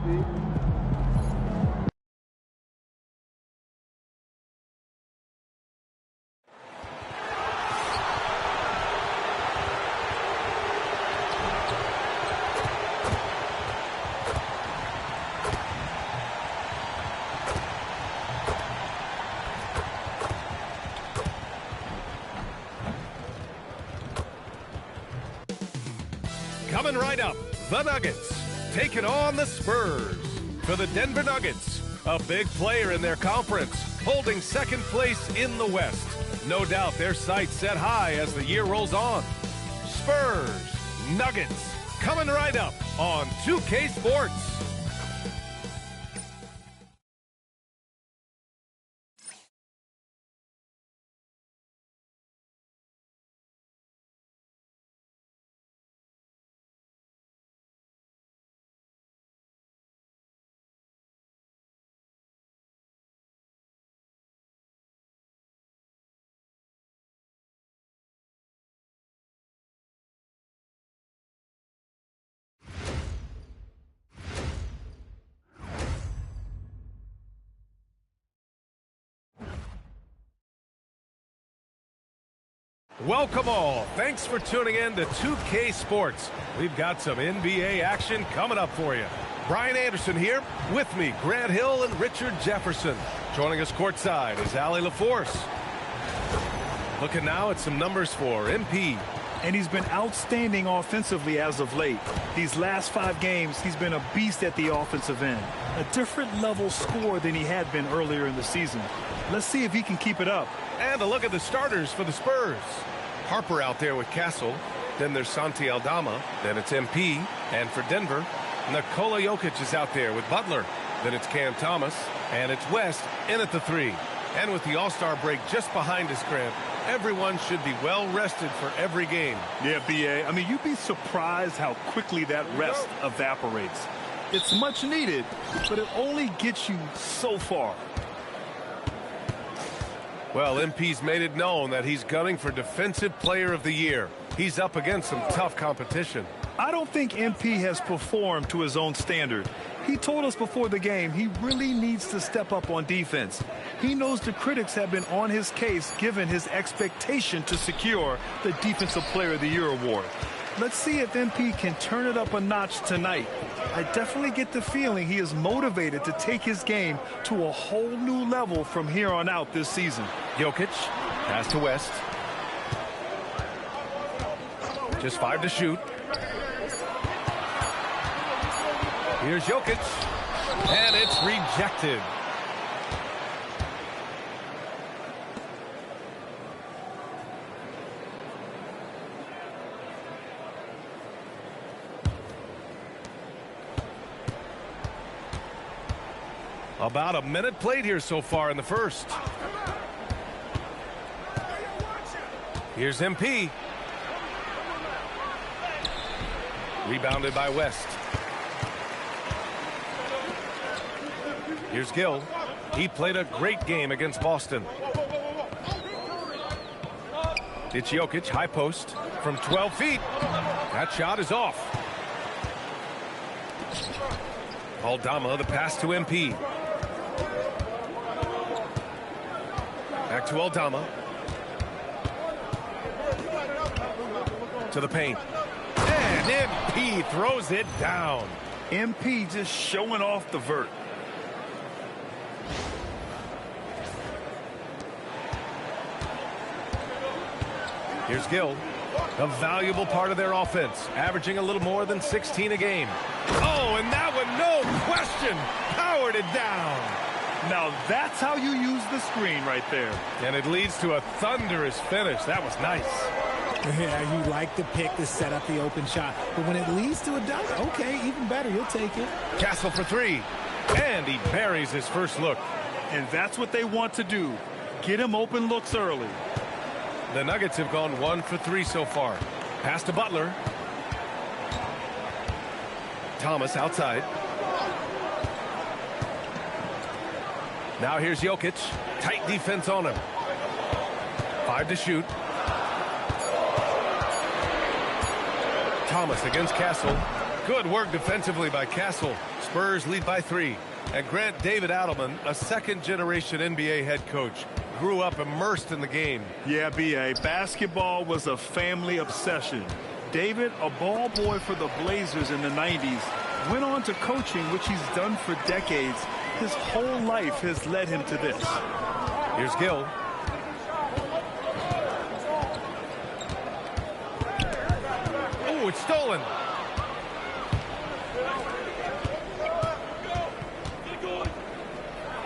Coming right up, the Nuggets taking on the Spurs. For the Denver Nuggets, a big player in their conference, holding second place in the West. No doubt their sights set high as the year rolls on. Spurs, Nuggets, coming right up on 2K Sports. Welcome all. Thanks for tuning in to 2K Sports. We've got some NBA action coming up for you. Brian Anderson here. With me, Grant Hill and Richard Jefferson. Joining us courtside is Allie LaForce. Looking now at some numbers for MP. And he's been outstanding offensively as of late. These last 5 games, he's been a beast at the offensive end. A different level score than he had been earlier in the season. Let's see if he can keep it up. And a look at the starters for the Spurs. Harper out there with Castle. Then there's Santi Aldama. Then it's MP. And for Denver, Nikola Jokic is out there with Butler. Then it's Cam Thomas. And it's West in at the 3. And with the All-Star break just behind us, Grant, everyone should be well rested for every game. Yeah, B.A. I mean, you'd be surprised how quickly that rest evaporates. It's much needed, but it only gets you so far. Well, MP's made it known that he's gunning for Defensive Player of the Year. He's up against some tough competition. I don't think MP has performed to his own standard. He told us before the game he really needs to step up on defense. He knows the critics have been on his case given his expectation to secure the Defensive Player of the Year award. Let's see if MP can turn it up a notch tonight. I definitely get the feeling he is motivated to take his game to a whole new level from here on out this season. Jokic, pass to West. Just 5 to shoot. Here's Jokic, and it's rejected. About a minute played here so far in the first. Here's MP. Rebounded by West. Here's Gill. He played a great game against Boston. It's Jokic, high post from 12 feet. That shot is off. Aldama, the pass to MP. Back to Aldama. To the paint. And MP throws it down. MP just showing off the vert. Here's Gill, a valuable part of their offense, averaging a little more than 16 a game. Oh, and that one, no question, powered it down. Now that's how you use the screen right there. And it leads to a thunderous finish. That was nice. Yeah, you like the pick to set up the open shot. But when it leads to a dunk, okay, even better, you'll take it. Castle for 3. And he buries his first look. And that's what they want to do. Get him open looks early. The Nuggets have gone 1 for 3 so far. Pass to Butler. Thomas outside. Now here's Jokic. Tight defense on him. 5 to shoot. Thomas against Castle. Good work defensively by Castle. Spurs lead by 3. And Grant, David Adelman, a second-generation NBA head coach, grew up immersed in the game. Yeah, B.A., basketball was a family obsession. David, a ball boy for the Blazers in the 90s, went on to coaching, which he's done for decades. His whole life has led him to this. Here's Gill. Oh, it's stolen.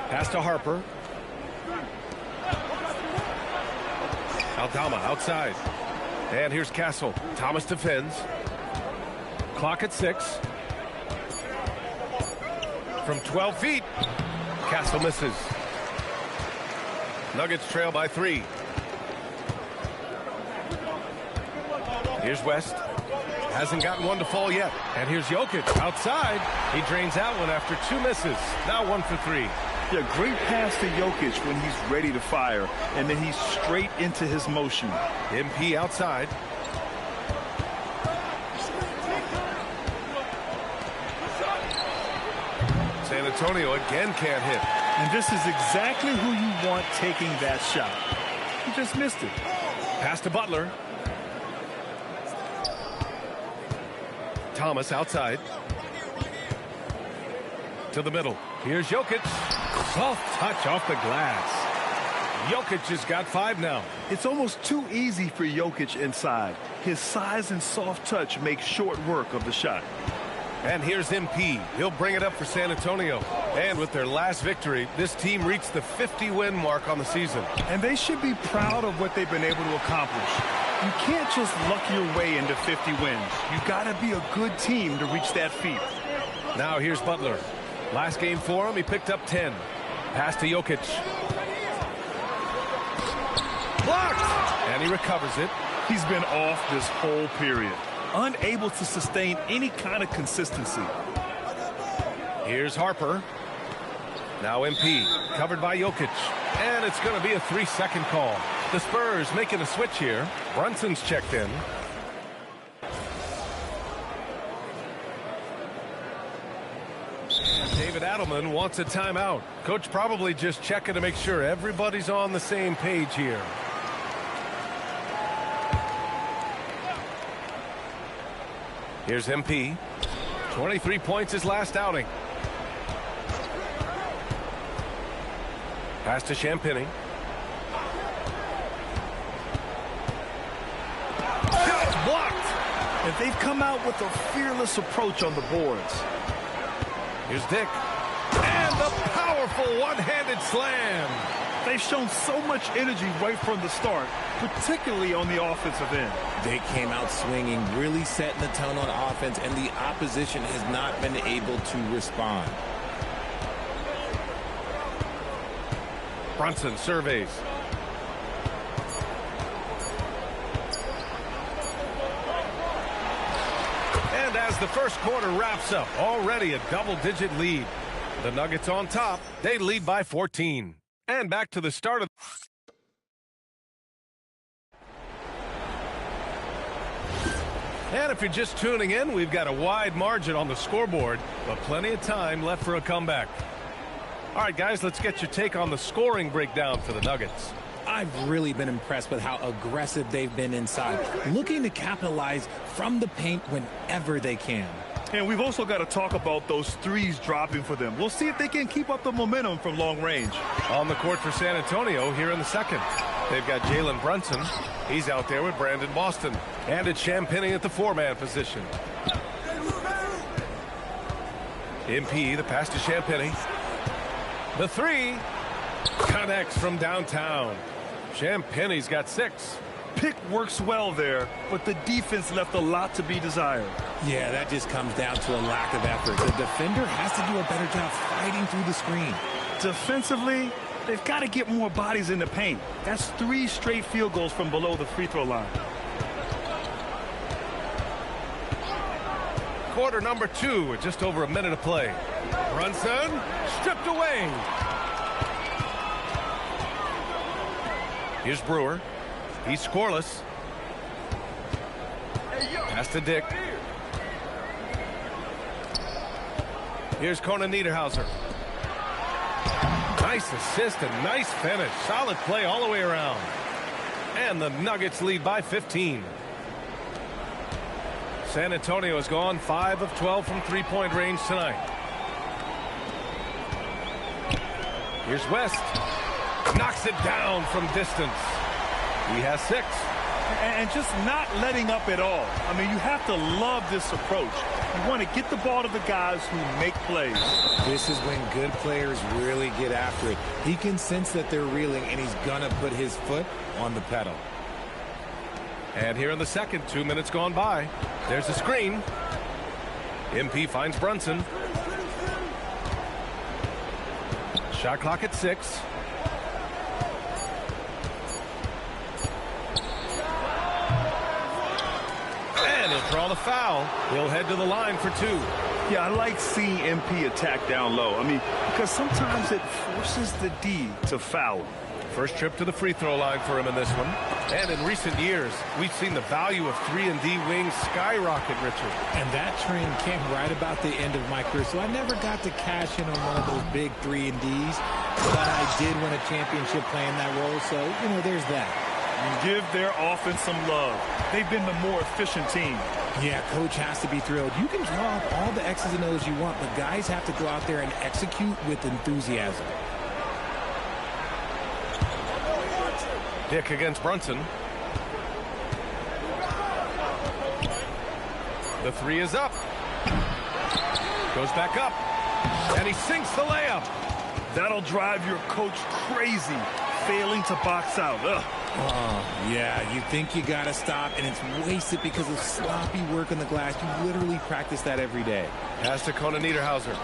Pass to Harper. Aldama outside. And here's Castle. Thomas defends. Clock at 6. From 12 feet. Castle misses. Nuggets trail by 3. Here's West. Hasn't gotten one to fall yet. And here's Jokic outside. He drains that one after 2 misses. Now 1 for 3. Yeah, great pass to Jokic when he's ready to fire, and then he's straight into his motion. MP outside. San Antonio again can't hit. And this is exactly who you want taking that shot. He just missed it. Pass to Butler. Thomas outside. To the middle. Here's Jokic. Soft touch off the glass. Jokic has got 5 now. It's almost too easy for Jokic inside. His size and soft touch make short work of the shot. And here's MP. He'll bring it up for San Antonio. And with their last victory, this team reached the 50-win mark on the season. And they should be proud of what they've been able to accomplish. You can't just luck your way into 50 wins. You got to be a good team to reach that feat. Now here's Butler. Last game for him, he picked up 10. Pass to Jokic. Blocked! And he recovers it. He's been off this whole period, unable to sustain any kind of consistency. Here's Harper. Now MP, covered by Jokic. And it's going to be a 3-second call. The Spurs making a switch here. Brunson's checked in. David Adelman wants a timeout. Coach probably just checking to make sure everybody's on the same page here. Here's MP. 23 points his last outing. Pass to Champagny. Shot blocked. And they've come out with a fearless approach on the boards. Here's Dick. And the powerful one-handed slam. They've shown so much energy right from the start, particularly on the offensive end. They came out swinging, really setting the tone on offense, and the opposition has not been able to respond. Brunson surveys. And as the first quarter wraps up, already a double-digit lead. The Nuggets on top. They lead by 14. And back to the start of... And if you're just tuning in, we've got a wide margin on the scoreboard, but plenty of time left for a comeback. All right, guys, let's get your take on the scoring breakdown for the Nuggets. I've really been impressed with how aggressive they've been inside, looking to capitalize from the paint whenever they can. And we've also got to talk about those threes dropping for them. We'll see if they can keep up the momentum from long range. On the court for San Antonio here in the second. They've got Jalen Brunson. He's out there with Brandon Boston. And it's Champagny at the 4-man position. MP, the pass to Champagny. The 3 connects from downtown. Champagny's got 6. Pick works well there, but the defense left a lot to be desired. Yeah, that just comes down to a lack of effort. The defender has to do a better job fighting through the screen. Defensively, they've got to get more bodies in the paint. That's 3 straight field goals from below the free throw line. Quarter number 2 with just over a minute of play. Brunson stripped away. Here's Brewer. He's scoreless. Pass to Dick. Here's Conan Niederhauser. Nice assist and nice finish. Solid play all the way around. And the Nuggets lead by 15. San Antonio has gone 5 of 12 from three-point range tonight. Here's West. Knocks it down from distance. He has 6. And just not letting up at all. I mean, you have to love this approach. You want to get the ball to the guys who make plays. This is when good players really get after it. He can sense that they're reeling, and he's going to put his foot on the pedal. And here in the second, 2 minutes gone by. There's a screen. MP finds Brunson. Shot clock at 6. And he'll draw the foul. He'll head to the line for 2. Yeah, I like seeing MP attack down low. I mean, because sometimes it forces the D to foul. First trip to the free throw line for him in this one. And in recent years, we've seen the value of 3-and-D wings skyrocket, Richard. And that trend came right about the end of my career, so I never got to cash in on one of those big 3-and-Ds, but I did win a championship playing that role, so, you know, there's that. And give their offense some love. They've been the more efficient team. Yeah, coach has to be thrilled. You can draw up all the X's and O's you want, but guys have to go out there and execute with enthusiasm. Dick against Brunson. The 3 is up. Goes back up. And he sinks the layup. That'll drive your coach crazy, failing to box out. Ugh. Oh, yeah, you think you got to stop, and it's wasted because of sloppy work on the glass. You literally practice that every day. Pass to Conan Niederhauser.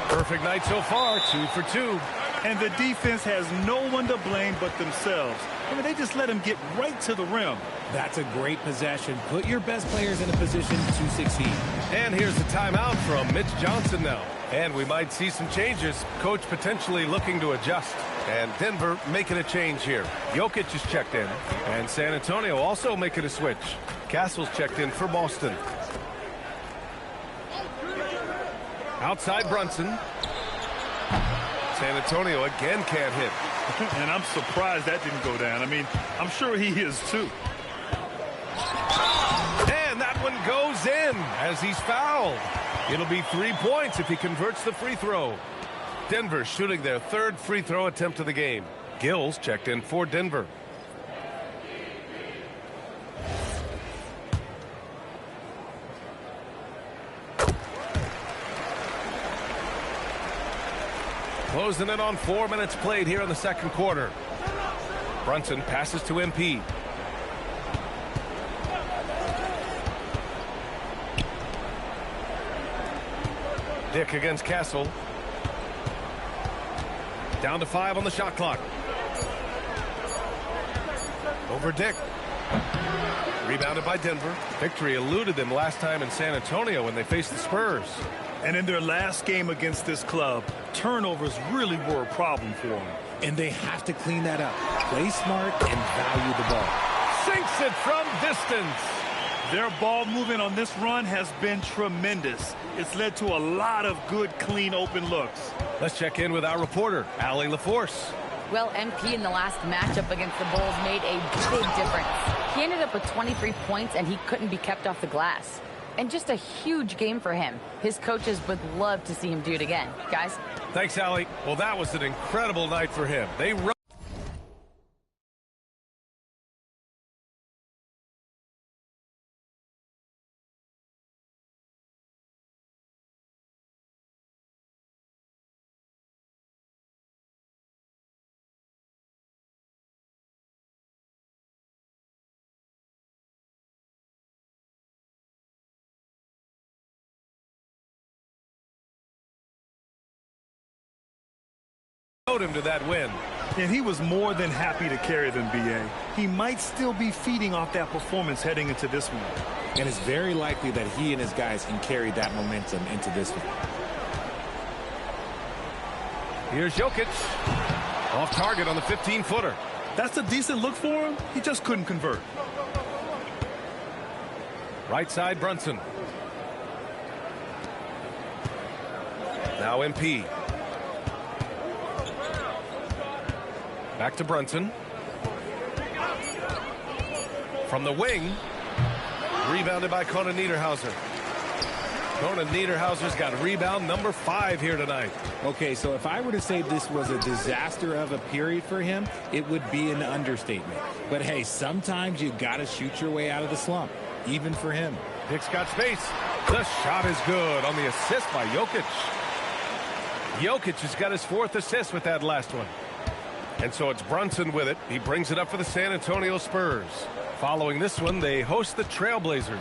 Perfect night so far, 2 for 2. And the defense has no one to blame but themselves. I mean, they just let him get right to the rim. That's a great possession. Put your best players in a position to succeed. And here's the timeout from Mitch Johnson now. And we might see some changes. Coach potentially looking to adjust. And Denver making a change here. Jokic is checked in. And San Antonio also making a switch. Castle's checked in for Boston. Outside Brunson. San Antonio again can't hit. And I'm surprised that didn't go down. I mean, I'm sure he is too. And that one goes in as he's fouled. It'll be 3 points if he converts the free throw. Denver shooting their 3rd free throw attempt of the game. Gills checked in for Denver. Closing in on 4 minutes played here in the second quarter. Brunson passes to MP. Dick against Castle. Down to 5 on the shot clock. Over Dick. Rebounded by Denver. Victory eluded them last time in San Antonio when they faced the Spurs. And in their last game against this club, turnovers really were a problem for them. And they have to clean that up. Play smart and value the ball. Sinks it from distance. Their ball movement on this run has been tremendous. It's led to a lot of good, clean, open looks. Let's check in with our reporter, Allie LaForce. Well, MP in the last matchup against the Bulls made a big difference. He ended up with 23 points, and he couldn't be kept off the glass. And just a huge game for him. His coaches would love to see him do it again. Guys? Thanks, Allie. Well, that was an incredible night for him. They run. Him to that win. And he was more than happy to carry them, B.A. He might still be feeding off that performance heading into this one. And it's very likely that he and his guys can carry that momentum into this one. Here's Jokic. Off target on the 15-footer. That's a decent look for him. He just couldn't convert. Right side Brunson. Now MP. Back to Brunson. From the wing. Rebounded by Conan Niederhauser. Conan Niederhauser's got rebound number 5 here tonight. Okay, so if I were to say this was a disaster of a period for him, it would be an understatement. But hey, sometimes you got to shoot your way out of the slump, even for him. Dick's got space. The shot is good on the assist by Jokic. Jokic has got his 4th assist with that last one. And so it's Brunson with it. He brings it up for the San Antonio Spurs. Following this one, they host the Trailblazers.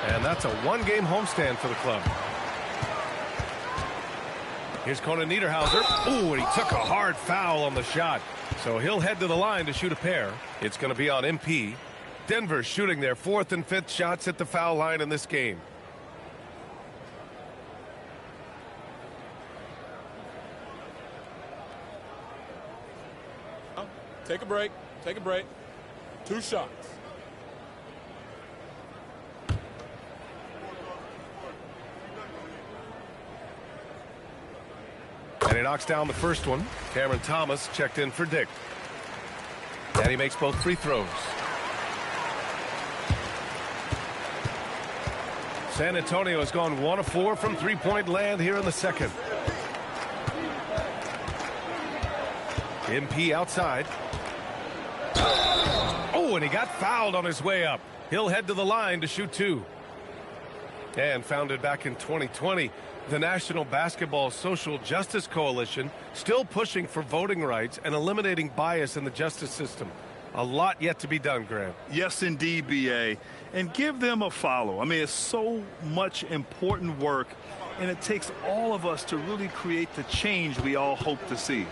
And that's a 1-game homestand for the club. Here's Conan Niederhauser. Ooh, and he took a hard foul on the shot. So he'll head to the line to shoot a pair. It's going to be on MP. Denver shooting their 4th and 5th shots at the foul line in this game. Take a break. Take a break. 2 shots. And he knocks down the first one. Cameron Thomas checked in for Dick. And he makes both free throws. San Antonio has gone 1 of 4 from three-point land here in the second. MP outside. Oh, and he got fouled on his way up. He'll head to the line to shoot 2. And founded back in 2020, the National Basketball Social Justice Coalition still pushing for voting rights and eliminating bias in the justice system. A lot yet to be done, Grant. Yes, indeed, B.A. And give them a follow. I mean, it's so much important work, and it takes all of us to really create the change we all hope to see.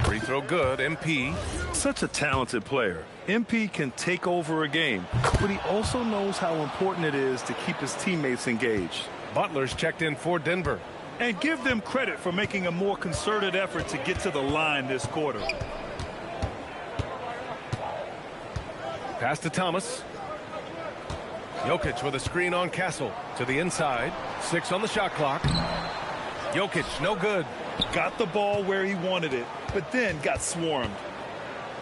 Free throw good, MP. Such a talented player. MP can take over a game, but he also knows how important it is to keep his teammates engaged. Butler's checked in for Denver. And give them credit for making a more concerted effort to get to the line this quarter. Pass to Thomas. Jokic with a screen on Castle to the inside. 6 on the shot clock. Jokic, no good. Got the ball where he wanted it, but then got swarmed.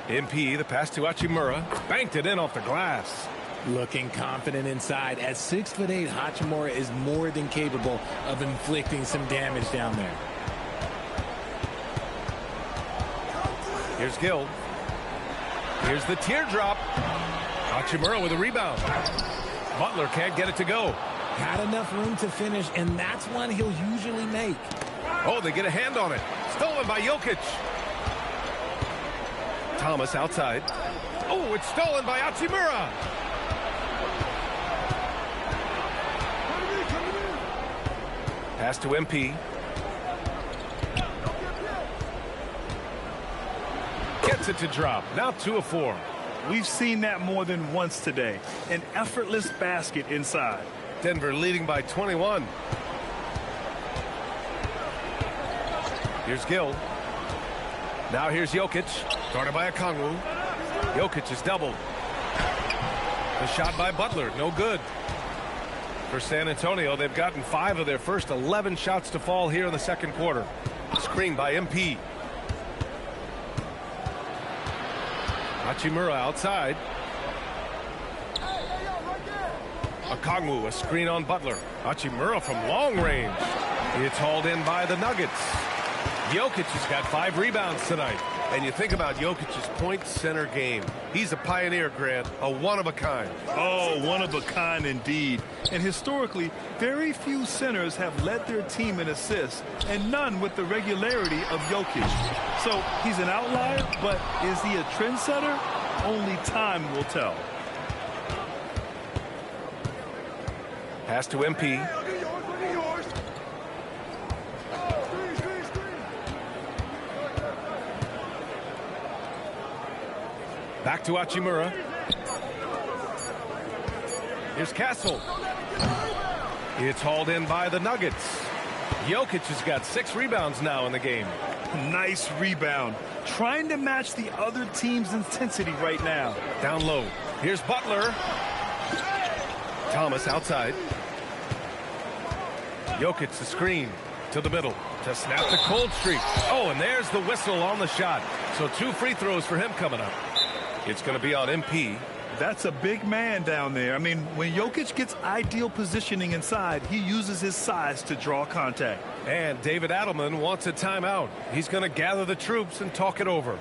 MP, the pass to Hachimura. Banked it in off the glass. Looking confident inside. At 6'8", Hachimura is more than capable of inflicting some damage down there. Here's Gill. Here's the teardrop. Hachimura with a rebound. Butler can't get it to go. Had enough room to finish, and that's one he'll usually make. Oh, they get a hand on it. Stolen by Jokic. Thomas outside. Oh, it's stolen by Hachimura. Pass to MP. Gets it to drop. Now 2 of 4. We've seen that more than once today. An effortless basket inside. Denver leading by 21. Here's Gill. Now here's Jokic. Guarded by Okongwu. Jokic is doubled. The shot by Butler, no good. For San Antonio, they've gotten 5 of their first 11 shots to fall here in the second quarter. Screen by MP. Hachimura outside. Okongwu, a screen on Butler. Hachimura from long range. It's hauled in by the Nuggets. Jokic has got 5 rebounds tonight. And you think about Jokic's point center game. He's a pioneer, Grant, a one-of-a-kind. Oh, one-of-a-kind indeed. And historically, very few centers have led their team in assists, and none with the regularity of Jokic. So he's an outlier, but is he a trendsetter? Only time will tell. Pass to MP. Back to Hachimura. Here's Castle. It's hauled in by the Nuggets. Jokic has got 6 rebounds now in the game. Nice rebound. Trying to match the other team's intensity right now. Down low. Here's Butler. Thomas outside. Jokic the screen to the middle to snap the cold streak. Oh, and there's the whistle on the shot. So 2 free throws for him coming up. It's going to be on MP. That's a big man down there. I mean, when Jokic gets ideal positioning inside, he uses his size to draw contact. And David Adelman wants a timeout. He's going to gather the troops and talk it over.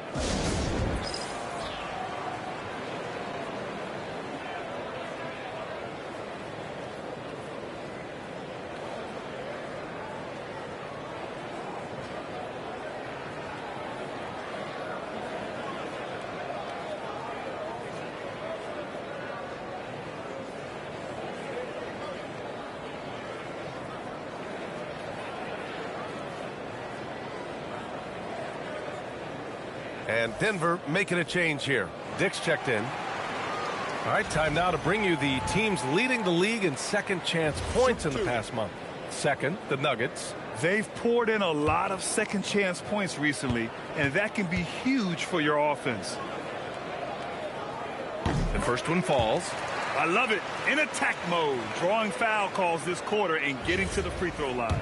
And Denver making a change here. Dick's checked in. All right, time now to bring you the teams leading the league in second chance points in the past month. Second, the Nuggets. They've poured in a lot of second chance points recently, and that can be huge for your offense. The first one falls. I love it. In attack mode, drawing foul calls this quarter and getting to the free throw line.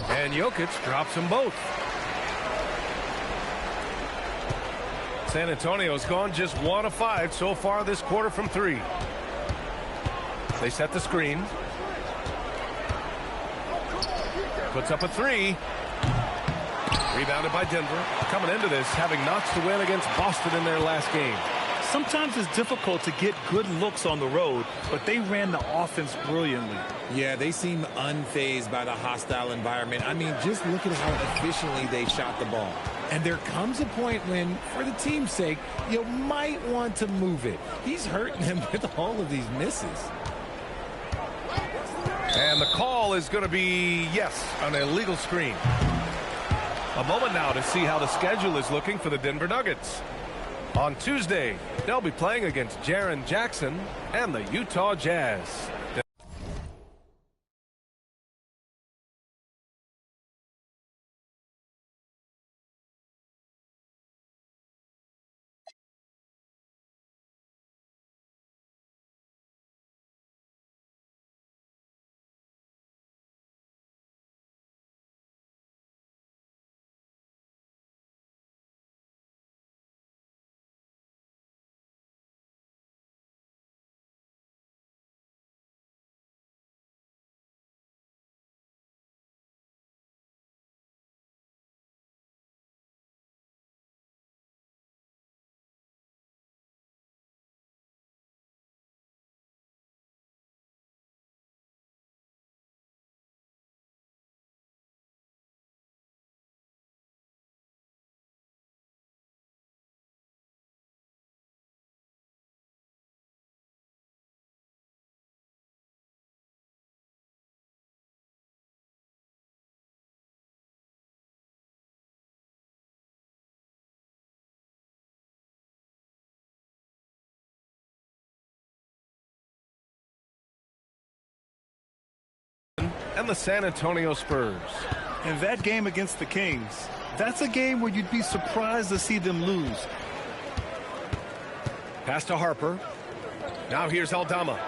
And Jokic drops them both. San Antonio's gone just 1 of 5 so far this quarter from 3. They set the screen. Puts up a 3. Rebounded by Denver. Coming into this, having notched the win against Boston in their last game. Sometimes it's difficult to get good looks on the road, but they ran the offense brilliantly. Yeah, they seem unfazed by the hostile environment. I mean, just look at how efficiently they shot the ball. And there comes a point when, for the team's sake, you might want to move it. He's hurting them with all of these misses. And the call is going to be, yes, an illegal screen. A moment now to see how the schedule is looking for the Denver Nuggets. On Tuesday, they'll be playing against Jaren Jackson and the Utah Jazz. And the San Antonio Spurs. In that game against the Kings, that's a game where you'd be surprised to see them lose. Pass to Harper. Now here's Aldama.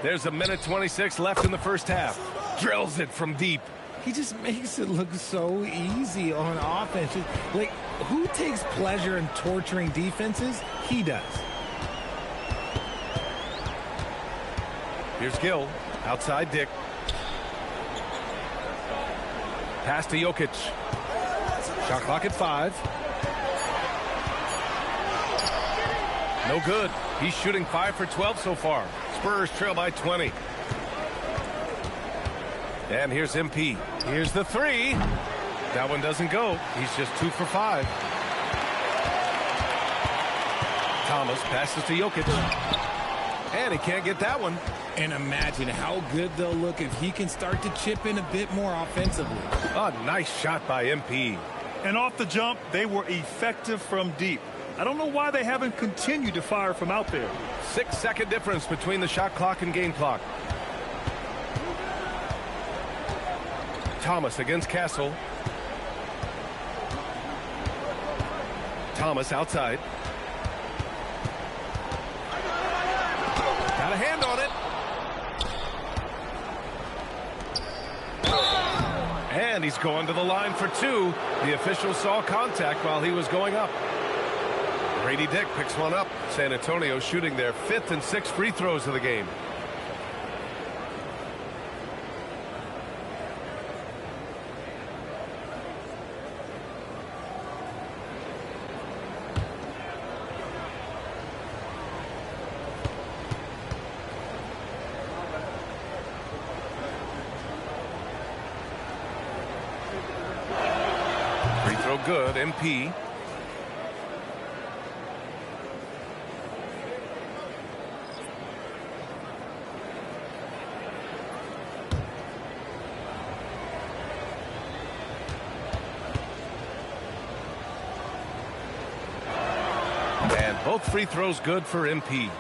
There's a minute 26 left in the first half. Drills it from deep. He just makes it look so easy on offense. Like, who takes pleasure in torturing defenses? He does. Here's Gill. Outside Dick. Pass to Jokic. Shot clock at 5. No good. He's shooting 5 for 12 so far. Spurs trail by 20. And here's MP. Here's the 3. That one doesn't go. He's just 2 for 5. Thomas passes to Jokic. And he can't get that one. And imagine how good they'll look if he can start to chip in a bit more offensively. A nice shot by MP. And off the jump, they were effective from deep. I don't know why they haven't continued to fire from out there. 6-second difference between the shot clock and game clock. Thomas against Castle. Thomas outside. Got a hand on it. And he's going to the line for two. The official saw contact while he was going up. Grady Dick picks one up. San Antonio shooting their 5th and 6th free throws of the game. Free throw good, MP. And both free throws good for MP.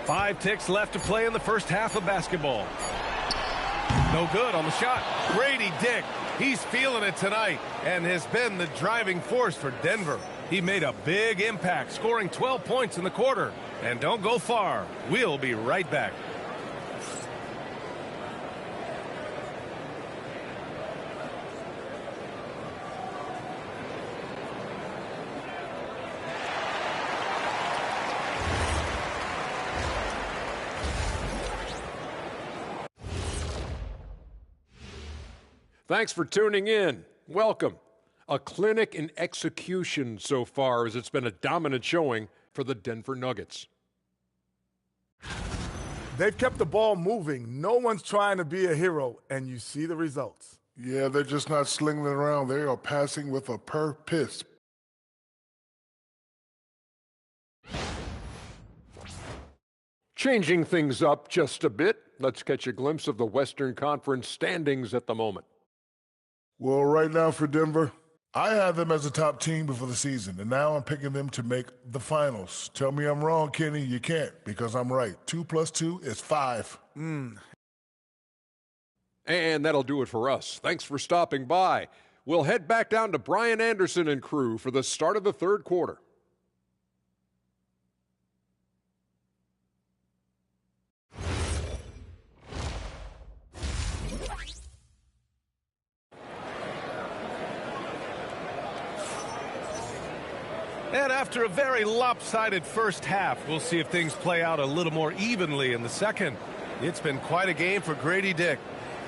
Five ticks left to play in the first half of basketball. No good on the shot. Grady Dick, he's feeling it tonight and has been the driving force for Denver. He made a big impact, scoring 12 points in the quarter. And don't go far. We'll be right back. Thanks for tuning in. Welcome. A clinic in execution so far, as it's been a dominant showing for the Denver Nuggets. They've kept the ball moving. No one's trying to be a hero, and you see the results. Yeah, they're just not slinging it around. They are passing with a purpose. Changing things up just a bit, let's catch a glimpse of the Western Conference standings at the moment. Well, right now for Denver, I had them as a top team before the season, and now I'm picking them to make the finals. Tell me I'm wrong, Kenny. You can't, because I'm right. 2 + 2 is 5. And that'll do it for us. Thanks for stopping by. We'll head back down to Brian Anderson and crew for the start of the third quarter. And after a very lopsided first half, we'll see if things play out a little more evenly in the second. It's been quite a game for Grady Dick.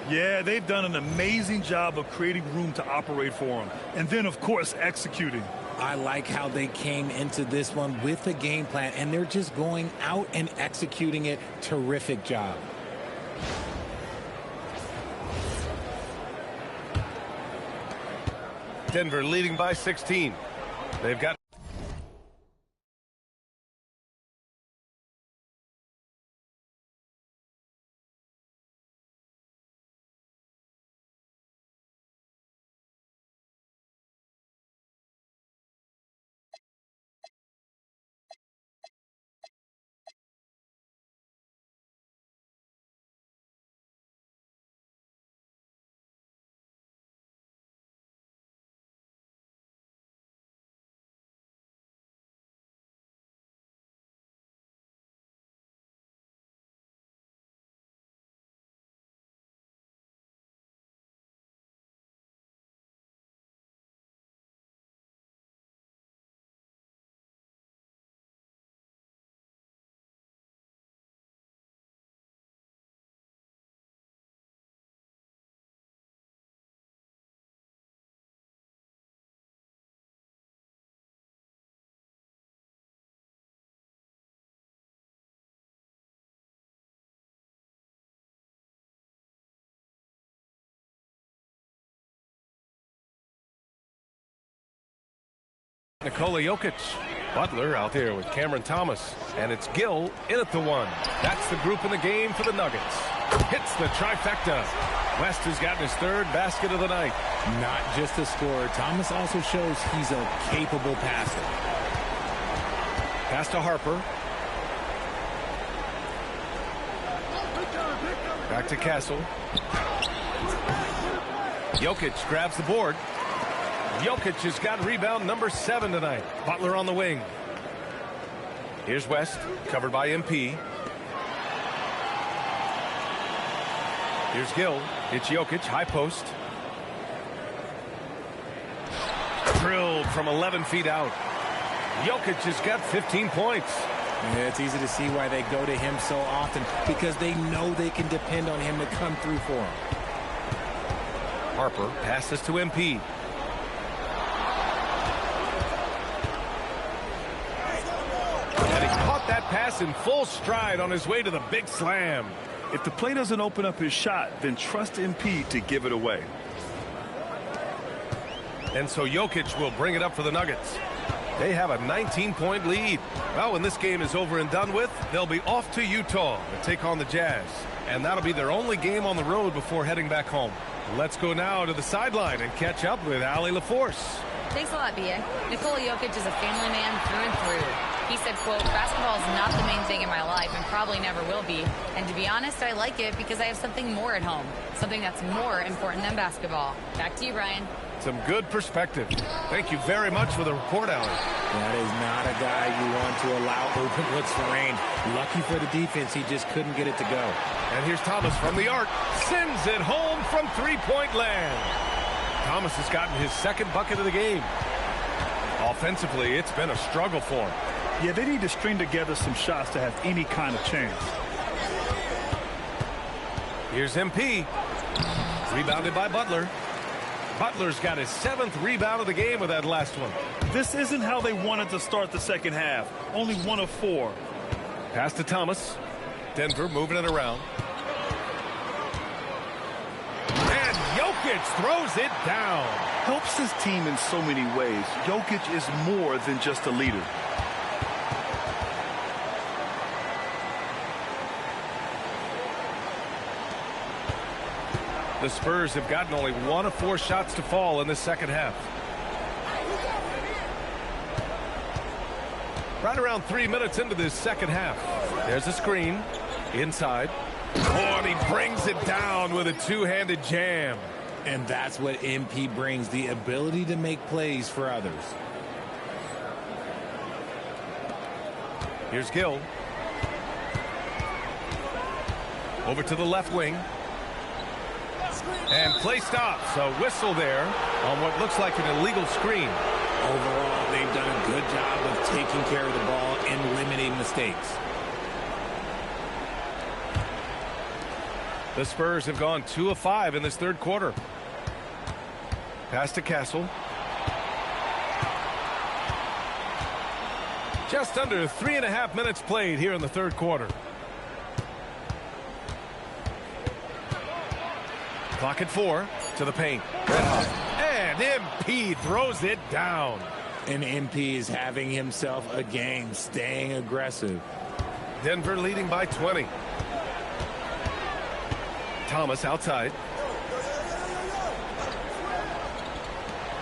Yeah, they've done an amazing job of creating room to operate for him. And then, of course, executing. I like how they came into this one with a game plan, and they're just going out and executing it. Terrific job. Denver leading by 16. They've got Nikola Jokic. Butler out there with Cameron Thomas. And it's Gill in at the one. That's the group in the game for the Nuggets. Hits the trifecta. West has gotten his third basket of the night. Not just a scorer. Thomas also shows he's a capable passer. Pass to Harper. Back to Castle. Jokic grabs the board. Jokic has got rebound number 7 tonight. Butler on the wing. Here's West, covered by MP. Here's Gill. It's Jokic, high post. Drilled from 11 feet out. Jokic has got 15 points. Yeah, it's easy to see why they go to him so often, because they know they can depend on him to come through for them. Harper passes to MP. And he caught that pass in full stride on his way to the big slam. If the play doesn't open up his shot, then trust MP to give it away. And so Jokic will bring it up for the Nuggets. They have a 19-point lead. Well, when this game is over and done with, they'll be off to Utah to take on the Jazz. And that'll be their only game on the road before heading back home. Let's go now to the sideline and catch up with Allie LaForce. Thanks a lot, B.A. Nikola Jokic is a family man through and through. He said, quote, basketball is not the main thing in my life and probably never will be. And to be honest, I like it because I have something more at home. Something that's more important than basketball. Back to you, Brian. Some good perspective. Thank you very much for the report, Allie. That is not a guy you want to allow open looks for range. Lucky for the defense, he just couldn't get it to go. And here's Thomas from the arc. Sends it home from three-point land. Thomas has gotten his second bucket of the game. Offensively, it's been a struggle for him. Yeah, they need to string together some shots to have any kind of chance. Here's MP. Rebounded by Butler. Butler's got his 7th rebound of the game with that last one. This isn't how they wanted to start the second half. Only 1 of 4. Pass to Thomas. Denver moving it around. And Jokic throws it down. Helps his team in so many ways. Jokic is more than just a leader. The Spurs have gotten only 1 of 4 shots to fall in the second half. Right around 3 minutes into this second half. There's a screen. Inside. Oh, and he brings it down with a two-handed jam. And that's what MP brings, the ability to make plays for others. Here's Gill. Over to the left wing. And play stops. A whistle there on what looks like an illegal screen. Overall, they've done a good job of taking care of the ball and limiting mistakes. The Spurs have gone 2 of 5 in this third quarter. Pass to Castle. Just under 3.5 minutes played here in the third quarter. Clock at 4 to the paint. Red hot. And MP throws it down. And MP is having himself a game, staying aggressive. Denver leading by 20. Thomas outside.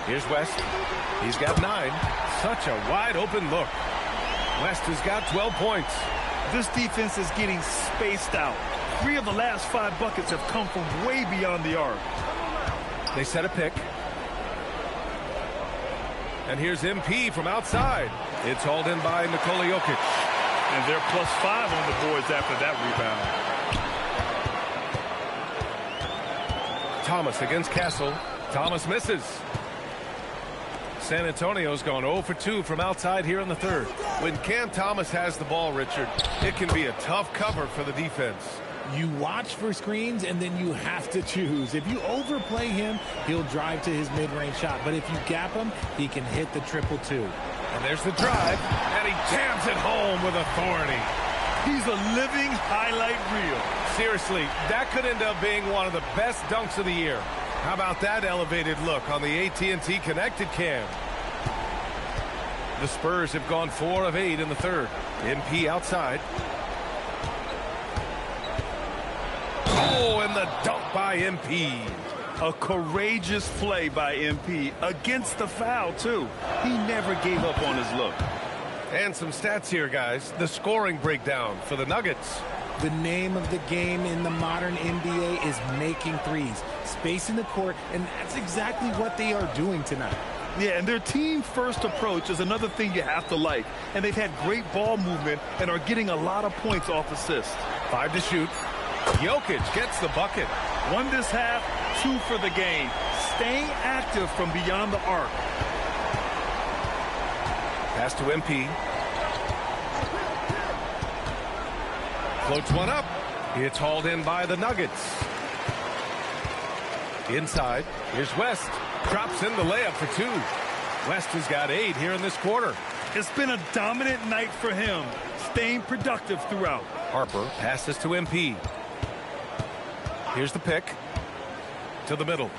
Here's West. He's got 9. Such a wide open look. West has got 12 points. This defense is getting spaced out. 3 of the last 5 buckets have come from way beyond the arc. They set a pick. And here's MP from outside. It's hauled in by Nikola Jokic. And they're +5 on the boards after that rebound. Thomas against Castle. Thomas misses. San Antonio's gone 0 for 2 from outside here in the third. When Cam Thomas has the ball, Richard, it can be a tough cover for the defense. You watch for screens, and then you have to choose. If you overplay him, he'll drive to his mid-range shot. But if you gap him, he can hit the 2-2. And there's the drive, and he jams it home with authority. He's a living highlight reel. Seriously, that could end up being one of the best dunks of the year. How about that elevated look on the AT&T connected cam? The Spurs have gone 4 of 8 in the third. MP outside. Oh, and the dunk by MP. A courageous play by MP against the foul, too. He never gave up on his look. And some stats here, guys. The scoring breakdown for the Nuggets. The name of the game in the modern NBA is making threes, spacing the court, and that's exactly what they are doing tonight. Yeah, and their team-first approach is another thing you have to like. And they've had great ball movement and are getting a lot of points off assists. 5 to shoot. Jokic gets the bucket. 1 this half, 2 for the game. Staying active from beyond the arc. Pass to MP. Floats one up. It's hauled in by the Nuggets. Inside. Here's West. Drops in the layup for 2. West has got 8 here in this quarter. It's been a dominant night for him. Staying productive throughout. Harper passes to MP. Here's the pick. To the middle.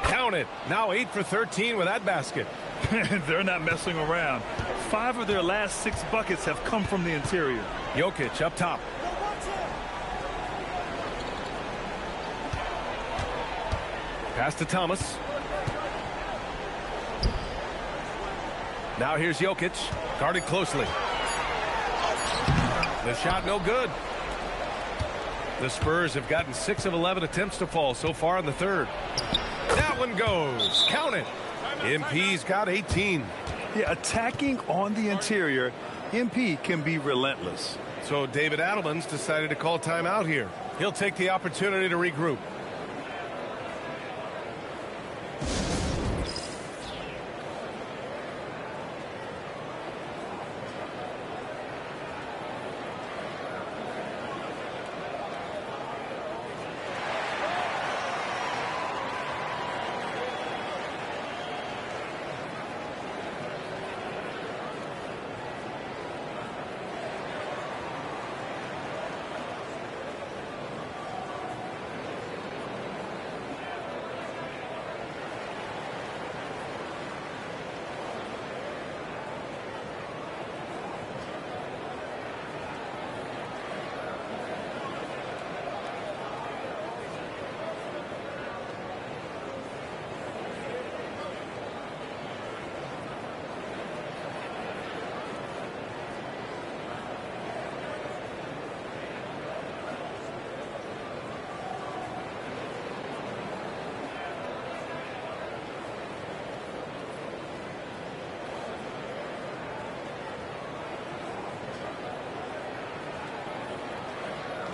Count it. Now 8 for 13 with that basket. They're not messing around. 5 of their last 6 buckets have come from the interior. Jokic up top. Pass to Thomas. Now here's Jokic. Guarded closely. The shot no good. The Spurs have gotten 6 of 11 attempts to fall so far in the third. That one goes. Count it. MP's got 18. Yeah, attacking on the interior, MP can be relentless. So David Adelman's decided to call timeout here. He'll take the opportunity to regroup.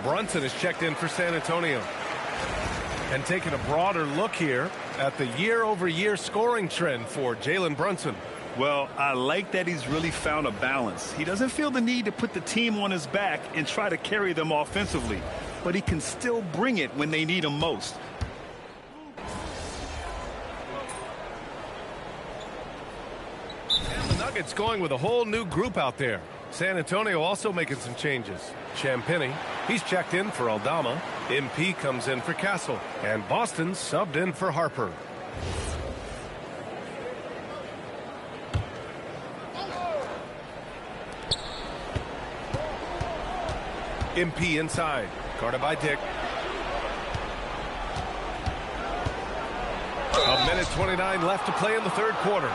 Brunson is checked in for San Antonio. And taking a broader look here, at the year-over-year scoring trend for Jalen Brunson. Well, I like that he's really found a balance. He doesn't feel the need to put the team on his back and try to carry them offensively, but he can still bring it when they need him most. And the Nuggets going with a whole new group out there. San Antonio also making some changes. Champagnie, he's checked in for Aldama. MP comes in for Castle. And Boston subbed in for Harper. MP inside. Guarded by Dick. A minute 29 left to play in the third quarter.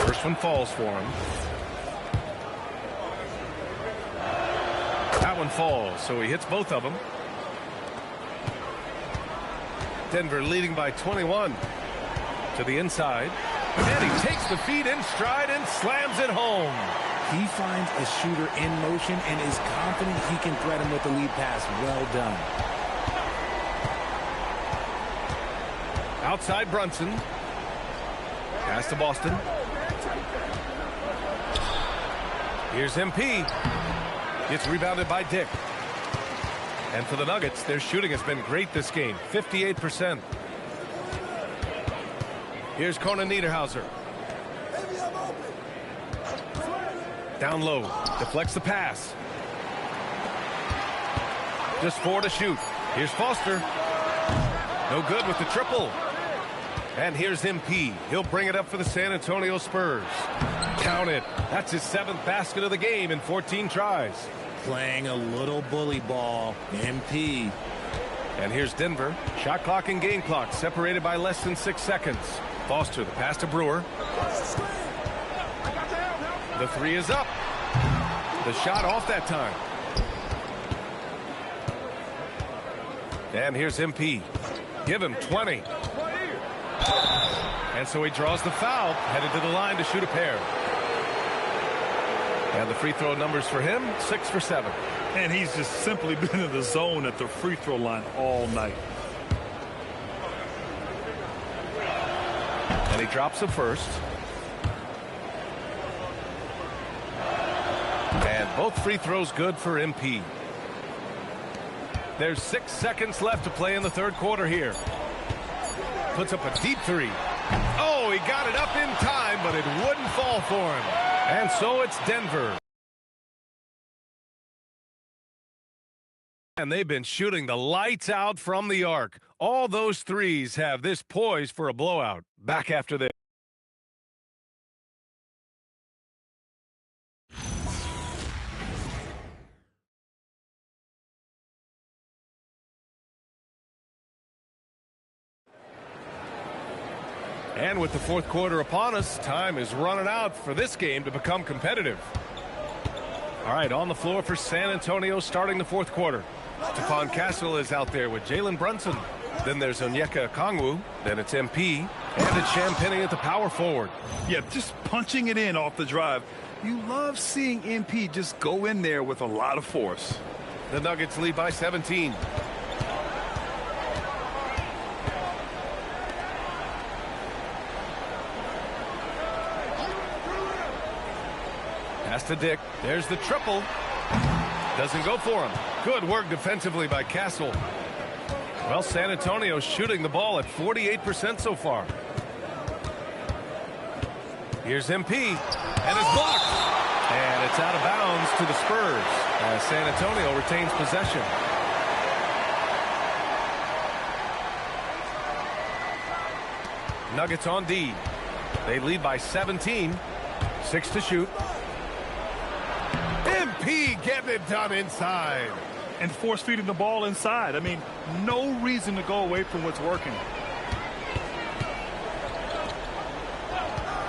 First one falls for him. That one falls, so he hits both of them. Denver leading by 21. To the inside. And he takes the feed in stride and slams it home. He finds a shooter in motion and is confident he can thread him with the lead pass. Well done. Outside Brunson. Pass to Boston. Here's MP. Gets rebounded by Dick. And for the Nuggets, their shooting has been great this game. 58%. Here's Conan Niederhauser. Down low. Deflects the pass. Just 4 to shoot. Here's Foster. No good with the triple. And here's MP. He'll bring it up for the San Antonio Spurs. Count it. That's his 7th basket of the game in 14 tries. Playing a little bully ball. MP. And here's Denver. Shot clock and game clock separated by less than 6 seconds. Foster, the pass to Brewer. The 3 is up. The shot off that time. And here's MP. Give him 20. And so he draws the foul, headed to the line to shoot a pair. And the free throw numbers for him, 6 for 7. And he's just simply been in the zone at the free throw line all night. And he drops the first. And both free throws good for MP. There's 6 seconds left to play in the third quarter here. Puts up a deep 3. Oh, he got it up in time, but it wouldn't fall for him. And so it's Denver. And they've been shooting the lights out from the arc. All those threes have this poised for a blowout. Back after this. And with the fourth quarter upon us, time is running out for this game to become competitive. All right, on the floor for San Antonio starting the fourth quarter. Stephon Castle is out there with Jalen Brunson. Then there's Onyeka Okongwu. Then it's MP. And it's Champagnie at the power forward. Yeah, just punching it in off the drive. You love seeing MP just go in there with a lot of force. The Nuggets lead by 17. Pass to Dick. There's the triple. Doesn't go for him. Good work defensively by Castle. Well, San Antonio shooting the ball at 48% so far. Here's MP. And it's blocked. And it's out of bounds to the Spurs as San Antonio retains possession. Nuggets on D. They lead by 17. 6 to shoot. MP getting it done inside. And force feeding the ball inside. I mean, no reason to go away from what's working.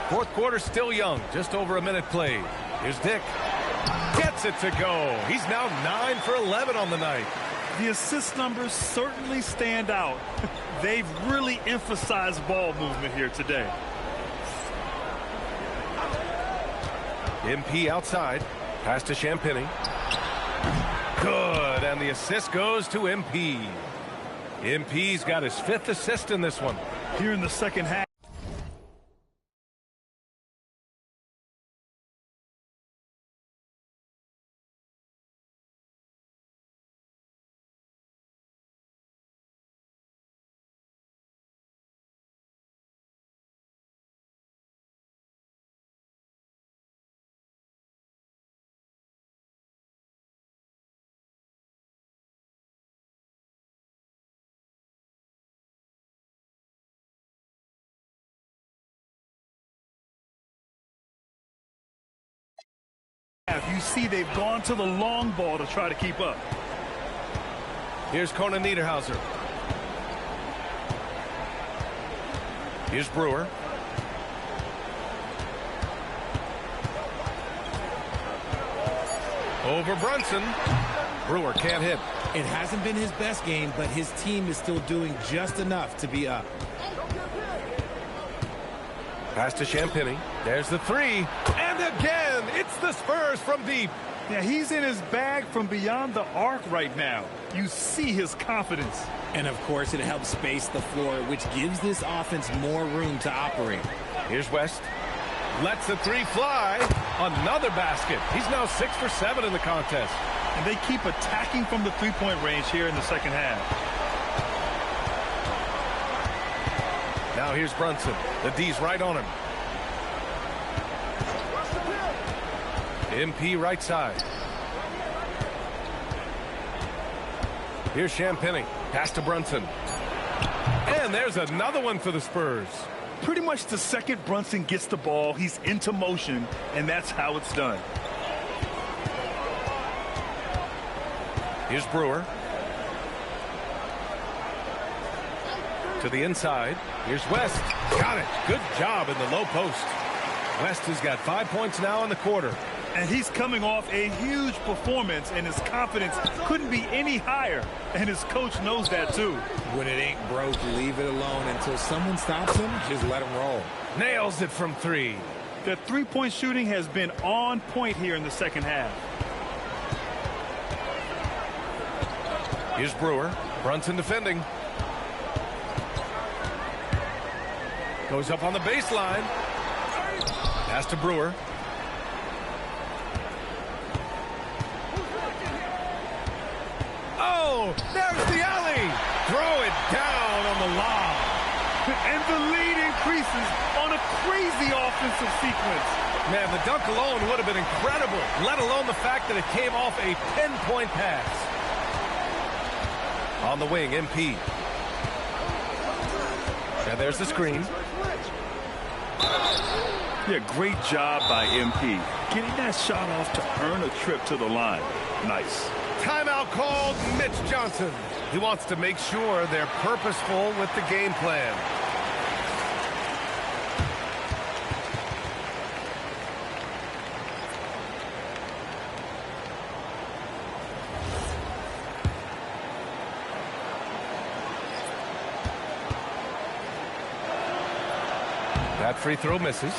Fourth quarter still young. Just over a minute played. Here's Dick. Gets it to go. He's now 9 for 11 on the night. The assist numbers certainly stand out. They've really emphasized ball movement here today. MP outside. Pass to Champagnie. Good, and the assist goes to MP. MP's got his 5th assist in this one. Here in the second half. You see they've gone to the long ball to try to keep up. Here's Conan Niederhauser. Here's Brewer. Over Brunson. Brewer can't hit. It hasn't been his best game, but his team is still doing just enough to be up. Pass to Champagny. There's the 3. And again, it's the Spurs from deep. Yeah, he's in his bag from beyond the arc right now. You see his confidence. And, of course, it helps space the floor, which gives this offense more room to operate. Here's West. Lets the 3 fly. Another basket. He's now 6 for 7 in the contest. And they keep attacking from the three-point range here in the second half. Now here's Brunson. The D's right on him. MP right side. Here's Champagny. Pass to Brunson. And there's another one for the Spurs. Pretty much the second Brunson gets the ball, he's into motion, and that's how it's done. Here's Brewer. To the inside. Here's West. Got it. Good job in the low post. West has got 5 points now in the quarter. And he's coming off a huge performance, and his confidence couldn't be any higher. And his coach knows that, too. When it ain't broke, leave it alone until someone stops him. Just let him roll. Nails it from 3. The three-point shooting has been on point here in the second half. Here's Brewer. Brunson defending. Goes up on the baseline. Pass to Brewer. Oh, there's the alley. Throw it down on the lob. And the lead increases on a crazy offensive sequence. Man, the dunk alone would have been incredible, let alone the fact that it came off a pinpoint pass. On the wing, MP. And there's the screen. Yeah, great job by MP. Getting that shot off to earn a trip to the line. Nice. Timeout called. Mitch Johnson. He wants to make sure they're purposeful with the game plan. That free throw misses.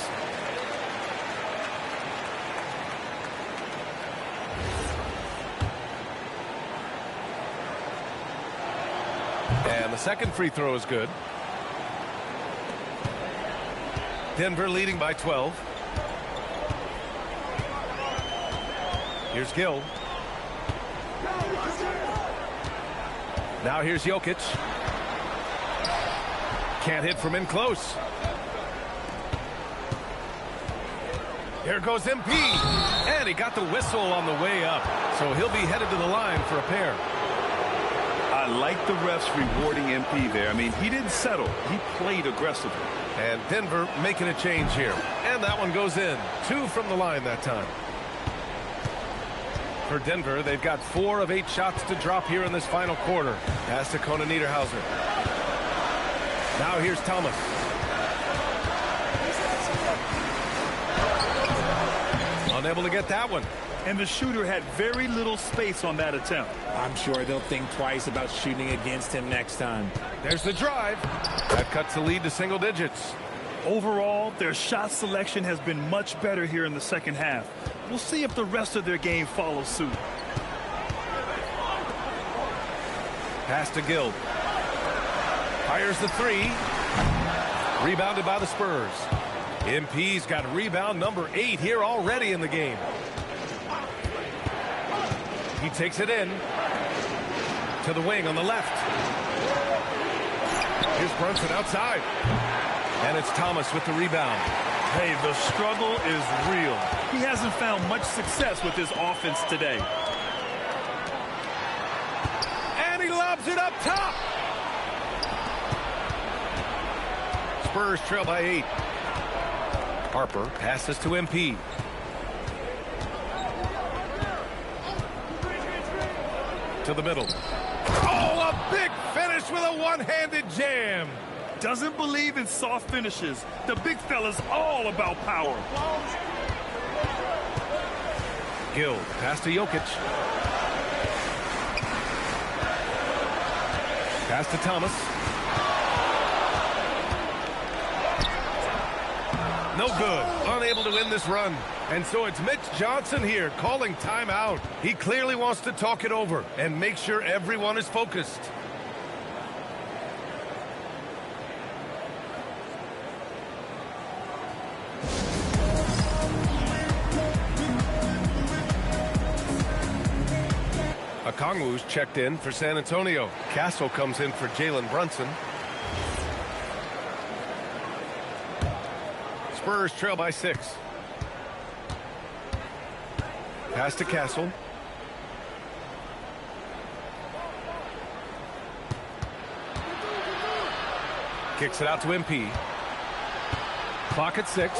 And the second free throw is good. Denver leading by 12. Here's Gill. Now here's Jokic. Can't hit from in close. Here goes MP. And he got the whistle on the way up. So he'll be headed to the line for a pair. I like the refs rewarding MP there. I mean, he didn't settle. He played aggressively. And Denver making a change here. And that one goes in. 2 from the line that time. For Denver, they've got 4 of 8 shots to drop here in this final quarter. Pass to Conan Niederhauser. Now here's Thomas. Unable to get that one. And the shooter had very little space on that attempt. I'm sure they'll think twice about shooting against him next time. There's the drive. That cuts the lead to single digits. Overall, their shot selection has been much better here in the second half. We'll see if the rest of their game follows suit. Pass to Gill. Fires the three. Rebounded by the Spurs. MP's got rebound number 8 here already in the game. He takes it in to the wing on the left. Here's Brunson outside. And it's Thomas with the rebound. Hey, the struggle is real. He hasn't found much success with his offense today. And he lobs it up top. Spurs trail by 8. Harper passes to MP. To the middle. Oh, a big finish with a one-handed jam. Doesn't believe in soft finishes. The big fella's all about power. Gill, pass to Jokic. Pass to Thomas. No good. Unable to win this run. And so it's Mitch Johnson here calling timeout. He clearly wants to talk it over and make sure everyone is focused. Okongwu's checked in for San Antonio. Castle comes in for Jalen Brunson. Spurs trail by 6. Pass to Castle. Kicks it out to MP. Clock at 6.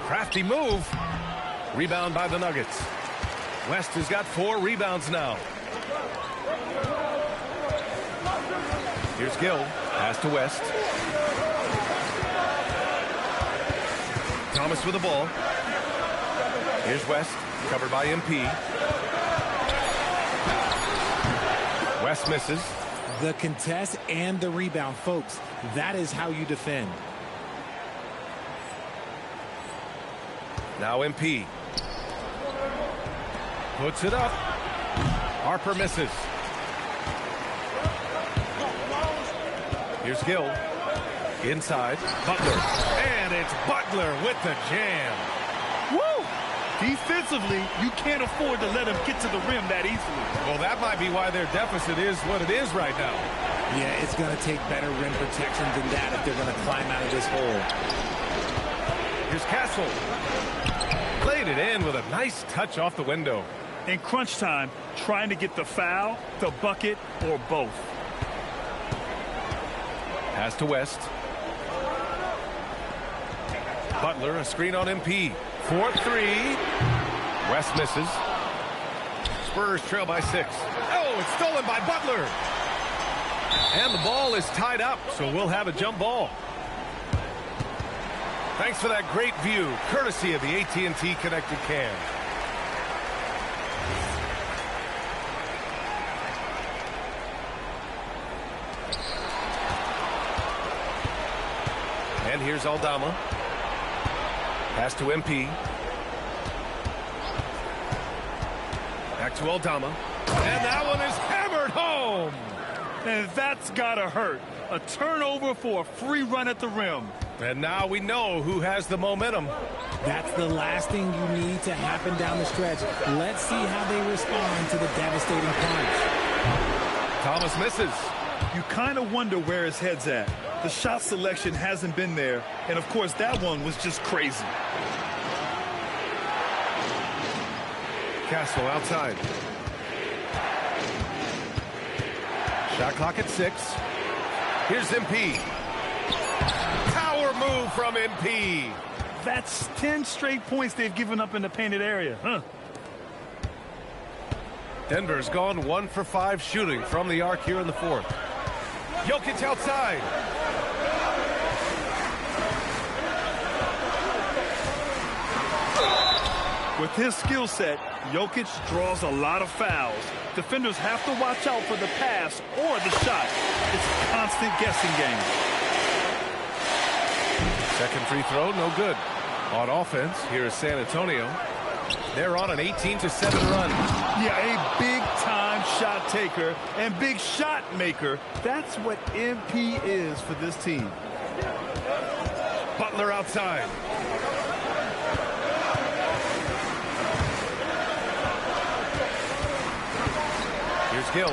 Crafty move. Rebound by the Nuggets. West has got 4 rebounds now. Here's Gill. Pass to West. Thomas with the ball. Here's West. Covered by MP. West misses. The contest and the rebound, folks. That is how you defend. Now MP. Puts it up. Harper misses. Here's Gill. Inside. Butler. And it's Butler with the jam. Woo! Defensively, you can't afford to let him get to the rim that easily. Well, that might be why their deficit is what it is right now. Yeah, it's going to take better rim protection than that if they're going to climb out of this hole. Here's Castle. Played it in with a nice touch off the window. In crunch time, trying to get the foul, the bucket, or both. Pass to West. Butler, a screen on MP. 4-3. West misses. Spurs trail by 6. Oh, it's stolen by Butler. And the ball is tied up, so we'll have a jump ball. Thanks for that great view, courtesy of the AT&T Connected Cam. And here's Aldama. Pass to MP. Back to Aldama. And that one is hammered home. And that's gotta hurt. A turnover for a free run at the rim. And now we know who has the momentum. That's the last thing you need to happen down the stretch. Let's see how they respond to the devastating punch. Thomas misses. You kind of wonder where his head's at. The shot selection hasn't been there. And, of course, that one was just crazy. Castle outside. Shot clock at 6. Here's MP. Power move from MP. That's 10 straight points they've given up in the painted area, huh? Denver's gone 1 for 5 shooting from the arc here in the 4th. Jokic outside. With his skill set, Jokic draws a lot of fouls. Defenders have to watch out for the pass or the shot. It's a constant guessing game. Second free throw, no good. On offense, here is San Antonio. They're on an 18-7 run. Yeah, a big-time shot taker and big shot maker. That's what MP is for this team. Butler outside. Here's Gill.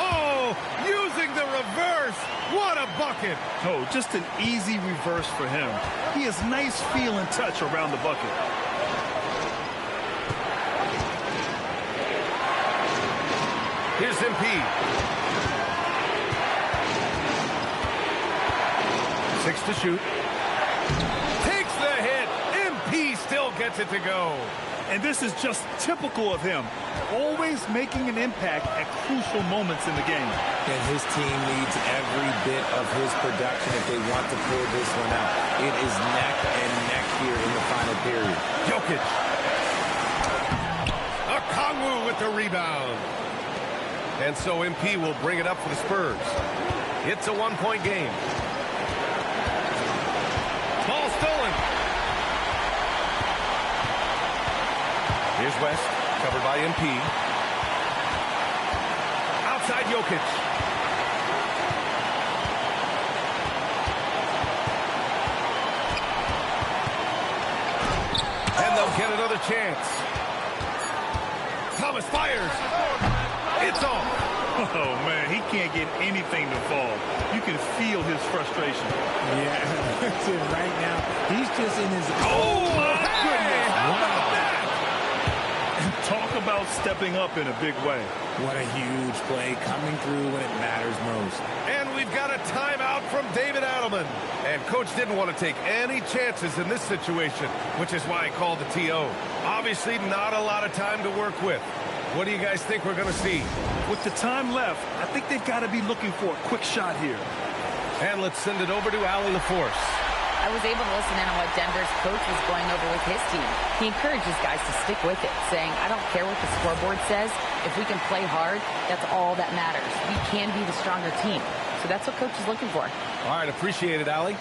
Oh, using the reverse. What a bucket. Oh, just an easy reverse for him. He has nice feel and touch around the bucket. Here's MP. 6 to shoot. Takes the hit. MP still gets it to go. And this is just typical of him, always making an impact at crucial moments in the game. And his team needs every bit of his production if they want to pull this one out. It is neck and neck here in the final period. Jokic. Okongwu with the rebound. And so MP will bring it up for the Spurs. It's a one-point game. Ball stolen. Here's West, covered by MP. Outside Jokic. And they'll get another chance. Thomas fires. It's off. Oh, man, he can't get anything to fall. You can feel his frustration. Yeah, right now, he's just in his... Oh, my goodness. Wow. Talk about stepping up in a big way. What a huge play coming through when it matters most. And we've got a timeout from David Adelman. And Coach didn't want to take any chances in this situation, which is why he called the TO. Obviously, not a lot of time to work with. What do you guys think we're going to see? With the time left, I think they've got to be looking for a quick shot here. And let's send it over to Allie LaForce. I was able to listen in on what Denver's coach was going over with his team. He encourages guys to stick with it, saying, I don't care what the scoreboard says. If we can play hard, that's all that matters. We can be the stronger team. So that's what coach is looking for. All right, appreciate it, Allie.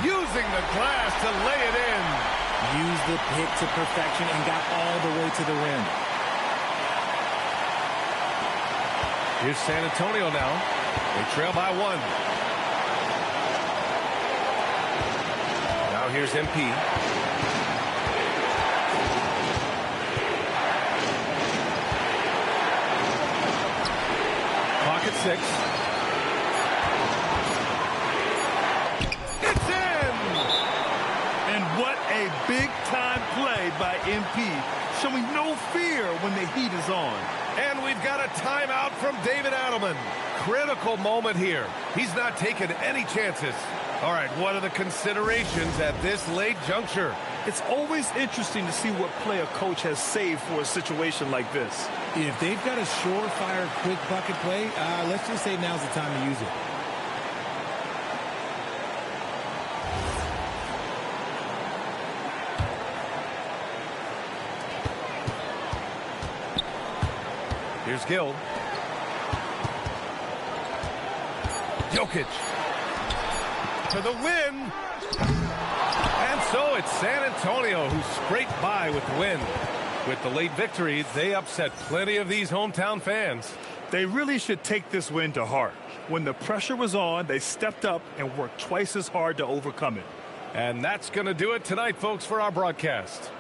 Using the glass to lay it in. Used the pick to perfection and got all the way to the rim. Here's San Antonio now. They trail by 1. Now here's MP. Clock at 6. It's in! And what a big-time play by MP, showing no fear when the heat is on. And we've got a timeout from David Adelman. Critical moment here. He's not taking any chances. All right, what are the considerations at this late juncture? It's always interesting to see what play a coach has saved for a situation like this. If they've got a surefire, quick bucket play, let's just say now's the time to use it. Here's Gill. Jokic for the win. And so it's San Antonio who scraped by with the win. With the late victory, they upset plenty of these hometown fans. They really should take this win to heart. When the pressure was on, they stepped up and worked twice as hard to overcome it. And that's going to do it tonight, folks, for our broadcast.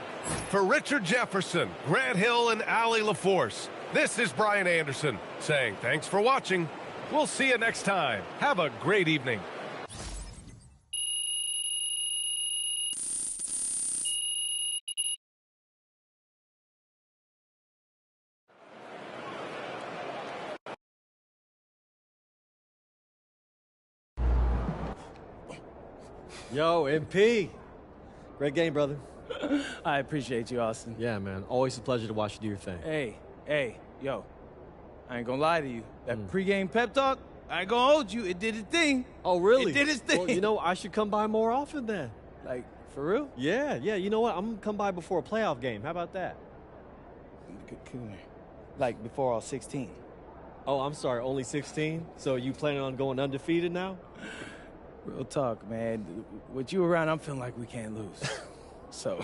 For Richard Jefferson, Grant Hill, and Allie LaForce, this is Brian Anderson saying thanks for watching. We'll see you next time. Have a great evening. Yo, MP. Great game, brother. I appreciate you, Austin. Yeah, man. Always a pleasure to watch you do your thing. Hey, yo. I ain't gonna lie to you. That pregame pep talk, I ain't gonna hold you. It did its thing. Oh, really? It did its thing. Well, you know, I should come by more often then. Like, for real? Yeah. You know what? I'm gonna come by before a playoff game. How about that? Like, before all 16. Oh, I'm sorry. Only 16? So you planning on going undefeated now? Real talk, man. With you around, I'm feeling like we can't lose. So.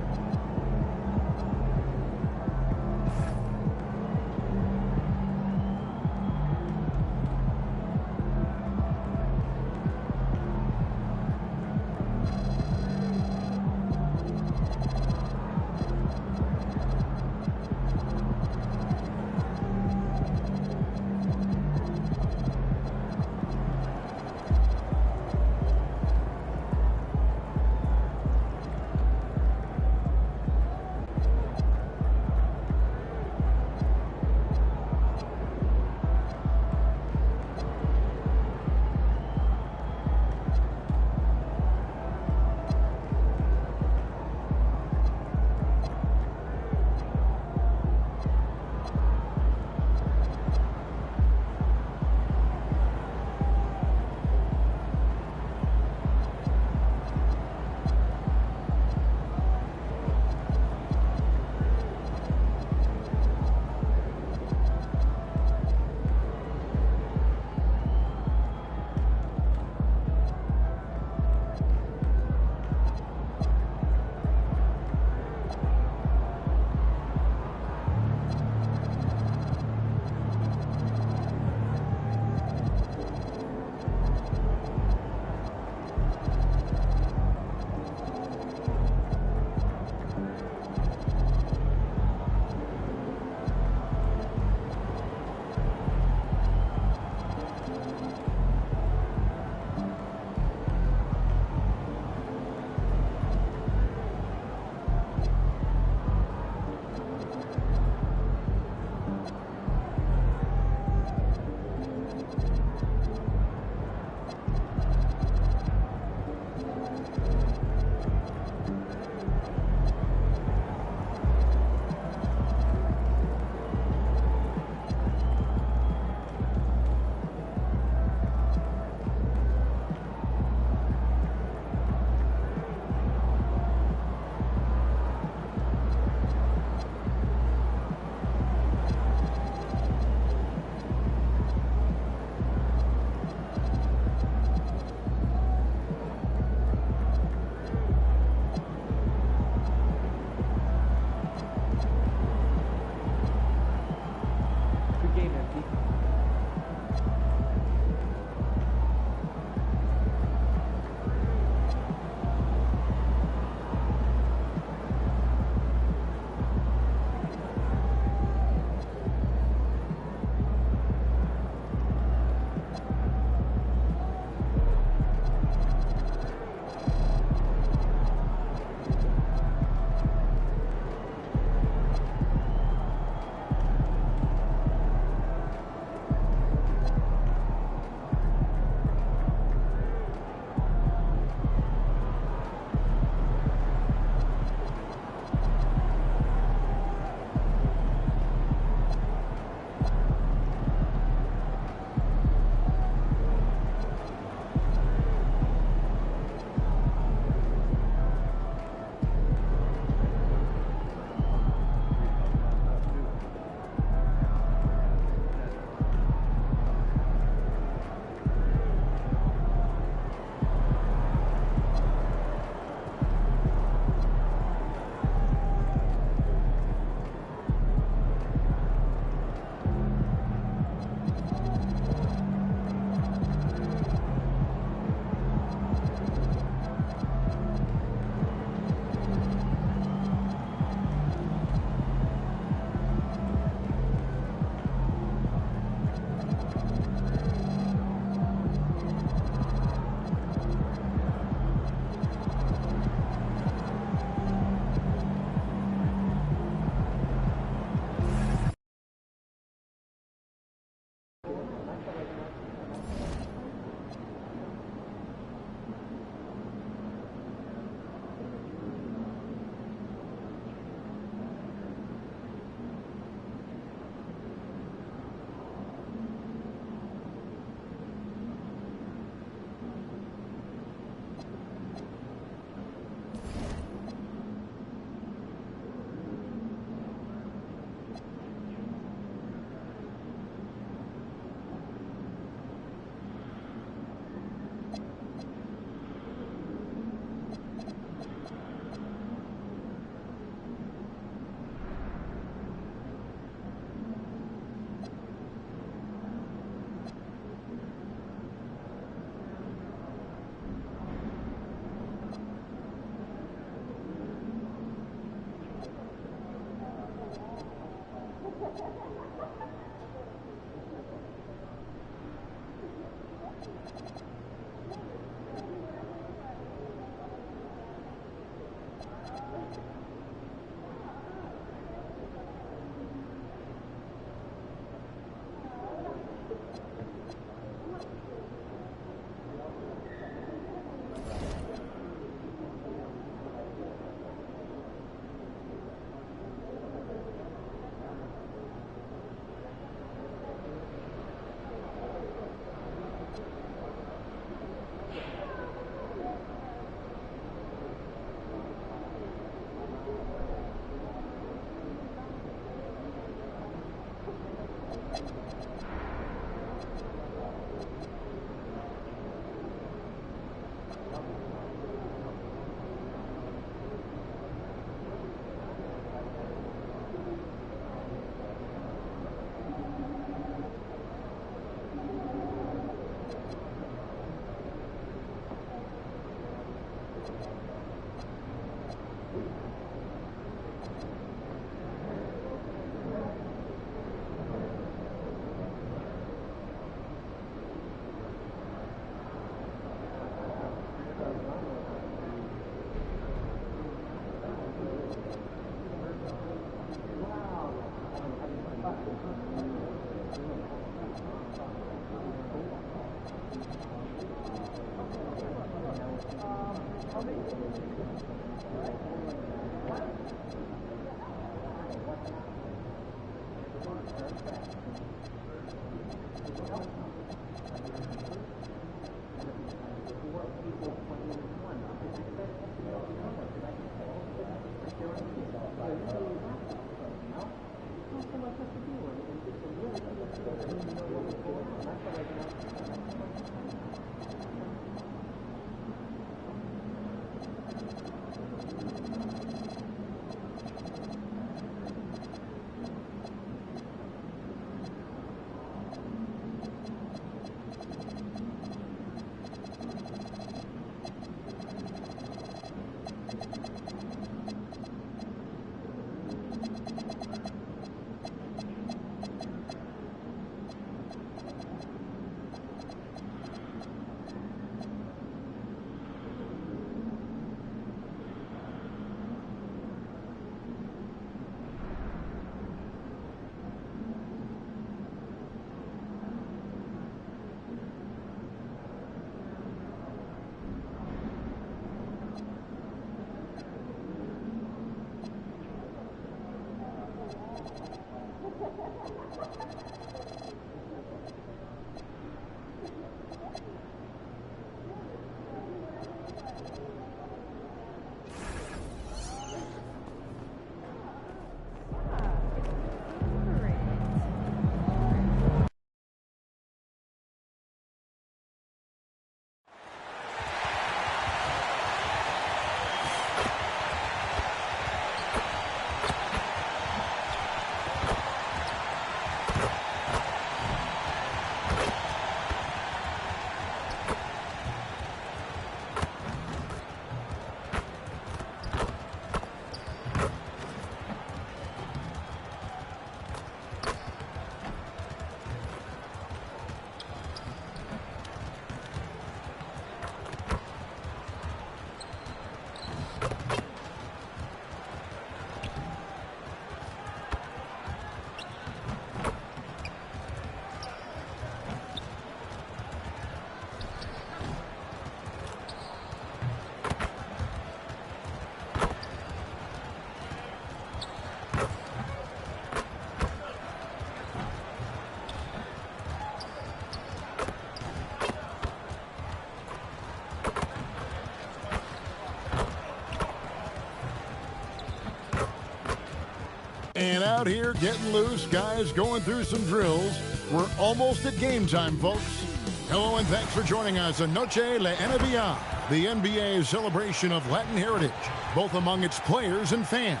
And out here getting loose, guys going through some drills. We're almost at game time, folks. Hello and thanks for joining us on Noche La NBA, the NBA's celebration of Latin heritage, both among its players and fans.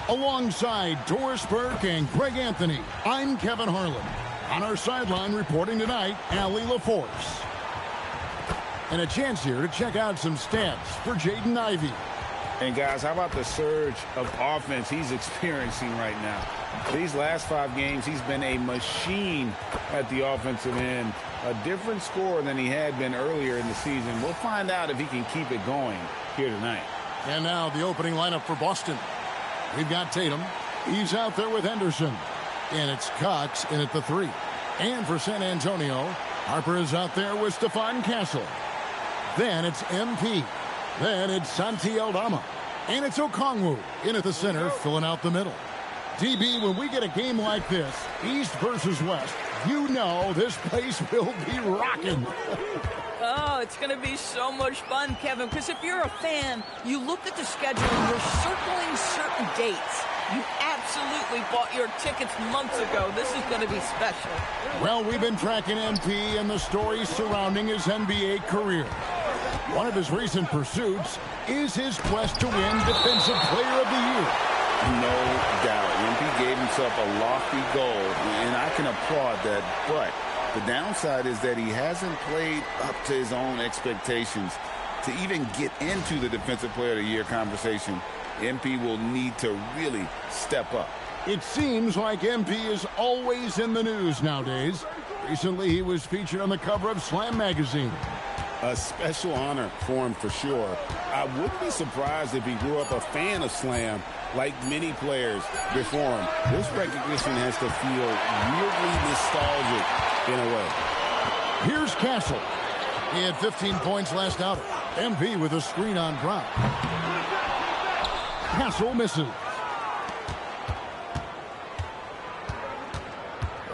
Alongside Doris Burke and Greg Anthony, I'm Kevin Harlan. On our sideline reporting tonight, Allie LaForce. And a chance here to check out some stats for Jaden Ivey. And, guys, how about the surge of offense he's experiencing right now? These last 5 games, he's been a machine at the offensive end. A different score than he had been earlier in the season. We'll find out if he can keep it going here tonight. And now the opening lineup for Boston. We've got Tatum. He's out there with Henderson. And it's Cox in at the 3. And for San Antonio, Harper is out there with Stephon Castle. Then it's MP. Then it's Santi Aldama. And it's Okongwu in at the center, filling out the middle. DB, when we get a game like this, East versus West, you know this place will be rocking. Oh, it's going to be so much fun, Kevin, because if you're a fan, you look at the schedule and you're circling certain dates. You absolutely bought your tickets months ago. This is going to be special. Well, we've been tracking MP and the stories surrounding his NBA career. One of his recent pursuits is his quest to win Defensive Player of the Year. No doubt. MP gave himself a lofty goal, and I can applaud that. But the downside is that he hasn't played up to his own expectations. To even get into the Defensive Player of the Year conversation, MP will need to really step up. It seems like MP is always in the news nowadays. Recently, he was featured on the cover of Slam magazine. A special honor for him for sure. I wouldn't be surprised if he grew up a fan of Slam like many players before him. This recognition has to feel weirdly nostalgic in a way. Here's Castle. He had 15 points last outing. MP with a screen on Brown. Castle misses.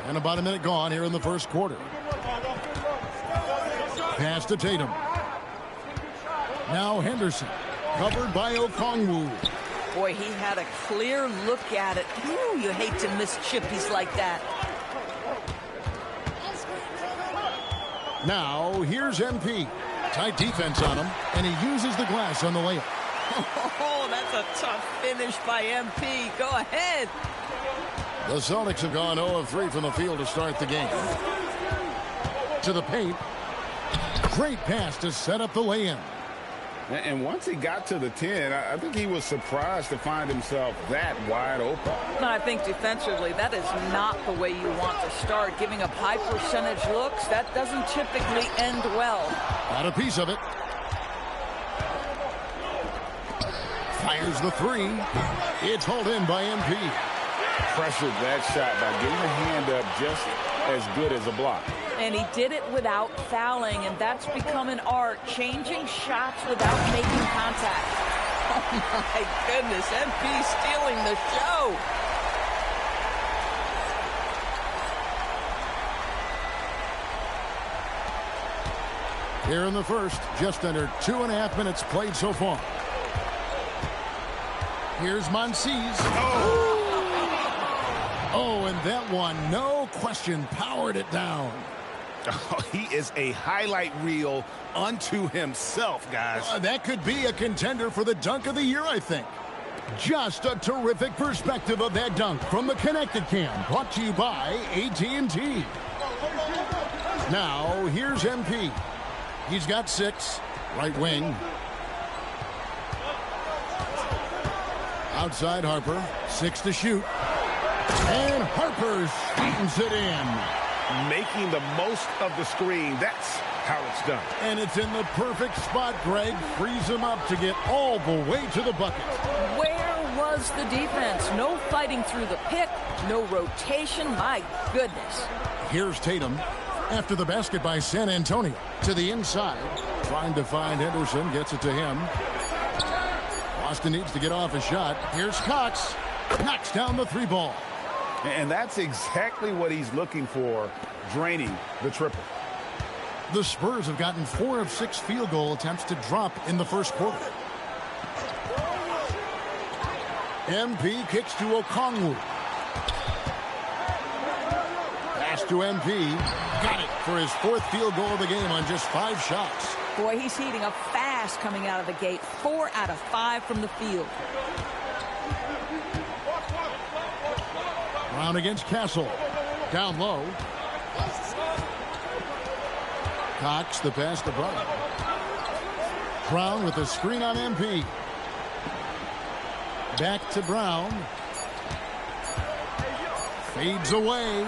And about a minute gone here in the first quarter. Pass to Tatum. Now Henderson. Covered by Okongwu. Boy, he had a clear look at it. Ooh, you hate to miss chippies like that. Now, here's MP. Tight defense on him, and he uses the glass on the layup. Oh, that's a tough finish by MP. Go ahead. The Celtics have gone 0 of 3 from the field to start the game. To the paint. Great pass to set up the lay-in. And once he got to the 10, I think he was surprised to find himself that wide open. No, I think defensively, that is not the way you want to start. Giving up high percentage looks, that doesn't typically end well. Got a piece of it. Fires the 3. It's hauled in by MP. Pressured that shot by getting the hand up just as good as a block. And he did it without fouling, and that's become an art, changing shots without making contact. Oh, my goodness, MP stealing the show. Here in the first, just under 2.5 minutes played so far. Here's Monsees. Oh, and that one, no question, powered it down. Oh, he is a highlight reel unto himself, guys. That could be a contender for the dunk of the year, I think. Just a terrific perspective of that dunk from the Connected Cam, brought to you by AT&T. Now, here's MP. He's got 6, right wing. Outside Harper, 6 to shoot. And Harper sweetens it in. Making the most of the screen. That's how it's done. And it's in the perfect spot, Greg. Frees him up to get all the way to the bucket. Where was the defense? No fighting through the pick, no rotation. My goodness. Here's Tatum after the basket by San Antonio. To the inside. Trying to find Henderson. Gets it to him. Boston needs to get off a shot. Here's Cox. Knocks down the 3 ball. And that's exactly what he's looking for, draining the triple. The Spurs have gotten 4 of 6 field goal attempts to drop in the first quarter. MP kicks to Okongwu. Pass to MP. Got it for his 4th field goal of the game on just 5 shots. Boy, he's heating up fast coming out of the gate. 4 out of 5 from the field. Brown against Castle. Down low. Cox, the pass to Brown. Brown with the screen on MP. Back to Brown. Fades away.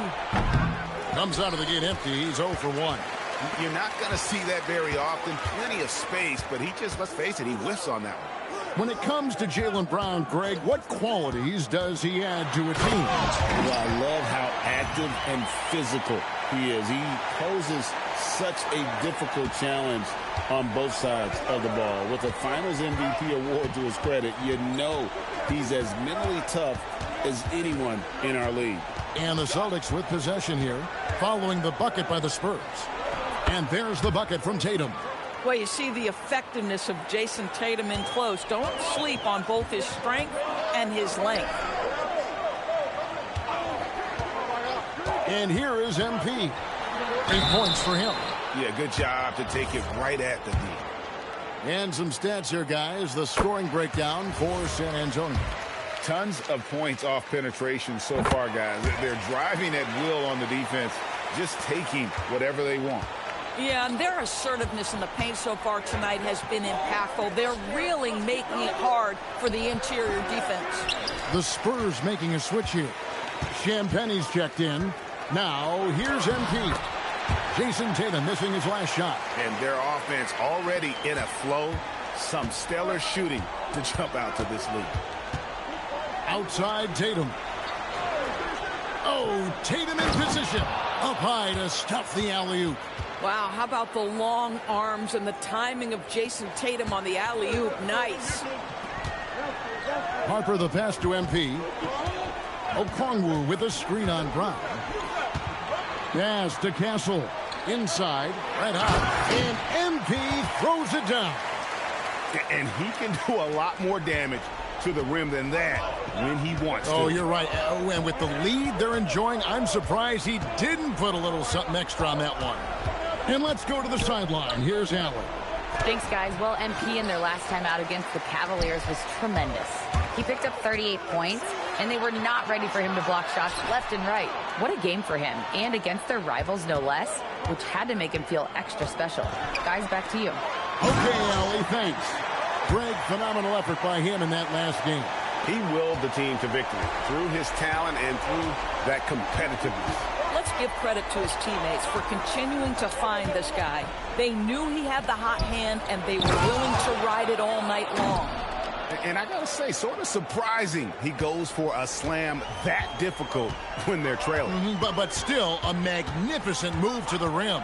Comes out of the gate empty. He's 0 for 1. You're not going to see that very often. Plenty of space, but he just, let's face it, he whiffs on that one. When it comes to Jaylen Brown, Greg, what qualities does he add to a team? Well, I love how active and physical he is. He poses such a difficult challenge on both sides of the ball. With a Finals MVP award to his credit, you know he's as mentally tough as anyone in our league. And the Celtics with possession here, following the bucket by the Spurs. And there's the bucket from Tatum. Well, you see the effectiveness of Jason Tatum in close. Don't sleep on both his strength and his length. And here is MP. 8 points for him. Yeah, good job to take it right at the knee. And some stats here, guys. The scoring breakdown for San Antonio. Tons of points off penetration so far, guys. They're driving at will on the defense, just taking whatever they want. Yeah, and their assertiveness in the paint so far tonight has been impactful. They're really making it hard for the interior defense. The Spurs making a switch here. Champagne's checked in. Now, here's MP. Jason Tatum missing his last shot. And their offense already in a flow. Some stellar shooting to jump out to this lead. Outside Tatum. Oh, Tatum in position. Up high to stuff the alley-oop. Wow, how about the long arms and the timing of Jason Tatum on the alley-oop? Nice. Harper the pass to MP. Okongwu with a screen on Brown. Pass to Castle. Inside, right out. And MP throws it down. And he can do a lot more damage to the rim than that when he wants to. Oh, you're right. And with the lead they're enjoying, I'm surprised he didn't put a little something extra on that one. And let's go to the sideline. Here's Allen. Thanks, guys. Well, MP in their last time out against the Cavaliers was tremendous. He picked up 38 points, and they were not ready for him to block shots left and right. What a game for him, and against their rivals, no less, which had to make him feel extra special. Guys, back to you. Okay, Allie, thanks. Greg, phenomenal effort by him in that last game. He willed the team to victory through his talent and through that competitiveness. Let's give credit to his teammates for continuing to find this guy. They knew he had the hot hand, and they were willing to ride it all night long. And I got to say, sort of surprising he goes for a slam that difficult when they're trailing. But still, a magnificent move to the rim.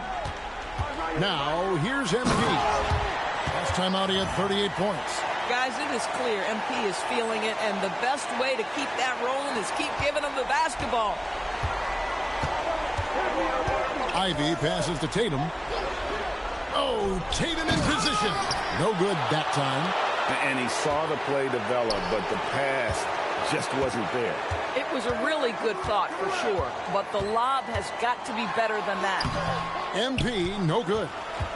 Now, here's MP. Last time out, he had 38 points. Guys, it is clear MP is feeling it, and the best way to keep that rolling is keep giving him the basketball. Ivy passes to Tatum. Oh, Tatum in position. No good that time. And he saw the play develop, but the pass just wasn't there. It was a really good thought for sure, but the lob has got to be better than that. MP, no good.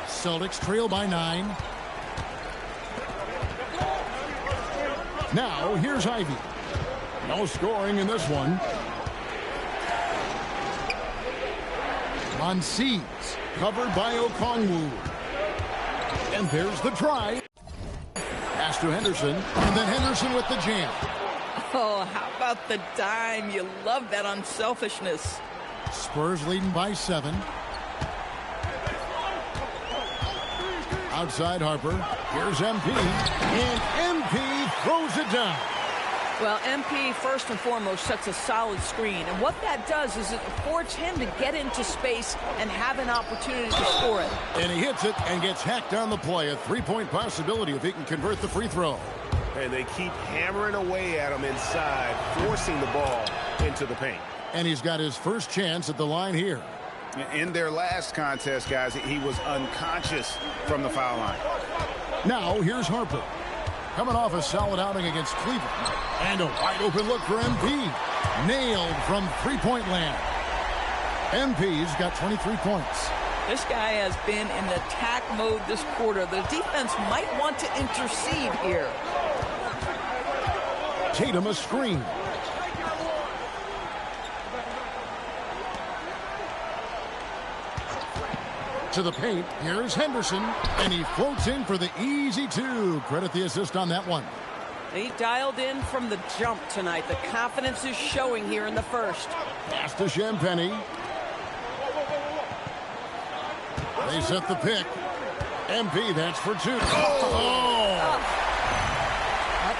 Celtics trail by 9. Now, here's Ivy. No scoring in this one. Monsies, covered by Okongwu. And there's the try. Pass to Henderson, and then Henderson with the jam. Oh, how about the dime? You love that unselfishness. Spurs leading by 7. Outside Harper. Here's MP. And MP throws it down. Well, MP, first and foremost, sets a solid screen. And what that does is it affords him to get into space and have an opportunity to score it. And he hits it and gets hacked on the play. A 3-point possibility if he can convert the free throw. And they keep hammering away at him inside, forcing the ball into the paint. And he's got his first chance at the line here. In their last contest, guys, he was unconscious from the foul line. Now, here's Harper. Coming off a solid outing against Cleveland. And a wide open look for MP. Nailed from three-point land. MP's got 23 points. This guy has been in attack mode this quarter. The defense might want to intercede here. Tatum a screen. To the paint. Here's Henderson. And he floats in for the easy 2. Credit the assist on that one. He dialed in from the jump tonight. The confidence is showing here in the first. Pass to Champagnie. They set the pick. MP, that's for two. I'll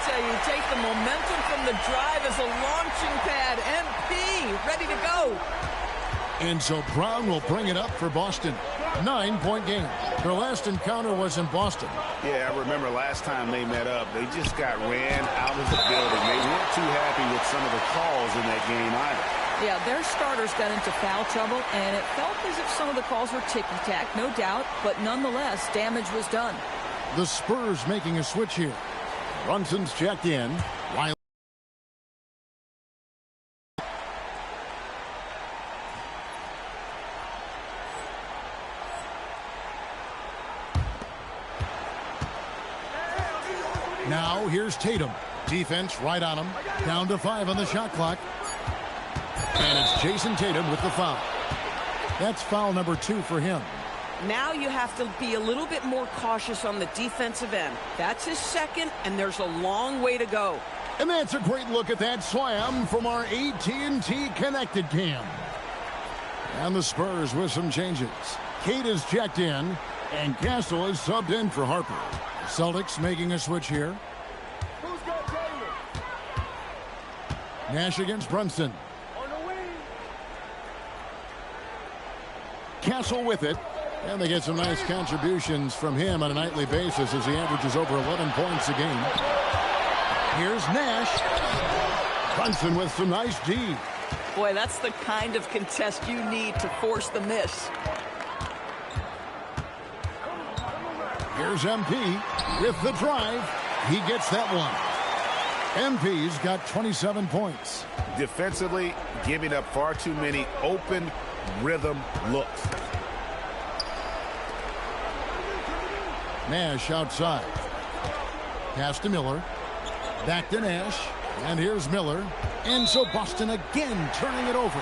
tell you, take the momentum from the drive as a launching pad. MP, ready to go. And so Brown will bring it up for Boston. 9-point game. Their last encounter was in Boston. Yeah, I remember last time they met up, they just got ran out of the building. They weren't too happy with some of the calls in that game either. Yeah, their starters got into foul trouble, and it felt as if some of the calls were ticky-tack, no doubt, but nonetheless, damage was done. The Spurs making a switch here. Brunson's checked in. Riley. Now here's Tatum. Defense right on him. Down to 5 on the shot clock. And it's Jason Tatum with the foul. That's foul number 2 for him. Now you have to be a little bit more cautious on the defensive end. That's his second, and there's a long way to go. And that's a great look at that slam from our AT&T Connected Cam. And the Spurs with some changes. Kate is checked in, and Castle is subbed in for Harper. Celtics making a switch here. Nash against Brunson. Castle with it. And they get some nice contributions from him on a nightly basis as he averages over 11 points a game. Here's Nash. Brunson with some nice D. Boy, that's the kind of contest you need to force the miss. Here's MP with the drive. He gets that one. MP's got 27 points. Defensively, giving up far too many open rhythm looks. Nash outside. Pass to Miller. Back to Nash. And here's Miller. And so Boston again turning it over.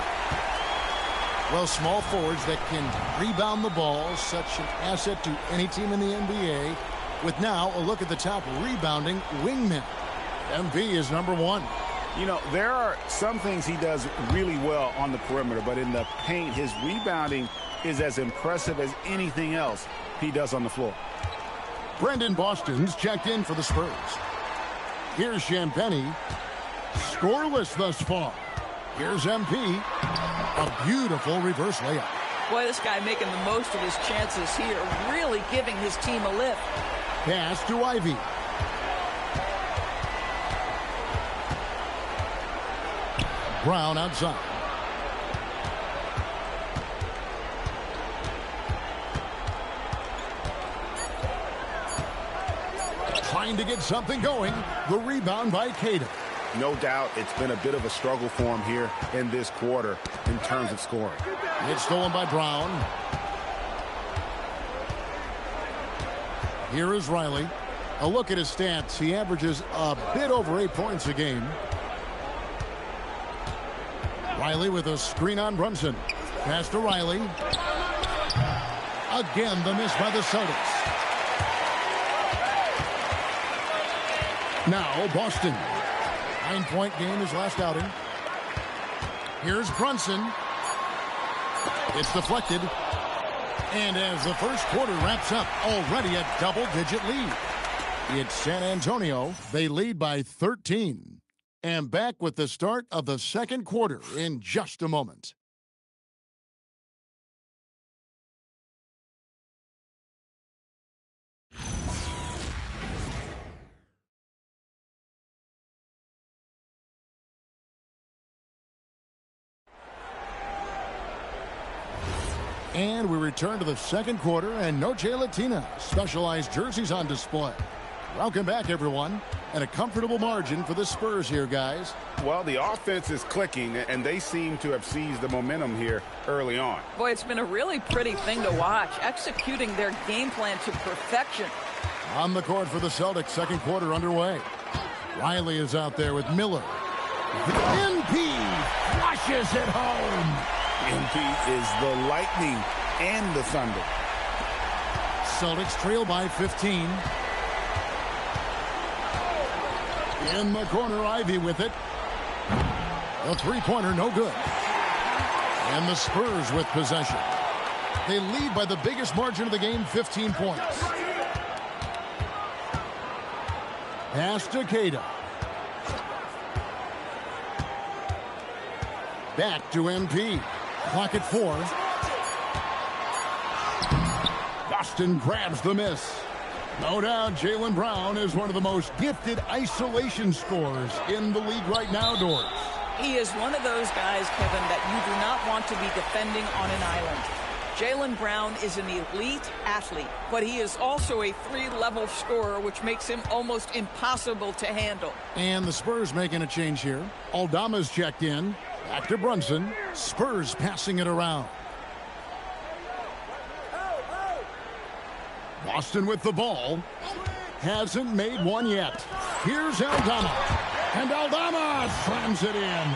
Well, small forwards that can rebound the ball, such an asset to any team in the NBA. With now a look at the top rebounding wingmen. MP is number 1. You know, there are some things he does really well on the perimeter, but in the paint, his rebounding is as impressive as anything else he does on the floor. Brendan Boston's checked in for the Spurs. Here's Champagnie. Scoreless thus far. Here's MP. A beautiful reverse layup. Boy, this guy making the most of his chances here, really giving his team a lift. Pass to Ivy. Brown outside. Trying to get something going. The rebound by Kaleb. No doubt it's been a bit of a struggle for him here in this quarter in terms of scoring. It's stolen by Brown. Here is Riley. A look at his stats. He averages a bit over 8 points a game. Riley with a screen on Brunson. Pass to Riley. Again, the miss by the Celtics. Now, Boston. 9-point game his last outing. Here's Brunson. It's deflected. And as the first quarter wraps up, already a double-digit lead. It's San Antonio. They lead by 13. And back with the start of the second quarter in just a moment. And we return to the second quarter, and Noche Latina specialized jerseys on display. Welcome back, everyone. And a comfortable margin for the Spurs here, guys. Well, the offense is clicking, and they seem to have seized the momentum here early on. Boy, it's been a really pretty thing to watch, executing their game plan to perfection. On the court for the Celtics, second quarter underway. Riley is out there with Miller. MP flushes it home. MP is the lightning and the thunder. Celtics trail by 15. In the corner, Ivy with it. A three-pointer, no good. And the Spurs with possession. They lead by the biggest margin of the game, 15 points. Pass to Cada. Back to MP. Clock at 4. Boston grabs the miss. No doubt Jaylen Brown is one of the most gifted isolation scorers in the league right now, Doris. He is one of those guys, Kevin, that you do not want to be defending on an island. Jaylen Brown is an elite athlete, but he is also a 3-level scorer, which makes him almost impossible to handle. And the Spurs making a change here. Aldama's checked in. Back to Brunson. Spurs passing it around. Boston with the ball. Hasn't made one yet. Here's Aldama. And Aldama slams it in.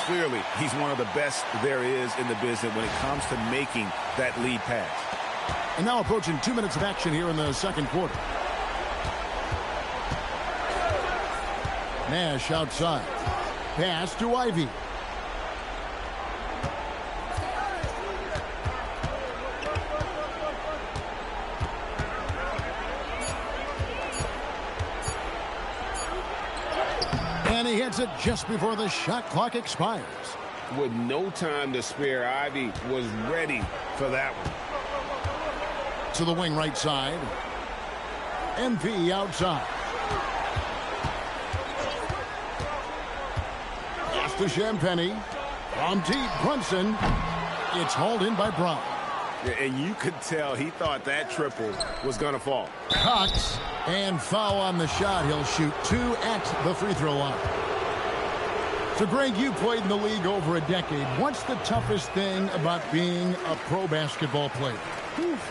Clearly, he's one of the best there is in the business when it comes to making that lead pass. And now approaching 2 minutes of action here in the second quarter. Nash outside. Pass to Ivy. And he hits it just before the shot clock expires. With no time to spare, Ivy was ready for that one. To the wing right side. MP outside. Pass to Champagny. From deep, Brunson. It's hauled in by Brown. Yeah, and you could tell he thought that triple was going to fall. Cox. And foul on the shot. He'll shoot 2 at the free throw line. So, Greg, you played in the league over a decade. What's the toughest thing about being a pro basketball player?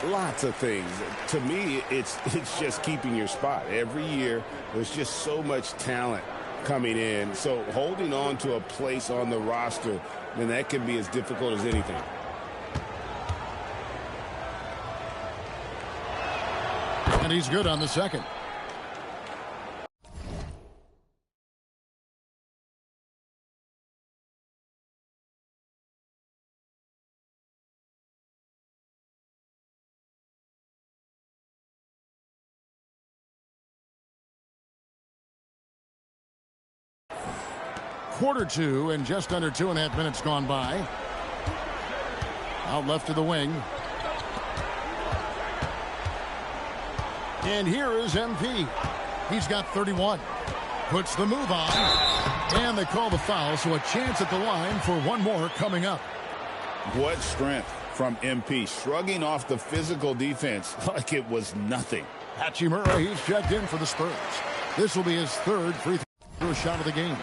Lots of things. To me, it's just keeping your spot. Every year, there's just so much talent coming in. So holding on to a place on the roster, then that can be as difficult as anything. And he's good on the second. Quarter 2 and just under 2.5 minutes gone by. Out left to the wing. And here is MP. He's got 31. Puts the move on. And they call the foul, so a chance at the line for one more coming up. What strength from MP. Shrugging off the physical defense like it was nothing. Hachimura, he's checked in for the Spurs. This will be his third free throw shot of the game.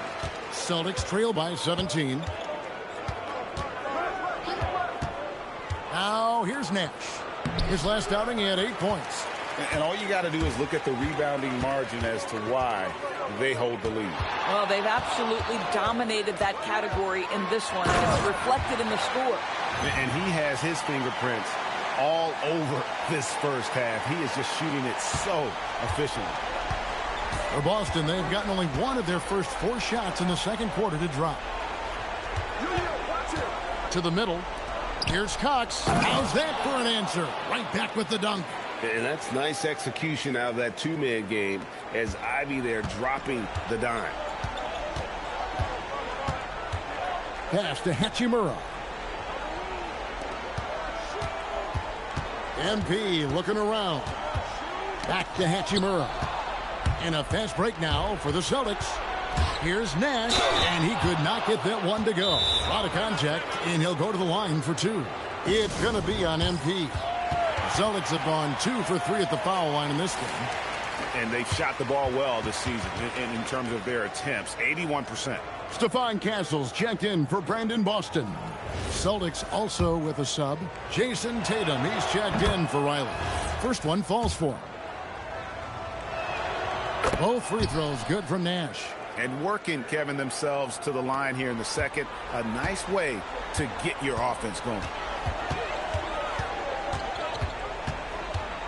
Celtics trail by 17. Now here's Nash. His last outing, he had 8 points. And all you got to do is look at the rebounding margin as to why they hold the lead. Well, they've absolutely dominated that category in this one, and it's reflected in the score. And he has his fingerprints all over this first half. He is just shooting it so efficiently. For Boston, they've gotten only one of their first 4 shots in the second quarter to drop. To the middle. Here's Cox. How's that for an answer? Right back with the dunk. And that's nice execution out of that two-man game as Ivy there dropping the dime. Pass to Hachimura. MP looking around. Back to Hachimura. And a fast break now for the Celtics. Here's Nash, and he could not get that one to go. A lot of contact, and he'll go to the line for 2. It's going to be on MP. Celtics have gone 2 for 3 at the foul line in this game. And they've shot the ball well this season in terms of their attempts, 81%. Stephon Castles checked in for Brandon Boston. Celtics also with a sub. Jason Tatum, he's checked in for Riley. First one falls for him. Both free throws good from Nash. And working, Kevin, themselves to the line here in the second. A nice way to get your offense going.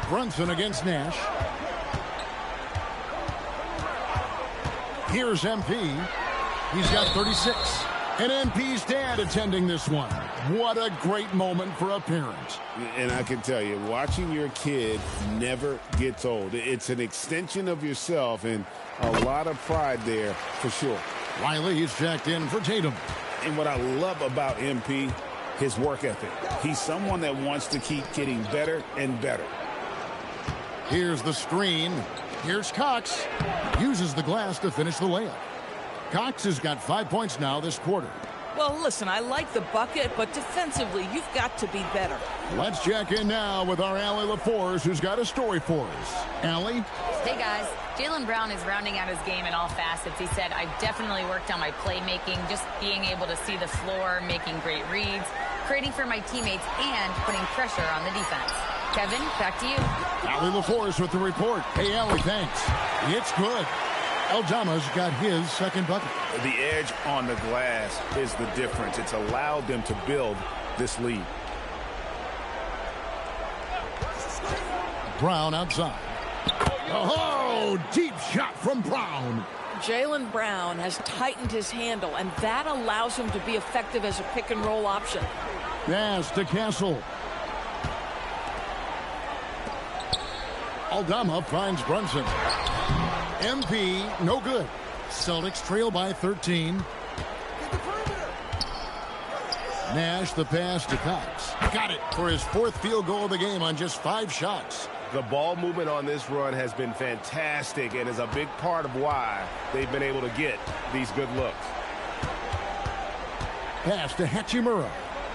Brunson against Nash. Here's MP. He's got 36. And MP's dad attending this one. What a great moment for a parent. And I can tell you, watching your kid never gets old. It's an extension of yourself, and a lot of pride there for sure. Wiley is jacked in for Tatum. And what I love about MP, his work ethic. He's someone that wants to keep getting better and better. Here's the screen. Here's Cox. Uses the glass to finish the layup. Cox has got 5 points now this quarter. Well, listen, I like the bucket, but defensively, you've got to be better. Let's check in now with our Allie LaForce, who's got a story for us. Allie? Hey, guys. Jaylen Brown is rounding out his game in all facets. He said, I've definitely worked on my playmaking, just being able to see the floor, making great reads, creating for my teammates, and putting pressure on the defense. Kevin, back to you. Allie LaForce with the report. Hey, Allie, thanks. It's good. Aldama's got his second bucket. The edge on the glass is the difference. It's allowed them to build this lead. Brown outside. Oh, deep shot from Brown. Jaylen Brown has tightened his handle, and that allows him to be effective as a pick-and-roll option. Pass to Castle. Aldama finds Brunson. MP, no good. Celtics trail by 13. Nash, the pass to Cox. Got it for his fourth field goal of the game on just 5 shots. The ball movement on this run has been fantastic and is a big part of why they've been able to get these good looks. Pass to Hachimura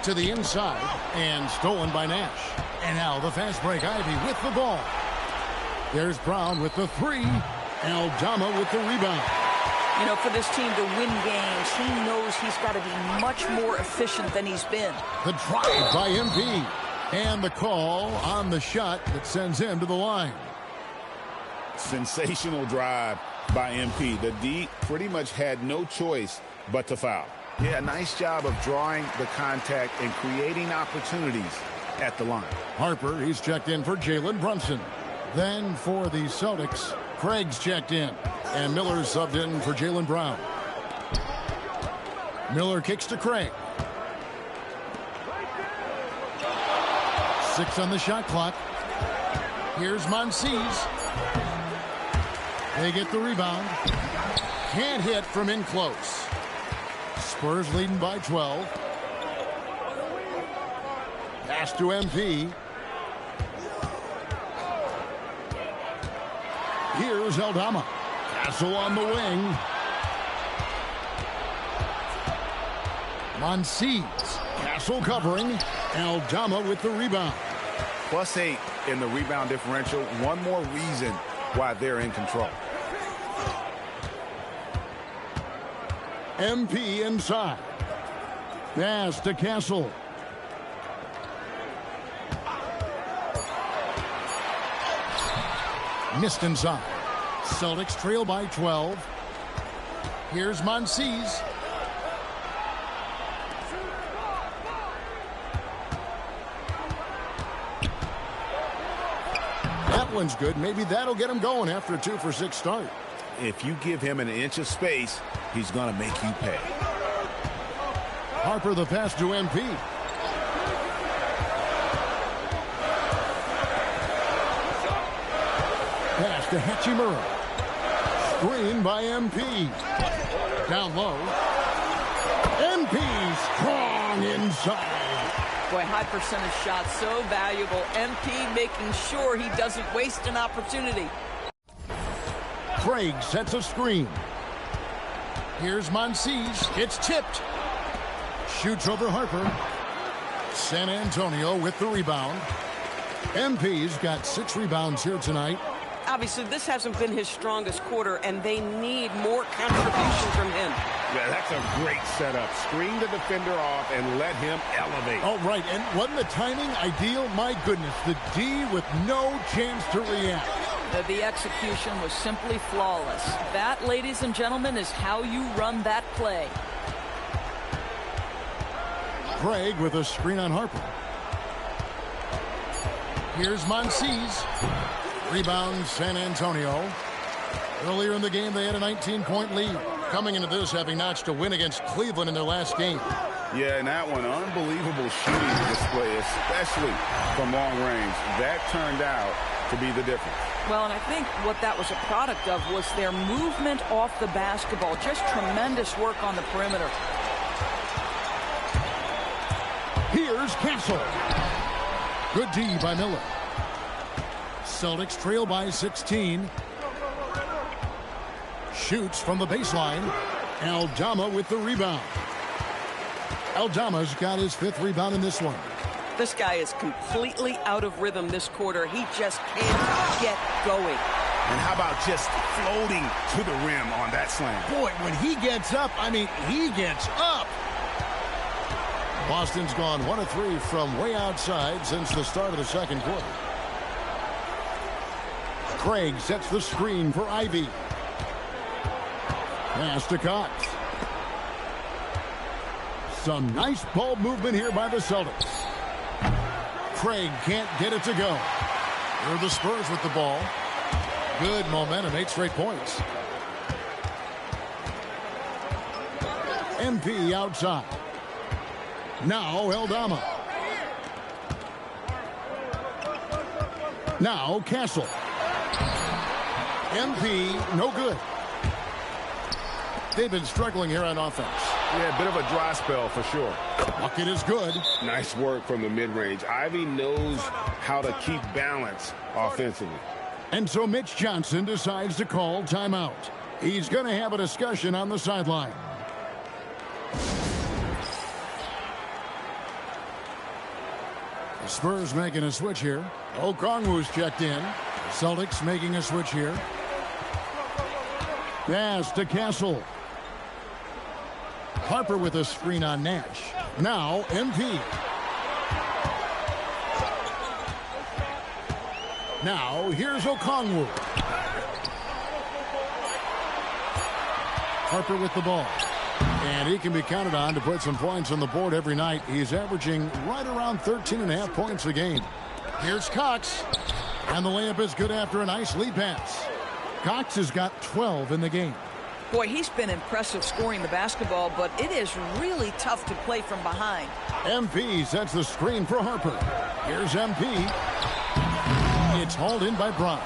to the inside and stolen by Nash. And now the fast break. Ivy with the ball. There's Brown with the 3. Aldama with the rebound. You know, for this team to win games, he knows he's got to be much more efficient than he's been. The drive by MP. And the call on the shot that sends him to the line. Sensational drive by MP. The D pretty much had no choice but to foul. Yeah, nice job of drawing the contact and creating opportunities at the line. Harper, he's checked in for Jalen Brunson. Then for the Celtics, Craig's checked in. And Miller's subbed in for Jaylen Brown. Miller kicks to Craig. 6 on the shot clock. Here's Monsees. They get the rebound. Can't hit from in close. Spurs leading by 12. Pass to MP. Here's Aldama. Castle on the wing. Monsees. Castle covering. Aldama with the rebound. +8 in the rebound differential. One more reason why they're in control. MP inside. Pass to Castle. Missed inside. Celtics trail by 12. Here's Monsees. That one's good. Maybe that'll get him going after a 2-for-6 start. If you give him an inch of space, he's going to make you pay. Harper the pass to MP. Pass to Hachimura. Screen by MP. Down low. MP strong inside. Boy, high percentage shots, so valuable. MP making sure he doesn't waste an opportunity. Craig sets a screen. Here's Monsees. It's tipped. Shoots over Harper. San Antonio with the rebound. MP's got 6 rebounds here tonight. Obviously, this hasn't been his strongest quarter, and they need more contribution from him. Yeah, that's a great setup. Screen the defender off and let him elevate. Oh, right. And wasn't the timing ideal? My goodness, the D with no chance to react. The execution was simply flawless. That, ladies and gentlemen, is how you run that play. Craig with a screen on Harper. Here's Monsees. Rebound San Antonio. Earlier in the game, they had a 19-point lead. Coming into this, having notched a win against Cleveland in their last game. Yeah, and that one, unbelievable shooting display, especially from long range. That turned out to be the difference. Well, and I think what that was a product of was their movement off the basketball. Just tremendous work on the perimeter. Here's Castle. Good D by Miller. Celtics trail by 16. Shoots from the baseline. Aldama with the rebound. Aldama's got his 5th rebound in this one. This guy is completely out of rhythm this quarter. He just can't get going. And how about just floating to the rim on that slam? Boy, when he gets up, I mean, he gets up. Boston's gone 1 of 3 from way outside since the start of the second quarter. Craig sets the screen for Ivy. Pass to Cox. Some nice ball movement here by the Celtics. Craig can't get it to go. Here are the Spurs with the ball. Good momentum, 8 straight points. MP outside. Now Aldama. Now Castle. MP, no good. They've been struggling here on offense. Yeah, a bit of a dry spell for sure. Bucket is good. Nice work from the mid-range. Ivy knows how to keep balance offensively. And so Mitch Johnson decides to call timeout. He's going to have a discussion on the sideline. The Spurs making a switch here. Okongwu's checked in. Celtics making a switch here. Pass to Castle. Harper with a screen on Nash. Now MP. Now here's Okongwu. Harper with the ball. And he can be counted on to put some points on the board every night. He's averaging right around 13.5 points a game. Here's Cox. And the layup is good after a nice lead pass. Cox has got 12 in the game. Boy, he's been impressive scoring the basketball, but it is really tough to play from behind. MP sets the screen for Harper. Here's MP. It's hauled in by Brown.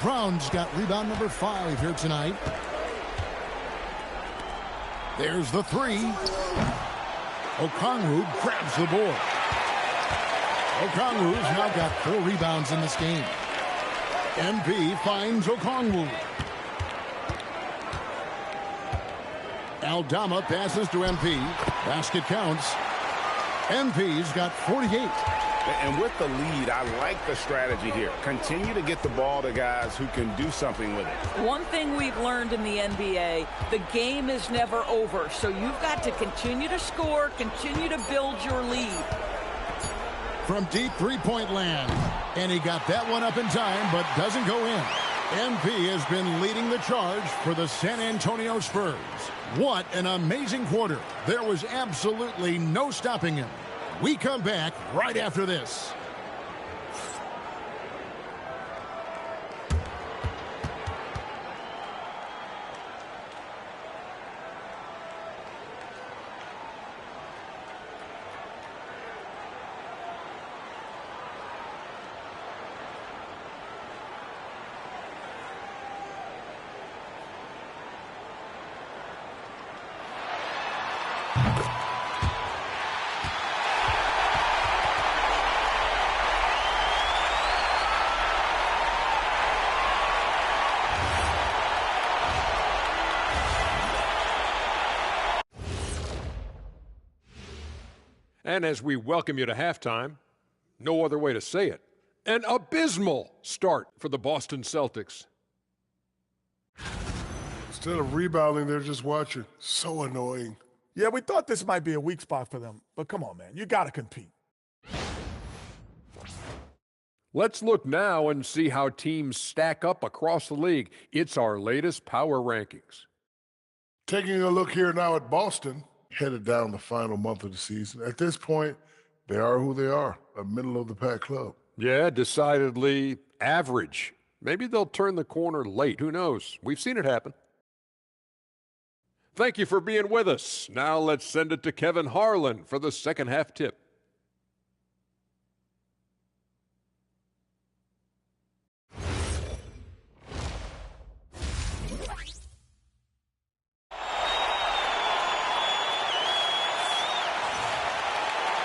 Brown's got rebound number 5 here tonight. There's the 3. Okongwu grabs the board. Okongwu's now got 4 rebounds in this game. MP finds Okongwu. Aldama passes to MP. Basket counts. MP's got 48. And with the lead, I like the strategy here. Continue to get the ball to guys who can do something with it. One thing we've learned in the NBA, the game is never over. So you've got to continue to score, continue to build your lead. From deep three-point land. And he got that one up in time, but doesn't go in. MP has been leading the charge for the San Antonio Spurs. What an amazing quarter. There was absolutely no stopping him. We come back right after this. And as we welcome you to halftime, no other way to say it, an abysmal start for the Boston Celtics. Instead of rebounding, they're just watching. So annoying. Yeah, we thought this might be a weak spot for them, but come on, man. You got to compete. Let's look now and see how teams stack up across the league. It's our latest power rankings. Taking a look here now at Boston, headed down the final month of the season. At this point, they are who they are, a middle-of-the-pack club. Yeah, decidedly average Maybe they'll turn the corner late. Who knows? We've seen it happen. Thank you for being with us. Now let's send it to Kevin Harlan for the second half tip.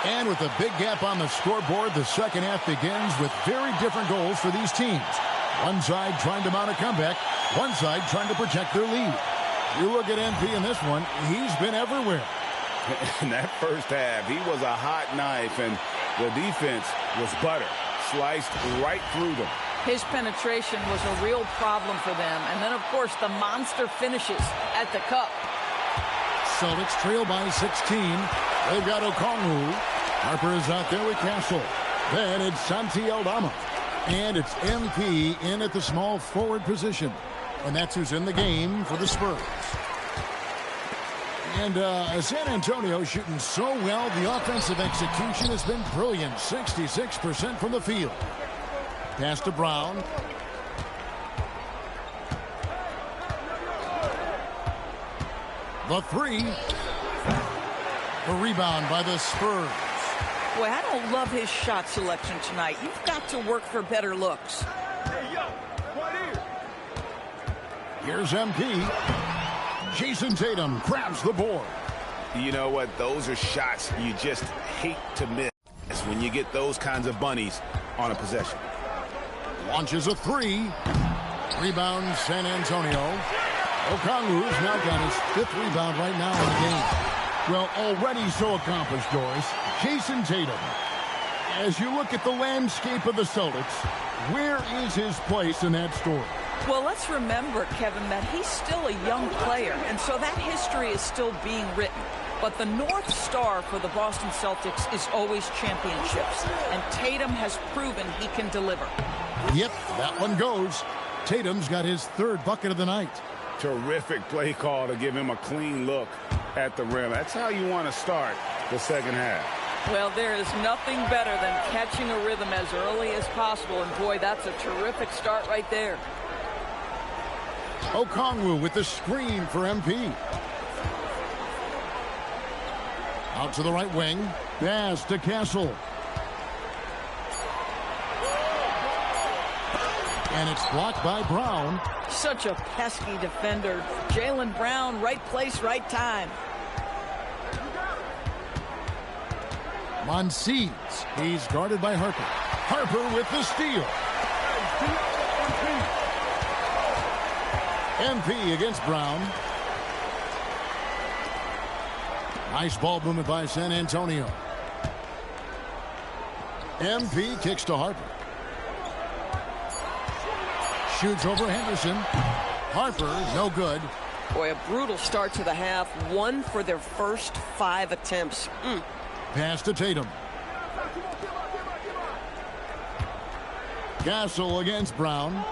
And with a big gap on the scoreboard, the second half begins with very different goals for these teams. One side trying to mount a comeback, one side trying to protect their lead. You look at MP in this one, he's been everywhere. In that first half, he was a hot knife, and the defense was butter, sliced right through them. His penetration was a real problem for them. And then, of course, the monster finishes at the cup. Celtics trail by 16. They've got Okongwu. Harper is out there with Castle. Then it's Santi Aldama. And it's MP in at the small forward position. And that's who's in the game for the Spurs. And San Antonio shooting so well, the offensive execution has been brilliant. 66% from the field. Pass to Brown. The three. A rebound by the Spurs. Boy, I don't love his shot selection tonight. You've got to work for better looks. Here's MP. Jason Tatum grabs the board. You know what? Those are shots you just hate to miss when you get those kinds of bunnies on a possession. Launches a three. Rebound San Antonio. Okongwu's now got his 5th rebound right now in the game. Well, already so accomplished, Doris. Jason Tatum. As you look at the landscape of the Celtics, where is his place in that story? Well, let's remember, Kevin, that he's still a young player, and so that history is still being written. But the North Star for the Boston Celtics is always championships, and Tatum has proven he can deliver. Yep, that one goes. Tatum's got his 3rd bucket of the night. Terrific play call to give him a clean look at the rim. That's how you want to start the second half. Well, there is nothing better than catching a rhythm as early as possible, and boy, that's a terrific start right there. Okongwu with the screen for MP. Out to the right wing. Pass to Castle. And it's blocked by Brown. Such a pesky defender. Jaylen Brown, right place, right time. Monsies. He's guarded by Harper. Harper with the steal. MP against Brown. Nice ball movement by San Antonio. MP kicks to Harper. Shoots over Henderson. Harper, no good. Boy, a brutal start to the half. 1 for their first 5 attempts. Pass to Tatum. Castle against Brown.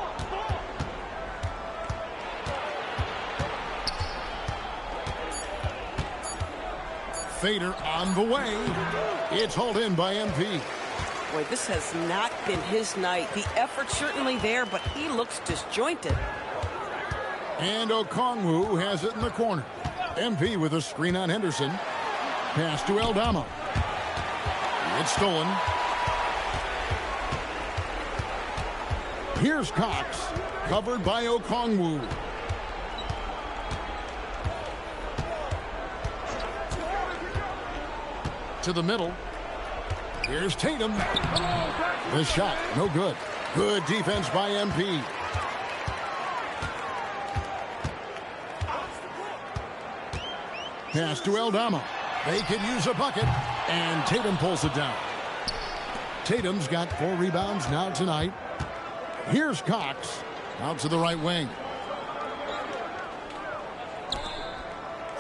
Fader on the way. It's hauled in by MP. Boy, this has not been his night. The effort's certainly there, but he looks disjointed. And Okongwu has it in the corner. MP with a screen on Henderson. Pass to Aldama. It's stolen. Here's Cox, covered by Okongwu. To the middle. Here's Tatum. The shot, no good. Good defense by MP. Pass to Aldama. They could use a bucket, and Tatum pulls it down. Tatum's got 4 rebounds now tonight. Here's Cox, out to the right wing.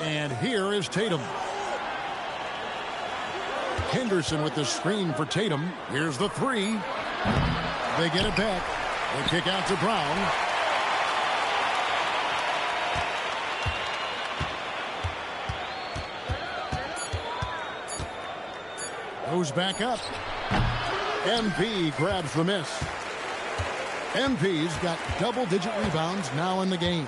And here is Tatum. Henderson with the screen for Tatum. Here's the 3. They get it back. They kick out to Brown. Goes back up. MP grabs the miss. MP's got double-digit rebounds now in the game.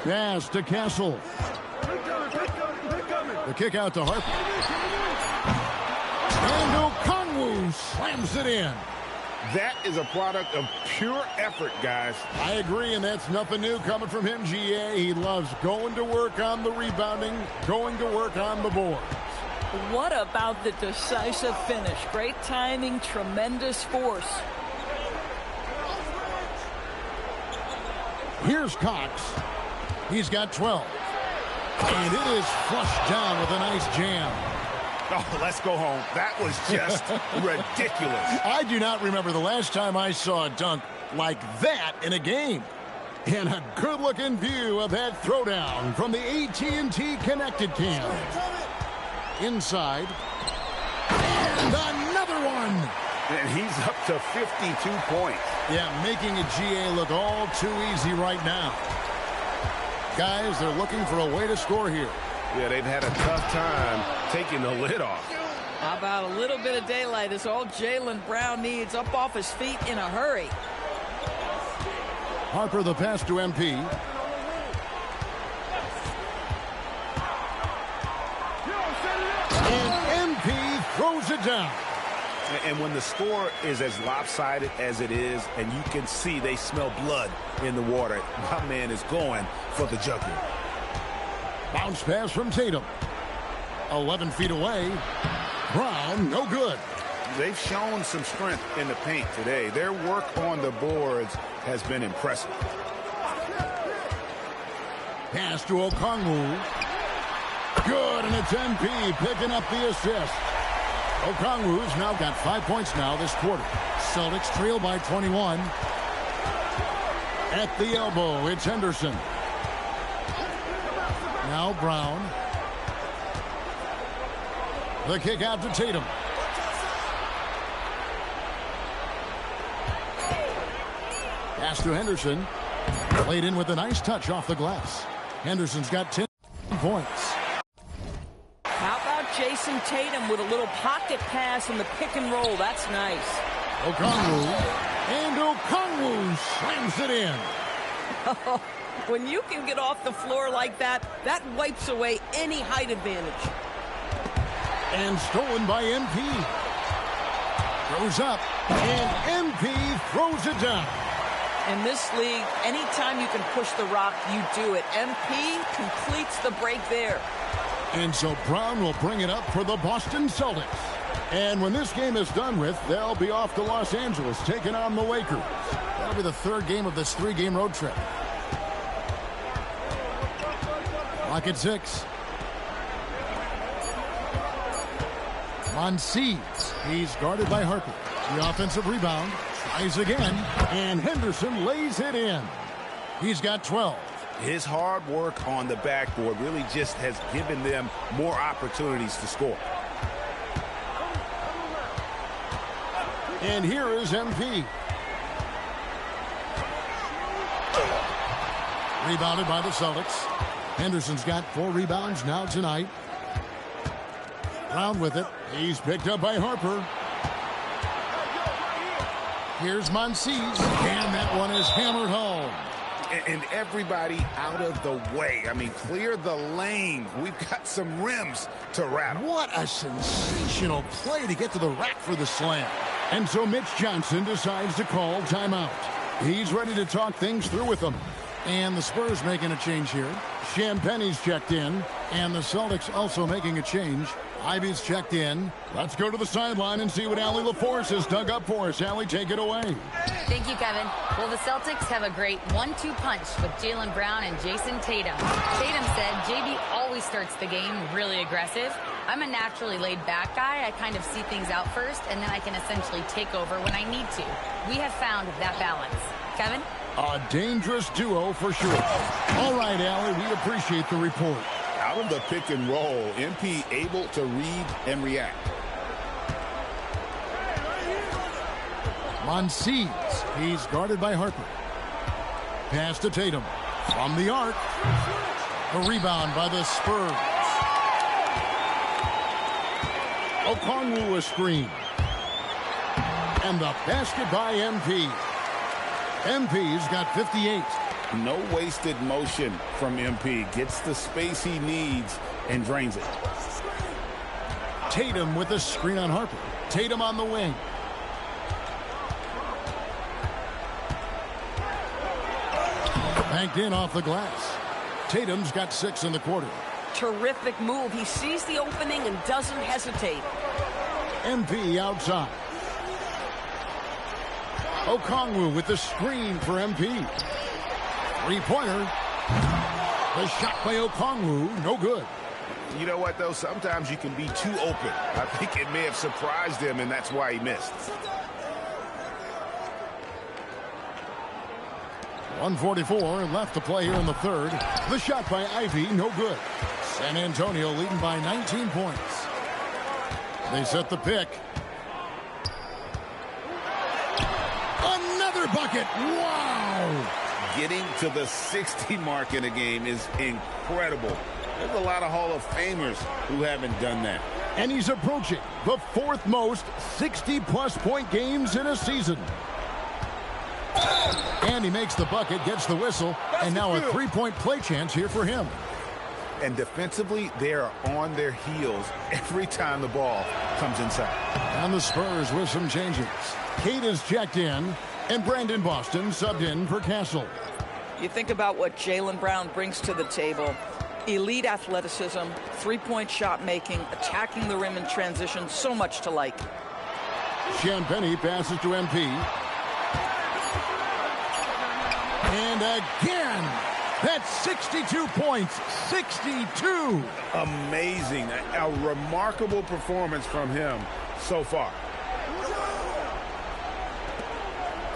Pass to Castle. The kick out to Harper. And Okongwu slams it in. That is a product of pure effort, guys. I agree, and that's nothing new coming from him, GA. He loves going to work on the rebounding, going to work on the boards. What about the decisive finish? Great timing, tremendous force. Here's Cox. He's got 12. And it is flushed down with a nice jam. Oh, let's go home. That was just ridiculous. I do not remember the last time I saw a dunk like that in a game. And a good-looking view of that throwdown from the AT&T Connected Cam. Inside. And another one. And he's up to 52 points. Yeah, making a GA look all too easy right now. Guys, they're looking for a way to score here. Yeah, they've had a tough time taking the lid off. How about a little bit of daylight is all Jaylen Brown needs, up off his feet in a hurry. Harper the pass to MP. And MP throws it down. And when the score is as lopsided as it is, and you can see they smell blood in the water, my man is going for the jugular. Bounce pass from Tatum. 11 feet away. Brown, no good. They've shown some strength in the paint today. Their work on the boards has been impressive. Pass to Okongwu. Good, and it's MP picking up the assist. Okongwu's now got 5 points now this quarter. Celtics trail by 21. At the elbow, it's Henderson. Now Brown. The kick out to Tatum. Pass to Henderson. Played in with a nice touch off the glass. Henderson's got 10 points. How about Jason Tatum with a little pocket pass in the pick and roll? That's nice. Okongwu. And Okongwu slams it in. When you can get off the floor like that, that wipes away any height advantage. And stolen by MP. Throws up. And MP throws it down. In this league, anytime you can push the rock, you do it. MP completes the break there. And so Brown will bring it up for the Boston Celtics. And when this game is done with, they'll be off to Los Angeles, taking on the Lakers. That'll be the third game of this 3-game road trip. Clock at 6. Monsies. He's guarded by Harper. The offensive rebound. Tries again. And Henderson lays it in. He's got 12. His hard work on the backboard really just has given them more opportunities to score. And here is MP. Rebounded by the Celtics. Henderson's got 4 rebounds now tonight. Brown with it. He's picked up by Harper. Here's Monsies. And that one is hammered home. And everybody out of the way. I mean, clear the lane. We've got some rims to rattle. What a sensational play to get to the rack for the slam. And so Mitch Johnson decides to call timeout. He's ready to talk things through with them. And the Spurs making a change here. Champagne's checked in. And the Celtics also making a change. Ivy's checked in. Let's go to the sideline and see what Allie LaForce has dug up for us. Allie, take it away. Thank you, Kevin. Well, the Celtics have a great 1-2 punch with Jaylen Brown and Jason Tatum. Tatum said JB always starts the game really aggressive. I'm a naturally laid-back guy. I kind of see things out first, and then I can essentially take over when I need to. We have found that balance. Kevin? A dangerous duo for sure. All right, Allie, we appreciate the report. Out of the pick and roll, MP able to read and react. Monsies. He's guarded by Harper. Pass to Tatum. From the arc. A rebound by the Spurs. Okongwu a screen. And the basket by MP. MP's got 58. No wasted motion from MP. Gets the space he needs and drains it. Tatum with a screen on Harper. Tatum on the wing. Banked in off the glass. Tatum's got 6 in the quarter. Terrific move. He sees the opening and doesn't hesitate. MP outside. Okongwu with the screen for MP. Three-pointer. The shot by Okongwu, no good. You know what, though? Sometimes you can be too open. I think it may have surprised him, and that's why he missed. 1:44 left to play here in the third. The shot by Ivy, no good. San Antonio leading by 19 points. They set the pick. Another bucket. Wow! Getting to the 60 mark in a game is incredible. There's a lot of Hall of Famers who haven't done that. And he's approaching the 4th most 60-plus point games in a season. And he makes the bucket, gets the whistle, and now a 3-point play chance here for him. And defensively, they are on their heels every time the ball comes inside. And the Spurs with some changes. Kate is checked in, and Brandon Boston subbed in for Castle. You think about what Jaylen Brown brings to the table. Elite athleticism, 3-point shot making, attacking the rim in transition, so much to like. Champagnie passes to MP. And again, that's 62 points, 62. Amazing, a remarkable performance from him so far.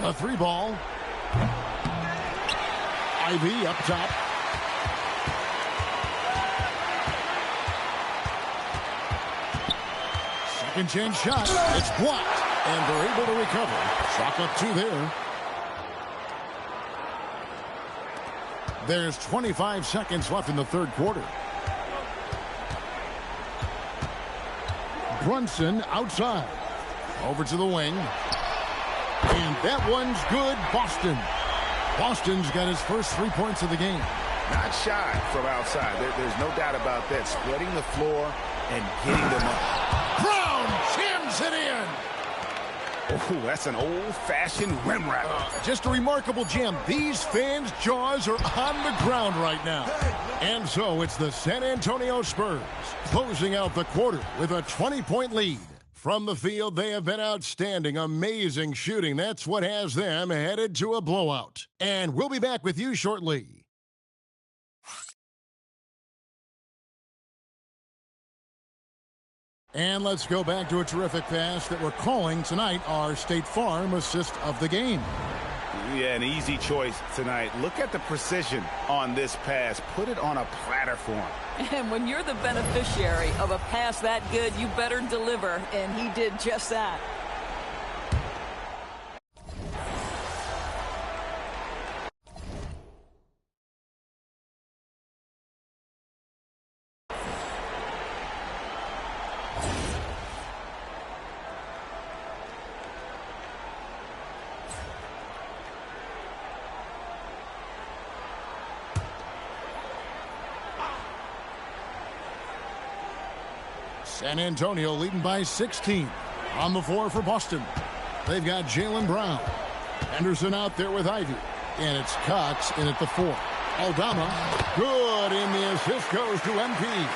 A 3-ball. Ivy up top. Second chance shot. It's blocked. And they're able to recover. Chalk up 2 there. There's 25 seconds left in the third quarter. Brunson outside. Over to the wing. And that one's good. Boston. Boston's got his first 3 points of the game. Not shy from outside. There's no doubt about that. Spreading the floor and getting them up. Brown jams it in. Oh, that's an old-fashioned rim wrap. Just a remarkable jam. These fans' jaws are on the ground right now. And so it's the San Antonio Spurs closing out the quarter with a 20-point lead. From the field, they have been outstanding. Amazing shooting. That's what has them headed to a blowout. And we'll be back with you shortly. And let's go back to a terrific pass that we're calling tonight our State Farm assist of the game. Yeah, an easy choice tonight. Look at the precision on this pass. Put it on a platter for him. And when you're the beneficiary of a pass that good, you better deliver, and he did just that. San Antonio leading by 16. On the floor for Boston. They've got Jaylen Brown. Henderson out there with Ivy. And it's Cox in at the 4. Aldama. Good, and the assist goes to MP.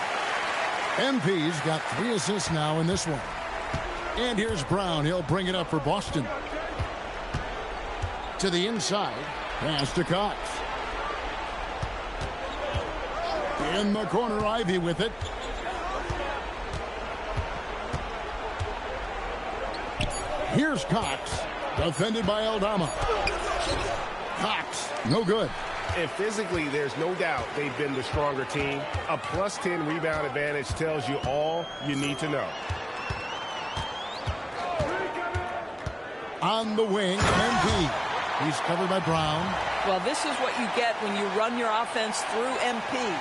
MP's got 3 assists now in this one. And here's Brown. He'll bring it up for Boston. To the inside. Pass to Cox. In the corner, Ivy with it. Here's Cox, defended by Aldama. Cox, no good. And physically, there's no doubt they've been the stronger team. A plus 10 rebound advantage tells you all you need to know. On the wing, MP. He's covered by Brown. Well, this is what you get when you run your offense through MP.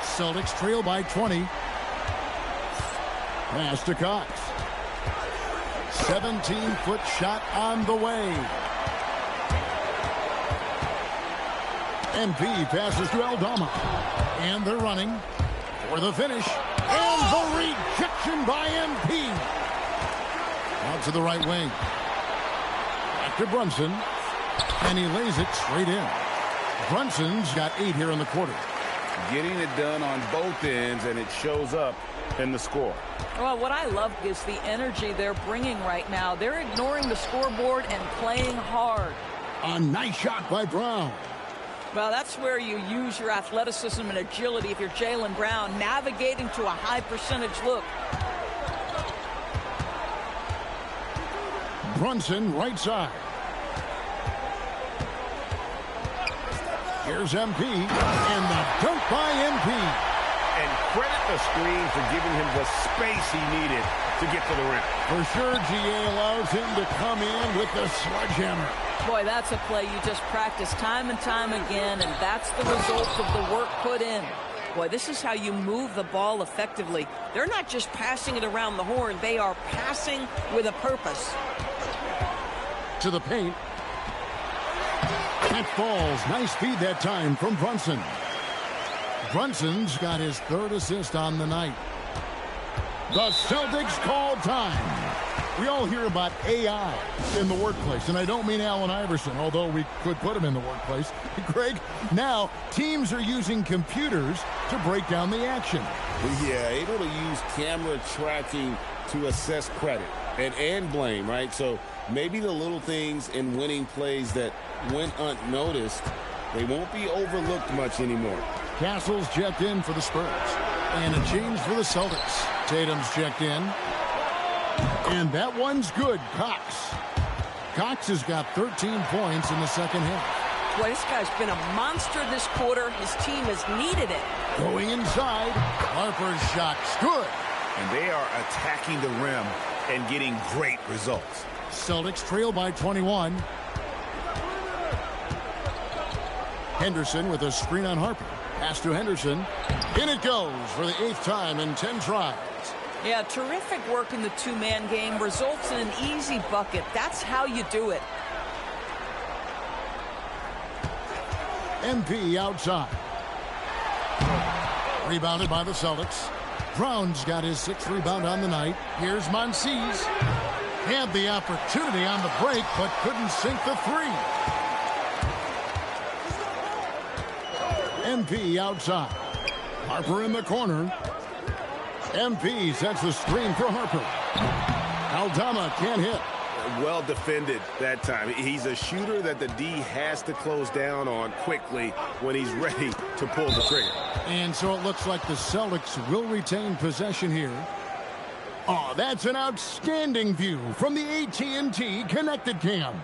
Celtics trail by 20. Pass to Cox. 17-foot shot on the way. MP passes to Aldama. And they're running for the finish. And the rejection by MP. Out to the right wing. Back to Brunson. And he lays it straight in. Brunson's got 8 here in the quarter. Getting it done on both ends, and it shows up in the score. Well, what I love is the energy they're bringing right now. They're ignoring the scoreboard and playing hard. A nice shot by Brown. Well, that's where you use your athleticism and agility if you're Jaylen Brown, navigating to a high percentage look. Brunson, right side. Here's MP, and the dunk by MP. And credit the screen for giving him the space he needed to get to the rim. For sure, GA allows him to come in with the sledgehammer. Boy, that's a play you just practice time and time again, and that's the result of the work put in. Boy, this is how you move the ball effectively. They're not just passing it around the horn. They are passing with a purpose. To the paint. That falls. Nice feed that time from Brunson. Brunson's got his 3rd assist on the night. The Celtics call time. We all hear about AI in the workplace, and I don't mean Allen Iverson, although we could put him in the workplace. Greg, now teams are using computers to break down the action. Yeah, able to use camera tracking to assess credit and blame, right? So maybe the little things in winning plays that went unnoticed, they won't be overlooked much anymore. Castle's checked in for the Spurs. And a change for the Celtics. Tatum's checked in. And that one's good. Cox has got 13 points in the second half. Boy, this guy's been a monster this quarter. His team has needed it. Going inside. Harper's shot's good. And they are attacking the rim and getting great results. Celtics trail by 21. Henderson with a screen on Harper. Pass to Henderson. In it goes for the 8th time in 10 tries. Yeah, terrific work in the two-man game. Results in an easy bucket. That's how you do it. MP outside. Rebounded by the Celtics. Brown's got his 6th rebound on the night. Here's Monsees. Had the opportunity on the break, but couldn't sink the 3. MP outside. Harper in the corner. MP sets the screen for Harper. Aldama can't hit. Well defended that time. He's a shooter that the D has to close down on quickly when he's ready to pull the trigger. And so it looks like the Celtics will retain possession here. Oh, that's an outstanding view from the AT&T Connected Cam.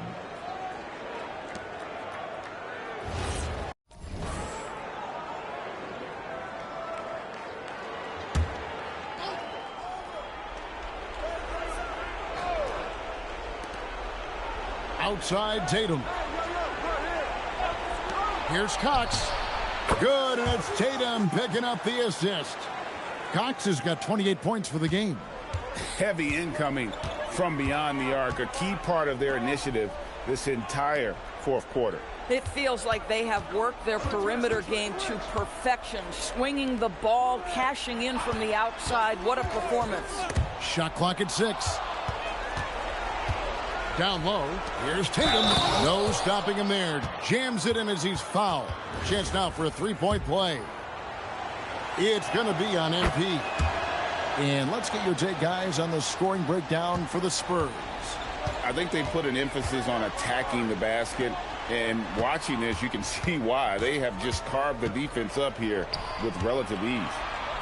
Outside Tatum. Here's Cox. Good, and it's Tatum picking up the assist. Cox has got 28 points for the game. Heavy incoming from beyond the arc, a key part of their initiative this entire 4th quarter. It feels like they have worked their perimeter game to perfection, swinging the ball, cashing in from the outside. What a performance. Shot clock at 6. Down low. Here's Tatum. No stopping him there. Jams it in as he's fouled. Chance now for a 3-point play. It's going to be on MP. And let's get your take, guys, on the scoring breakdown for the Spurs. I think they put an emphasis on attacking the basket. And watching this, you can see why. They have just carved the defense up here with relative ease.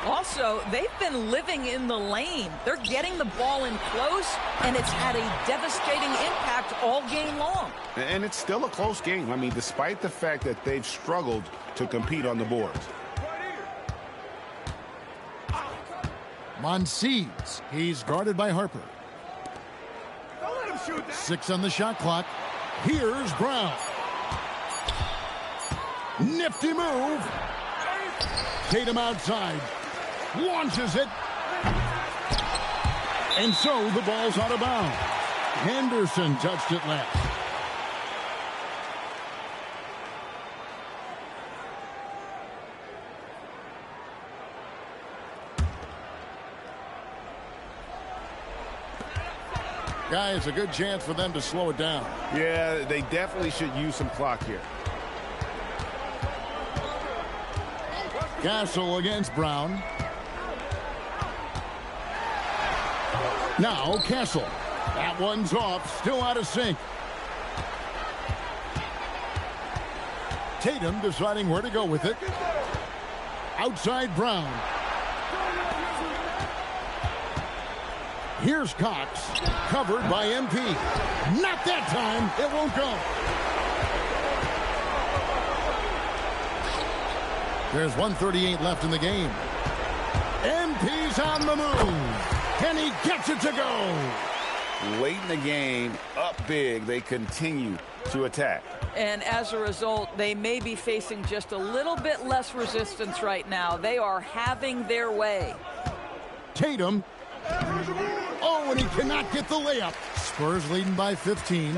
Also, they've been living in the lane. They're getting the ball in close, and it's had a devastating impact all game long. And it's still a close game. I mean, despite the fact that they've struggled to compete on the boards. Monsees. He's guarded by Harper. 6 on the shot clock. Here's Brown. Nifty move. Tatum outside. Launches it. And so the ball's out of bounds. Henderson touched it last. Guys, a good chance for them to slow it down. Yeah, they definitely should use some clock here. Castle against Brown. Now Castle. That one's off. Still out of sync. Tatum deciding where to go with it. Outside Brown. Here's Cox. Covered by MP. Not that time. It won't go. There's 1:38 left in the game. MP's on the move. And he gets it to go. Late in the game, up big, they continue to attack. And as a result, they may be facing just a little bit less resistance right now. They are having their way. Tatum. Oh, and he cannot get the layup. Spurs leading by 15.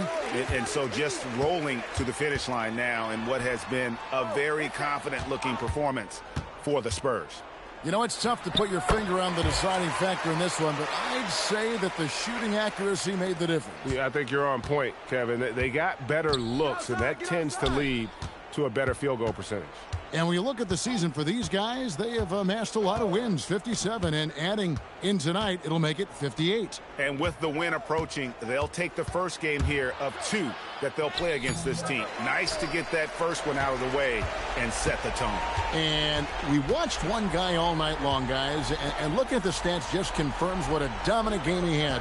And so just rolling to the finish line now in what has been a very confident-looking performance for the Spurs. You know, it's tough to put your finger on the deciding factor in this one, but I'd say that the shooting accuracy made the difference. Yeah, I think you're on point, Kevin. They got better looks, and that tends to lead to a better field goal percentage. And when you look at the season for these guys, they have amassed a lot of wins, 57, and adding in tonight, it'll make it 58. And with the win approaching, they'll take the first game here of 2 that they'll play against this team. Nice to get that first one out of the way and set the tone. And we watched one guy all night long, guys, and looking at the stats just confirms what a dominant game he had.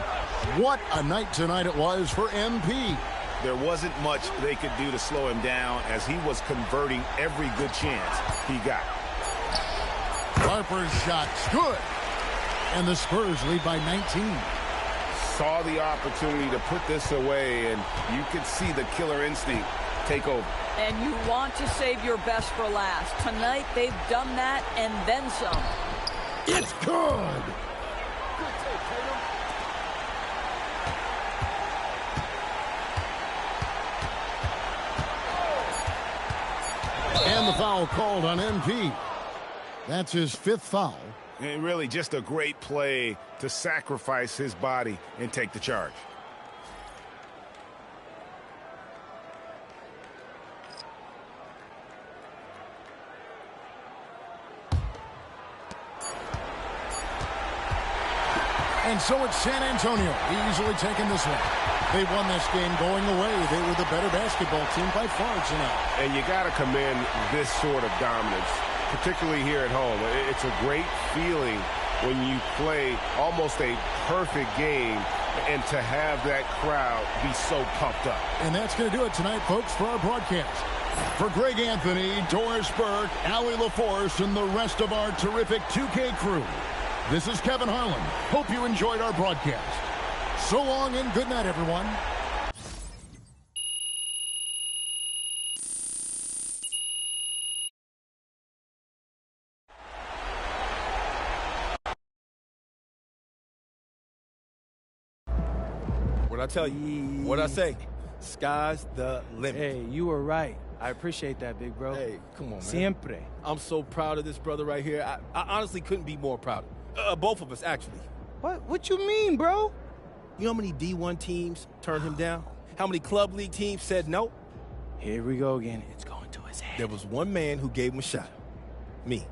What a night tonight it was for MP. There wasn't much they could do to slow him down as he was converting every good chance he got. Harper's shot's good. And the Spurs lead by 19. Saw the opportunity to put this away, and you could see the killer instinct take over. And you want to save your best for last. Tonight, they've done that and then some. It's good. And the foul called on MP. That's his 5th foul. And really just a great play to sacrifice his body and take the charge. And so it's San Antonio easily taking this one. They won this game going away. They were the better basketball team by far tonight. And you got to commend this sort of dominance, particularly here at home. It's a great feeling when you play almost a perfect game and to have that crowd be so pumped up. And that's going to do it tonight, folks, for our broadcast. For Greg Anthony, Doris Burke, Allie LaForce, and the rest of our terrific 2K crew, this is Kevin Harlan. Hope you enjoyed our broadcast. So long and good night, everyone. What I tell you? What I say? Sky's the limit. Hey, you were right. I appreciate that, big bro. Hey, come on, man. Siempre. I'm so proud of this brother right here. I honestly couldn't be more proud. Both of us, actually. What you mean, bro? You know how many D1 teams turned him down? How many club league teams said no? Here we go again. It's going to his head. There was one man who gave him a shot. Me,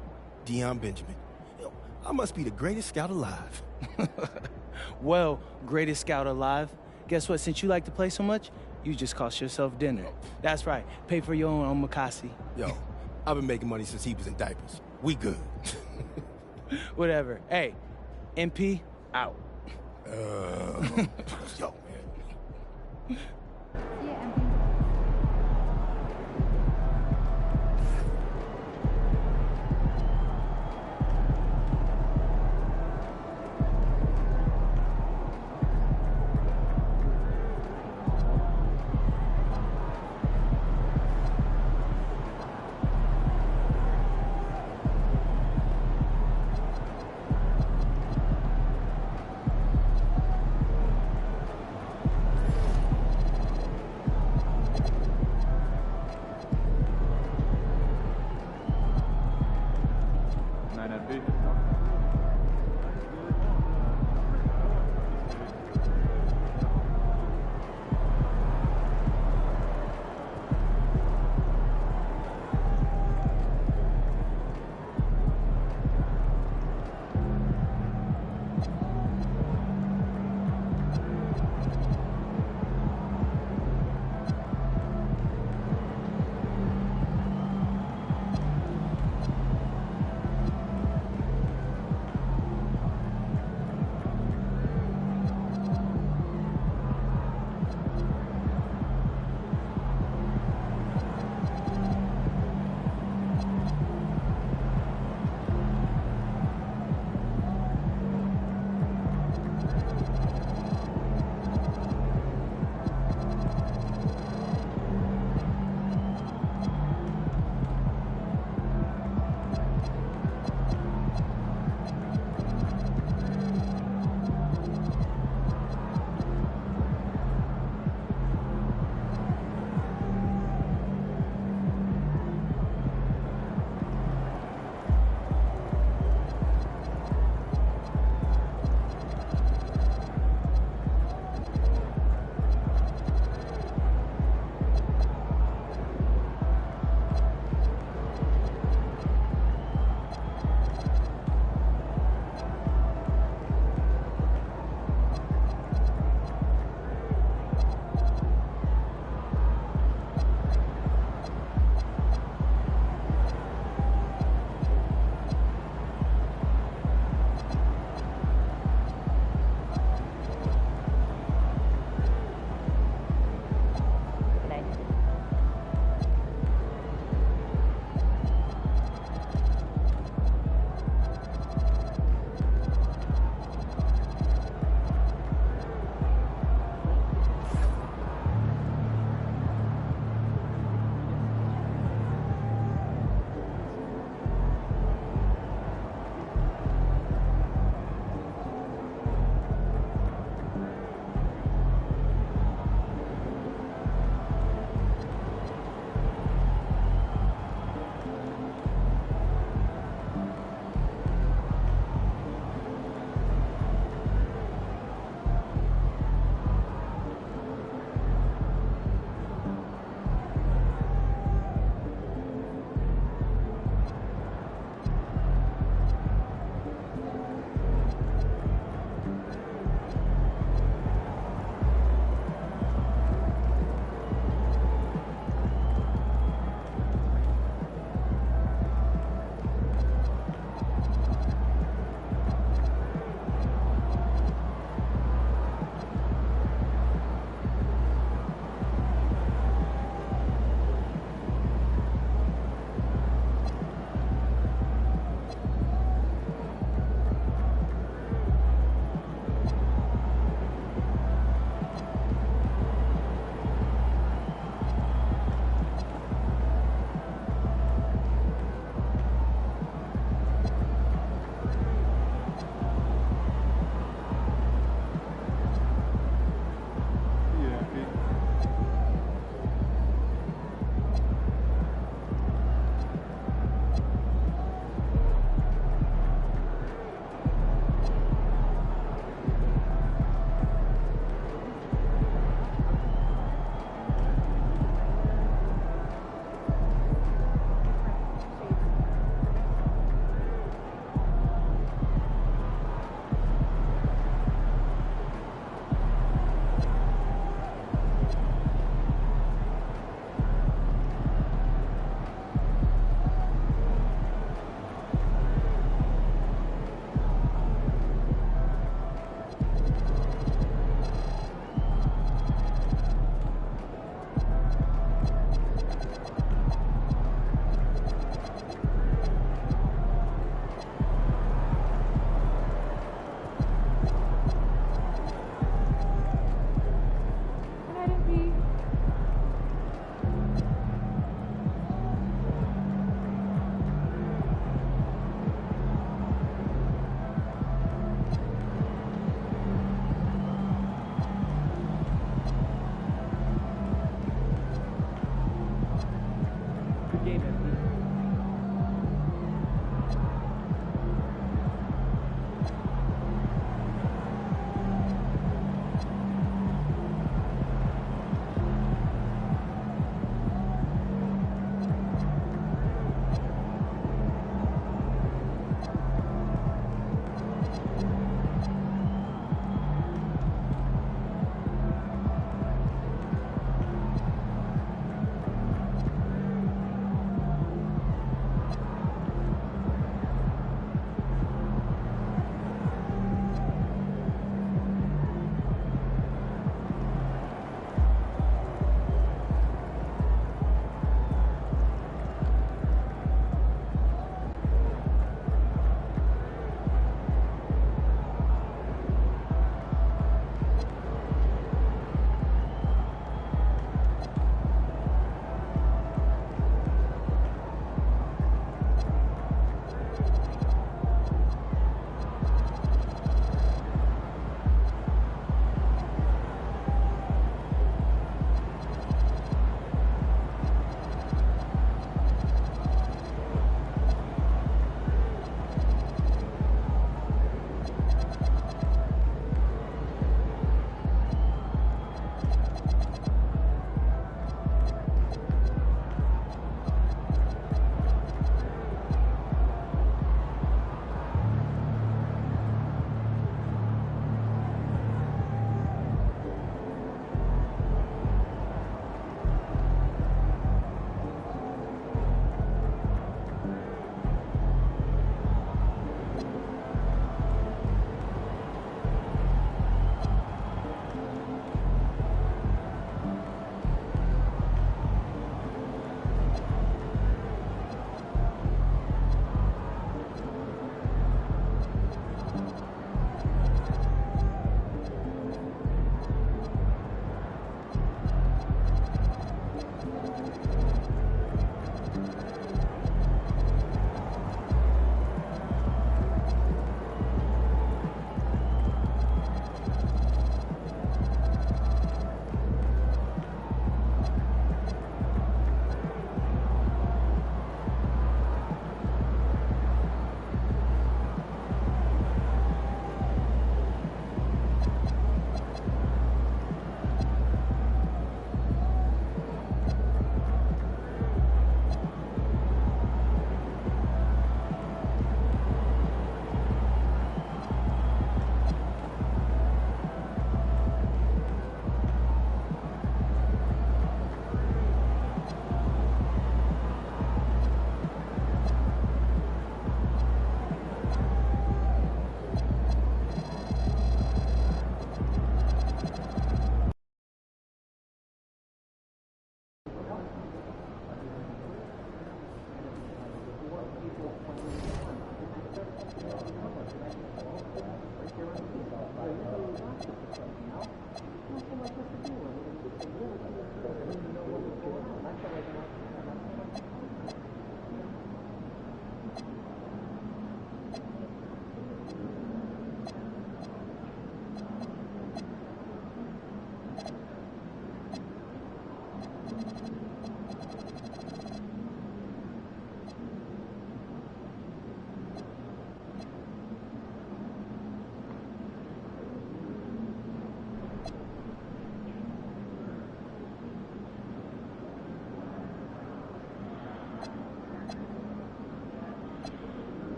Deion Benjamin. You know, I must be the greatest scout alive. Well, greatest scout alive. Guess what? Since you like to play so much, you just cost yourself dinner. That's right. Pay for your own omakase. Yo, I've been making money since he was in diapers. We good. Whatever. Hey, MP, out. Yo, man.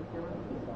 Right there on the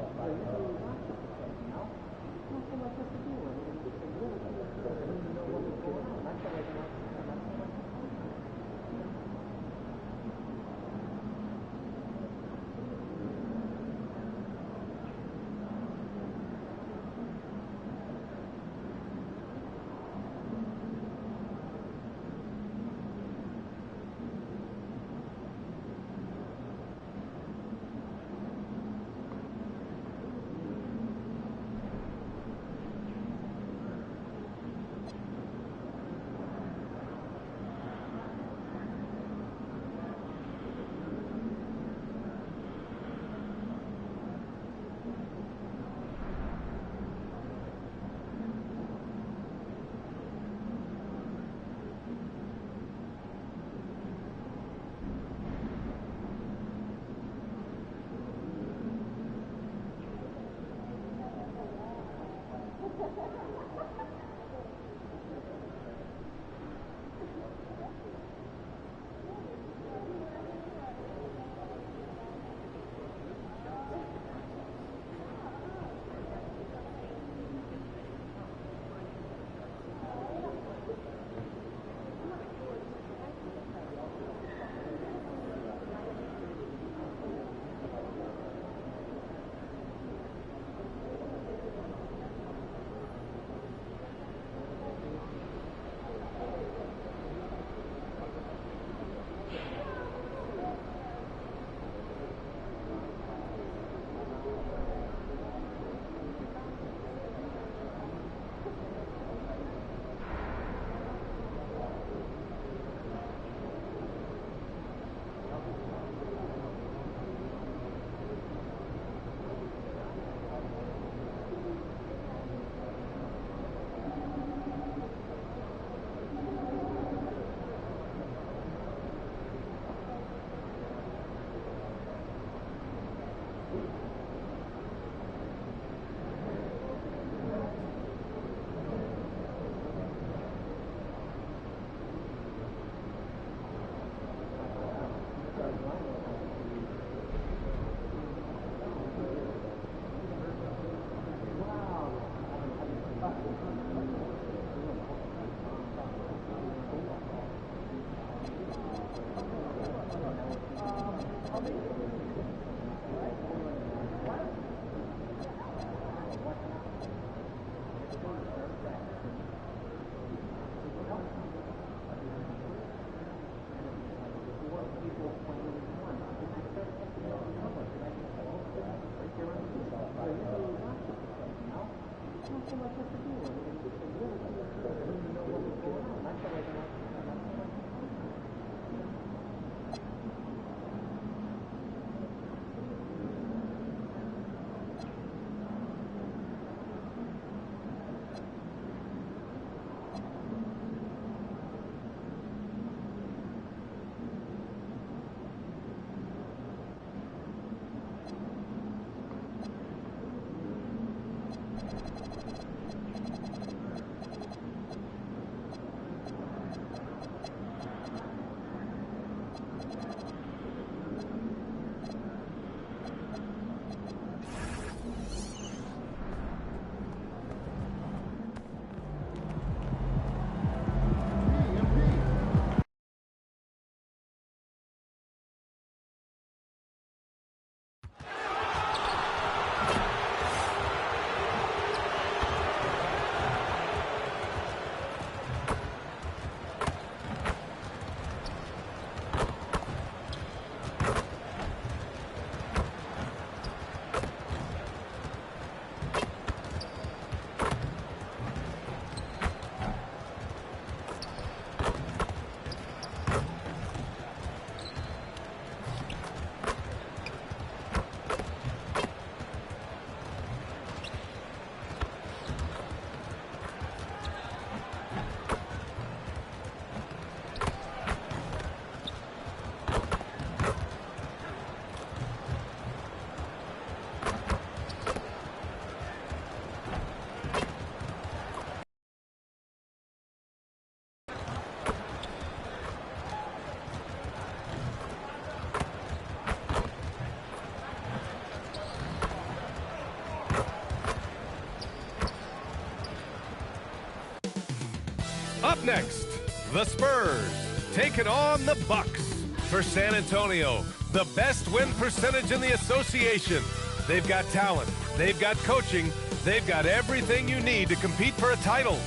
next, the Spurs taking on the Bucks. For San Antonio, the best win percentage in the association. They've got talent, they've got coaching, they've got everything you need to compete for a title.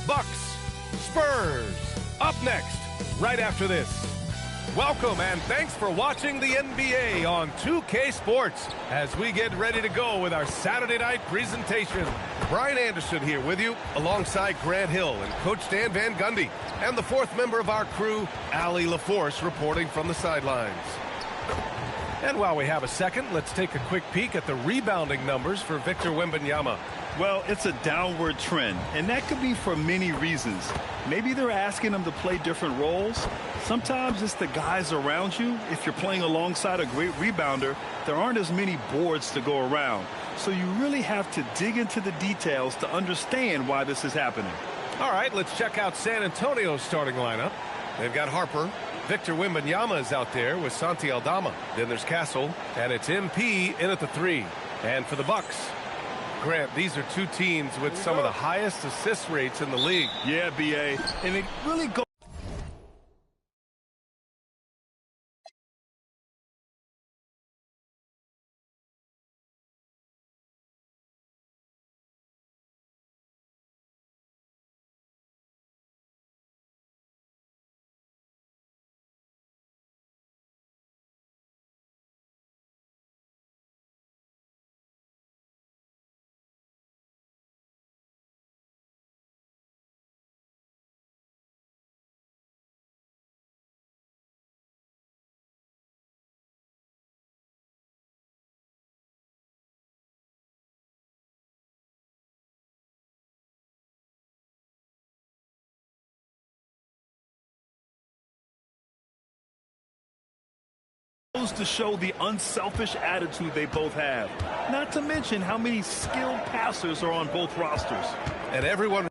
Bucks, Spurs, up next, right after this. Welcome and thanks for watching the NBA on 2K Sports as we get ready to go with our Saturday night presentation. Brian Anderson here with you alongside Grant Hill and Coach Dan Van Gundy and the fourth member of our crew, Allie LaForce, reporting from the sidelines. And while we have a second, let's take a quick peek at the rebounding numbers for Victor Wembanyama. Well, it's a downward trend, and that could be for many reasons. Maybe they're asking him to play different roles. Sometimes it's the guys around you. If you're playing alongside a great rebounder, there aren't as many boards to go around. So you really have to dig into the details to understand why this is happening. All right, let's check out San Antonio's starting lineup. They've got Harper. Victor Wembanyama is out there with Santi Aldama. Then there's Castle, and it's MP in at the 3. And for the Bucks, Grant, these are two teams with some of the highest assist rates in the league. Yeah, B.A., and it really goes. To show the unselfish attitude they both have. Not to mention how many skilled passers are on both rosters. And everyone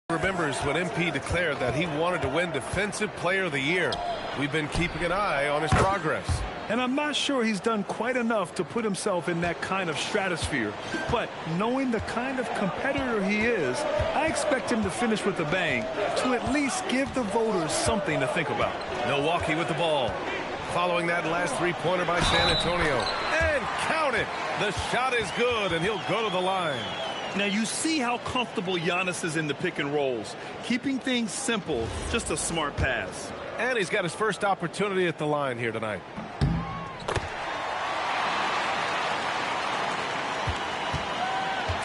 remembers when MP declared that he wanted to win Defensive Player of the Year. We've been keeping an eye on his progress. And I'm not sure he's done quite enough to put himself in that kind of stratosphere. But knowing the kind of competitor he is, I expect him to finish with a bang to at least give the voters something to think about. Milwaukee with the ball. Following that last three-pointer by San Antonio. And count it! The shot is good, and he'll go to the line. Now you see how comfortable Giannis is in the pick and rolls. Keeping things simple, just a smart pass. And he's got his first opportunity at the line here tonight.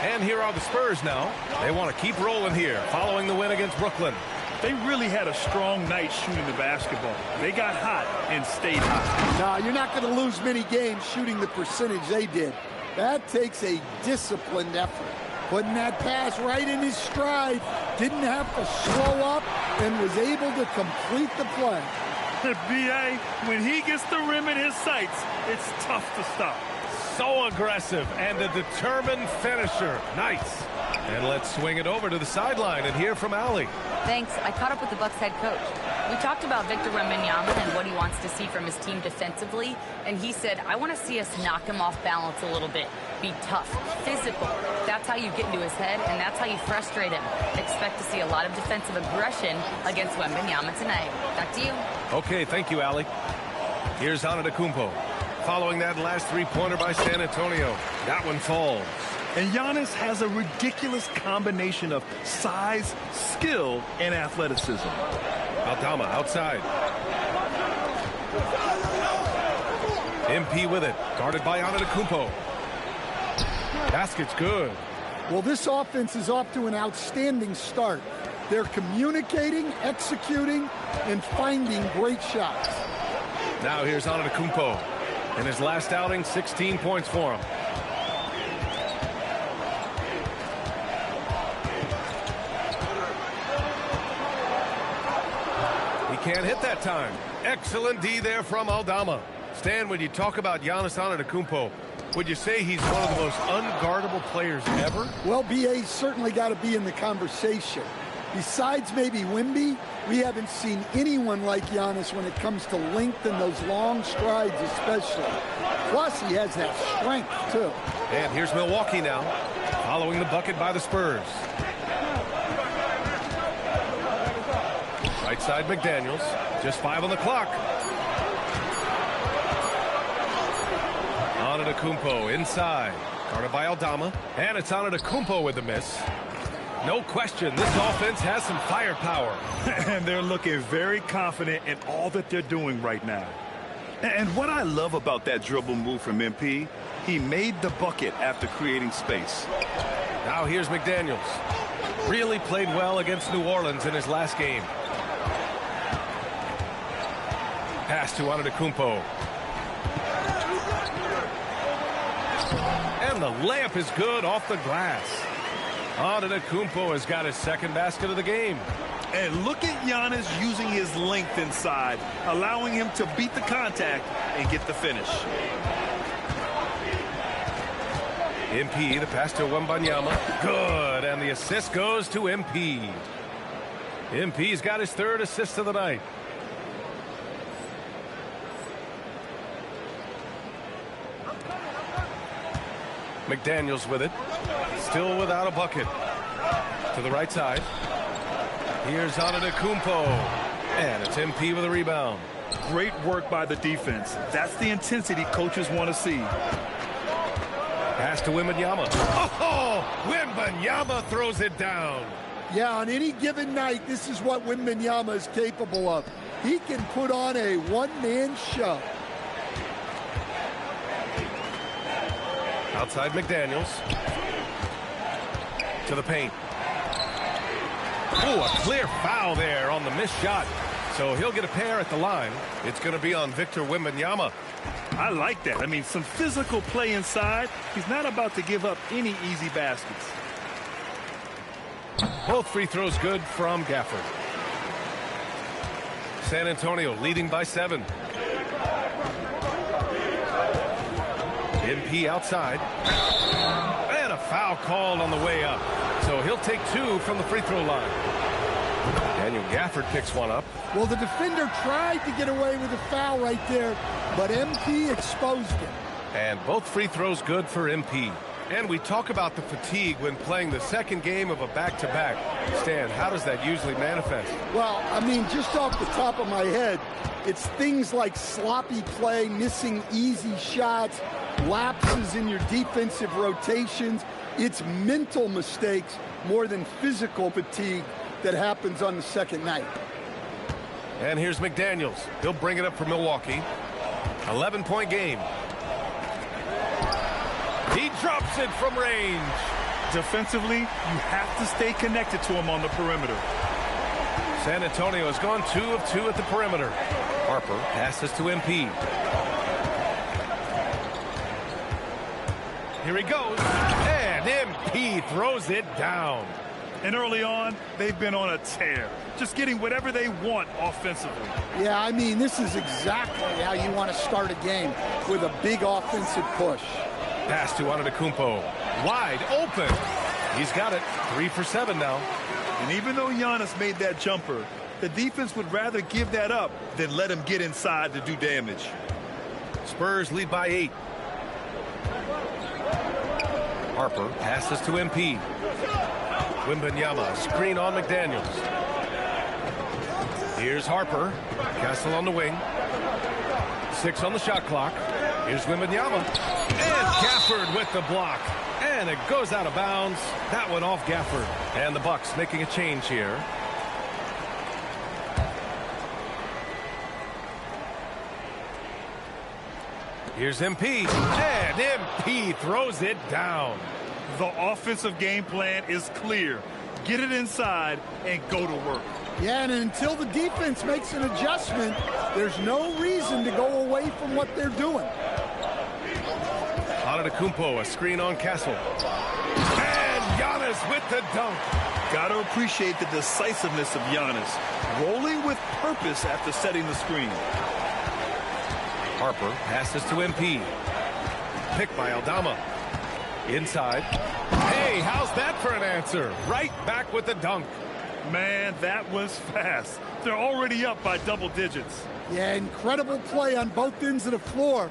And here are the Spurs now. They want to keep rolling here, following the win against Brooklyn. They really had a strong night shooting the basketball. They got hot and stayed hot. No, you're not going to lose many games shooting the percentage they did. That takes a disciplined effort. Putting that pass right in his stride, didn't have to slow up, and was able to complete the play. B.A., when he gets the rim in his sights, it's tough to stop. So aggressive and a determined finisher. Nice. And let's swing it over to the sideline and hear from Allie. Thanks. I caught up with the Bucks head coach. We talked about Victor Wembanyama and what he wants to see from his team defensively, and he said, I want to see us knock him off balance a little bit. Be tough, physical. That's how you get into his head, and that's how you frustrate him. Expect to see a lot of defensive aggression against Wembanyama tonight. Back to you. Okay, thank you, Allie. Here's Antetokounmpo. Following that last three-pointer by San Antonio. That one falls. And Giannis has a ridiculous combination of size, skill, and athleticism. Aldama outside. MP with it. Guarded by Antetokounmpo. Basket's good. Well, this offense is off to an outstanding start. They're communicating, executing, and finding great shots. Now here's Antetokounmpo. In his last outing, 16 points for him. can't hit that time. Excellent D there from Aldama. Stan, when you talk about Giannis Antetokounmpo, would you say he's one of the most unguardable players ever? Well, BA's certainly got to be in the conversation. Besides maybe Wemby, we haven't seen anyone like Giannis when it comes to length and those long strides especially. Plus, he has that strength, too. And here's Milwaukee now, following the bucket by the Spurs. Right side McDaniels, just 5 on the clock. Antetokounmpo inside, guarded by Aldama, and it's Antetokounmpo with the miss. No question, this offense has some firepower. And they're looking very confident in all that they're doing right now. And what I love about that dribble move from MP, he made the bucket after creating space. Now here's McDaniels. Really played well against New Orleans in his last game. Pass to Antetokounmpo. And the layup is good off the glass. Antetokounmpo has got his second basket of the game. And look at Giannis using his length inside, allowing him to beat the contact and get the finish. MP, the pass to Wembanyama. Good, and the assist goes to MP. MP's got his third assist of the night. McDaniels with it. Still without a bucket. To the right side. Here's Antetokounmpo. And it's MP with a rebound. Great work by the defense. That's the intensity coaches want to see. Pass to Wembanyama. Oh, Wembanyama throws it down. Yeah, on any given night, this is what Wembanyama is capable of. He can put on a one-man show. Outside McDaniels. To the paint. Oh, a clear foul there on the missed shot. So he'll get a pair at the line. It's going to be on Victor Wembanyama. I like that. I mean, some physical play inside. He's not about to give up any easy baskets. Both free throws good from Gafford. San Antonio leading by 7. MP outside. And a foul called on the way up. So he'll take 2 from the free throw line. Daniel Gafford picks one up. Well, the defender tried to get away with a foul right there, but MP exposed him. And both free throws good for MP. And we talk about the fatigue when playing the second game of a back-to-back. Stan, how does that usually manifest? Well, I mean, just off the top of my head, it's things like sloppy play, missing easy shots, lapses in your defensive rotations. It's mental mistakes more than physical fatigue that happens on the second night. And here's McDaniels. He'll bring it up for Milwaukee. 11-point game. He drops it from range. Defensively, you have to stay connected to him on the perimeter. San Antonio has gone 2 of 2 at the perimeter. Harper passes to MP. Here he goes. And MP throws it down. And early on, they've been on a tear. Just getting whatever they want offensively. Yeah, I mean, this is exactly how you want to start a game, with a big offensive push. Pass to Antetokounmpo. Wide open. He's got it. 3 for 7 now. And even though Giannis made that jumper, the defense would rather give that up than let him get inside to do damage. Spurs lead by 8. Harper passes to MP. Wembanyama, screen on McDaniels. Here's Harper. Castle on the wing. 6 on the shot clock. Here's Wembanyama. And Gafford with the block. And it goes out of bounds. That one off Gafford. And the Bucks making a change here. Here's MP. And MP throws it down. The offensive game plan is clear. Get it inside and go to work. Yeah, and until the defense makes an adjustment, there's no reason to go away from what they're doing. Antetokounmpo, a screen on Castle. And Giannis with the dunk. Got to appreciate the decisiveness of Giannis, rolling with purpose after setting the screen. Harper passes to MP. Picked by Aldama. Inside. Hey, how's that for an answer? Right back with the dunk. Man, that was fast. They're already up by double digits. Yeah, incredible play on both ends of the floor.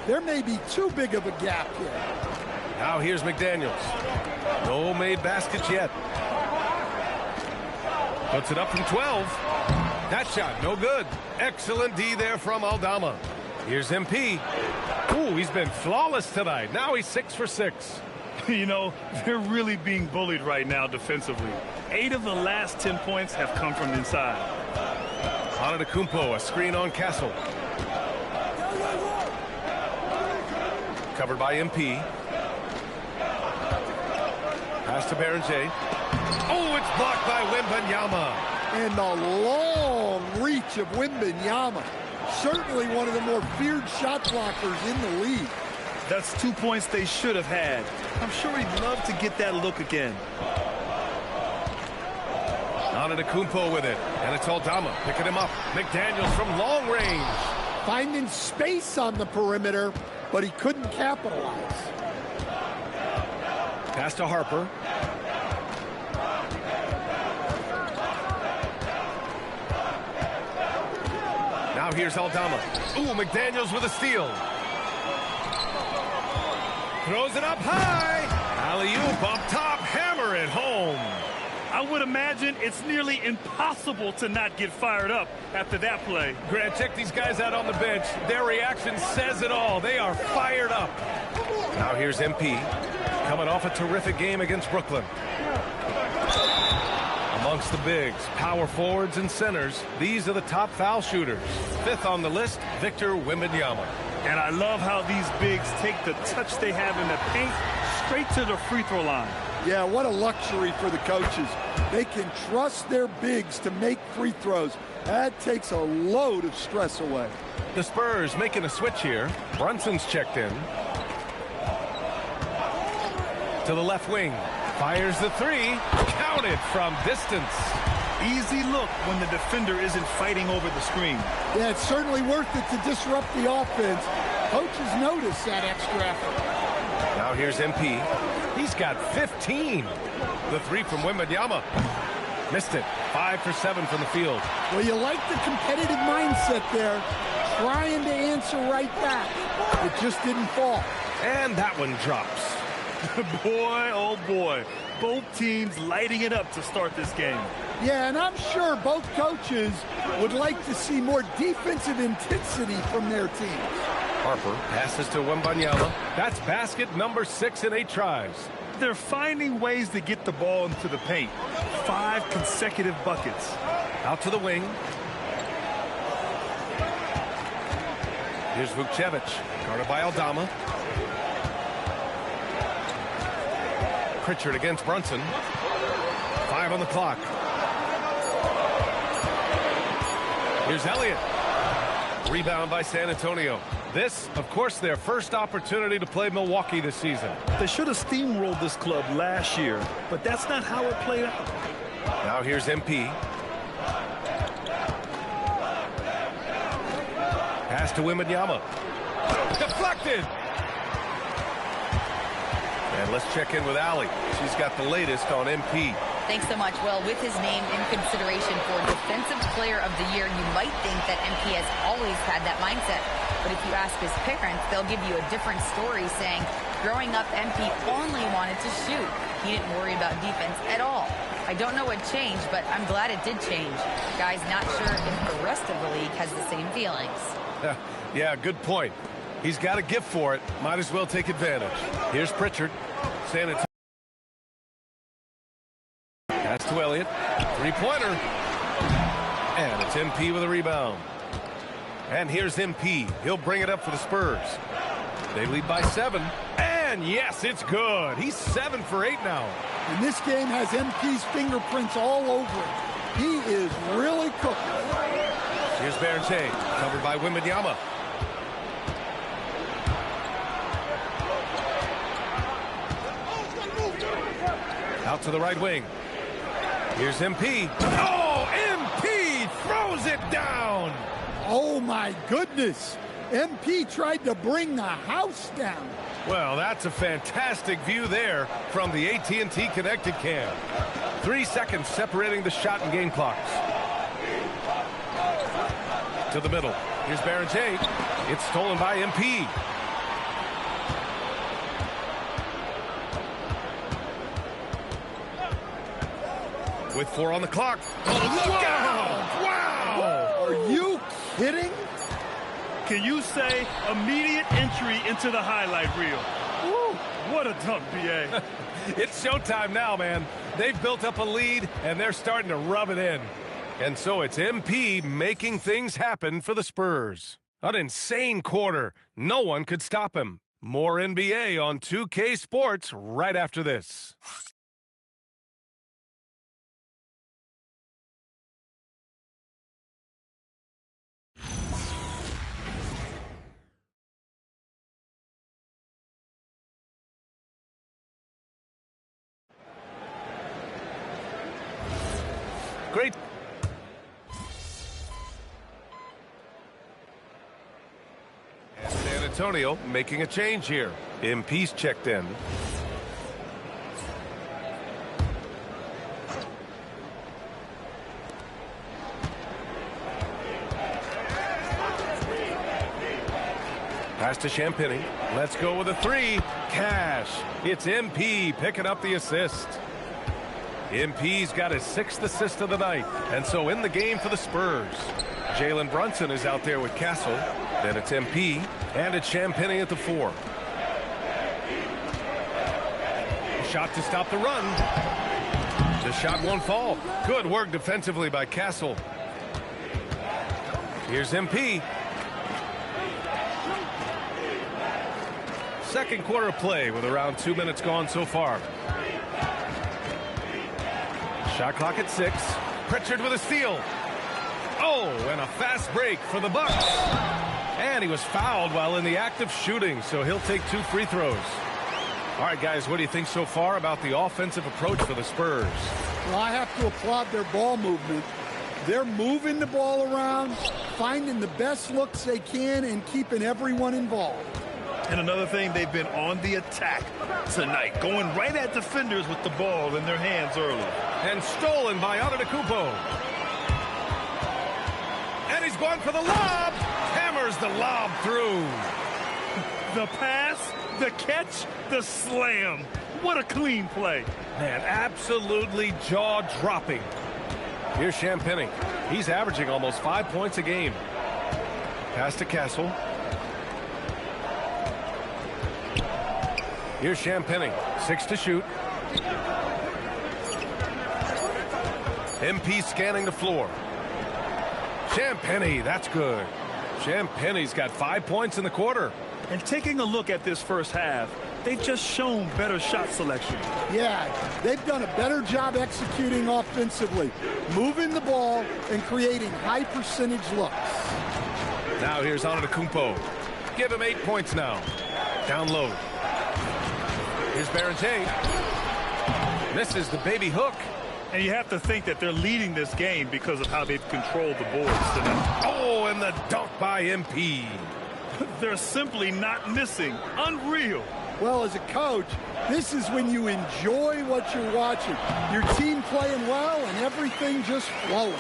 There may be too big of a gap here. Now here's McDaniels. No made baskets yet. Puts it up from 12. That shot, no good. Excellent D there from Aldama. Here's MP. Ooh, he's been flawless tonight. Now he's 6 for 6. You know, they're really being bullied right now defensively. 8 of the last 10 points have come from inside. Antetokounmpo, a screen on Castle. Covered by MP. Pass to Berenger. Oh, it's blocked by Wembanyama. And the long reach of Wembanyama. Certainly one of the more feared shot blockers in the league. That's 2 points they should have had. I'm sure he'd love to get that look again. Antetokounmpo with it. And it's Aldama picking him up. McDaniels from long range. Finding space on the perimeter, but he couldn't capitalize. Pass to Harper. Now here's Aldama. Ooh, McDaniels with a steal. Throws it up high. Alley-oop up top. Hammer it home. I would imagine it's nearly impossible to not get fired up after that play. Grant, check these guys out on the bench. Their reaction says it all. They are fired up. Now here's MP. Coming off a terrific game against Brooklyn. Amongst the bigs, power forwards, and centers, these are the top foul shooters. 5th on the list, Victor Wembanyama. And I love how these bigs take the touch they have in the paint straight to the free throw line. Yeah, what a luxury for the coaches. They can trust their bigs to make free throws. That takes a load of stress away. The Spurs making a switch here. Brunson's checked in. To the left wing. Fires the 3. Counted from distance. Easy look when the defender isn't fighting over the screen. Yeah, it's certainly worth it to disrupt the offense. Coaches notice that extra effort. Now here's MP. He's got 15. The 3 from Wembanyama. Missed it. 5 for 7 from the field. Well, you like the competitive mindset there. Trying to answer right back. It just didn't fall. And that one drops. Boy, oh boy. Both teams lighting it up to start this game. Yeah, and I'm sure both coaches would like to see more defensive intensity from their teams. Harper passes to Wembanyama. That's basket number 6 in 8 tries. They're finding ways to get the ball into the paint. 5 consecutive buckets. Out to the wing. Here's Vukcevic, guarded by Aldama. Pritchard against Brunson. 5 on the clock. Here's Elliott. Rebound by San Antonio. This, of course, their first opportunity to play Milwaukee this season. They should have steamrolled this club last year, but that's not how it played out. Now here's MP. Pass to Wembanyama. Deflected. And let's check in with Allie. She's got the latest on MP. Thanks so much. Well, with his name in consideration for Defensive Player of the Year, you might think that MP has always had that mindset. But if you ask his parents, they'll give you a different story, saying growing up, MP only wanted to shoot. He didn't worry about defense at all. I don't know what changed, but I'm glad it did change. Guy's not sure if the rest of the league has the same feelings. Yeah, good point. He's got a gift for it. Might as well take advantage. Here's Pritchard. San Antonio. That's to Elliott. 3-pointer. And it's MP with a rebound. And here's MP. He'll bring it up for the Spurs. They lead by 7. And yes, it's good. He's 7 for 8 now. And this game has MP's fingerprints all over it. He is really cooking. Here's Berenger, covered by Wembanyama. Out to the right wing. Here's MP. Oh, MP throws it down. Oh, my goodness. MP tried to bring the house down. Well, that's a fantastic view there from the AT&T Connected Cam. 3 seconds separating the shot and game clocks. To the middle. Here's Barrett. It's stolen by MP. With 4 on the clock. Oh, look out! Wow! Are you kidding? Can you say immediate entry into the highlight reel? Woo, what a dunk, BA. It's showtime now, man. They've built up a lead, and they're starting to rub it in. And so it's MP making things happen for the Spurs. An insane quarter. No one could stop him. More NBA on 2K Sports right after this. Great. And San Antonio making a change here. MP's checked in. Pass to Champagny. Let's go with a 3. Cash. It's MP picking up the assist. MP's got his 6th assist of the night, and so in the game for the Spurs. Jalen Brunson is out there with Castle. Then it's MP, and it's Champagny at the 4. Shot to stop the run. The shot won't fall. Good work defensively by Castle. Here's MP. Second quarter of play with around 2 minutes gone so far. Shot clock at 6. Pritchard with a steal. Oh, and a fast break for the Bucks. And he was fouled while in the act of shooting, so he'll take 2 free throws. All right, guys, what do you think so far about the offensive approach for the Spurs? Well, I have to applaud their ball movement. They're moving the ball around, finding the best looks they can, and keeping everyone involved. And another thing, they've been on the attack tonight, going right at defenders with the ball in their hands early. And stolen by Antetokounmpo. And he's going for the lob. Hammers the lob through. The pass, the catch, the slam. What a clean play. Man, absolutely jaw-dropping. Here's Champagny. He's averaging almost 5 points a game. Pass to Castle. Here's Champagny. 6 to shoot. MP scanning the floor. Champagny, that's good. Champagny's got 5 points in the quarter. And taking a look at this first half, they've just shown better shot selection. Yeah, they've done a better job executing offensively, moving the ball and creating high percentage looks. Now here's Antetokounmpo. Give him 8 points now. Down low. Here's Barrett. Misses the baby hook. And you have to think that they're leading this game because of how they've controlled the boards tonight. Oh, and the dunk by MP. They're simply not missing. Unreal. Well, as a coach, this is when you enjoy what you're watching. Your team playing well and everything just flowing.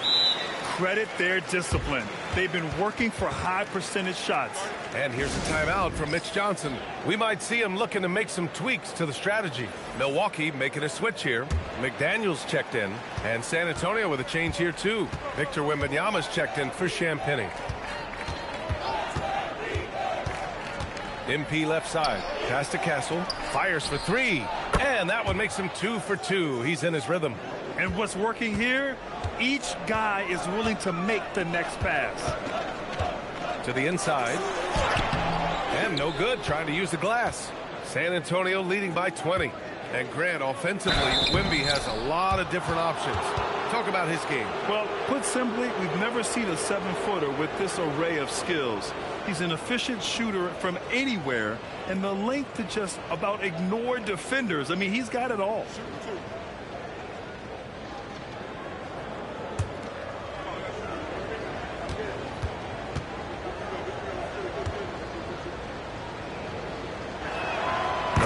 Credit their discipline. They've been working for high percentage shots. And here's a timeout from Mitch Johnson. We might see him looking to make some tweaks to the strategy. Milwaukee making a switch here. McDaniels checked in. And San Antonio with a change here too. Victor Wembanyama's checked in for Champagny. MP left side. Pass to Castle. Fires for 3. And that one makes him 2 for 2. He's in his rhythm. And what's working here, each guy is willing to make the next pass. To the inside. And no good, trying to use the glass. San Antonio leading by 20. And Grant, offensively, Wemby has a lot of different options. Talk about his game. Well, put simply, we've never seen a 7-footer with this array of skills. He's an efficient shooter from anywhere, and the length to just about ignore defenders. I mean, he's got it all.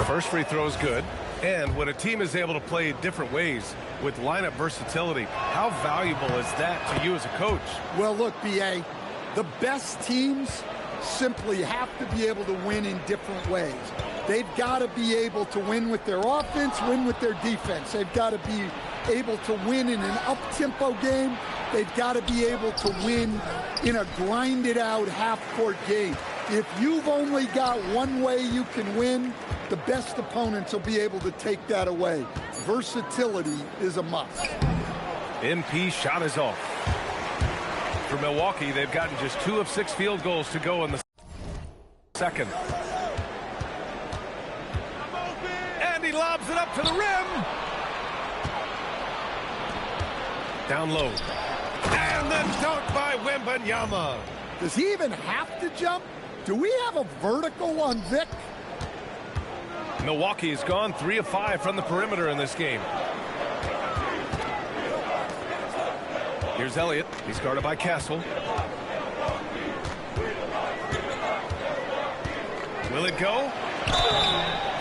First free throw is good. And when a team is able to play different ways with lineup versatility, how valuable is that to you as a coach? Well, look, B.A., the best teams simply have to be able to win in different ways. They've got to be able to win with their offense, win with their defense. They've got to be able to win in an up-tempo game. They've got to be able to win in a grinded-out half-court game. If you've only got one way you can win, the best opponents will be able to take that away. Versatility is a must. MP shot is off. For Milwaukee, they've gotten just 2 of 6 field goals to go in the second. And he lobs it up to the rim. Down low. And then dunked by Wembanyama. Does he even have to jump? Do we have a vertical on Vic? Milwaukee has gone 3 of 5 from the perimeter in this game. Here's Elliott. He's guarded by Castle. Will it go?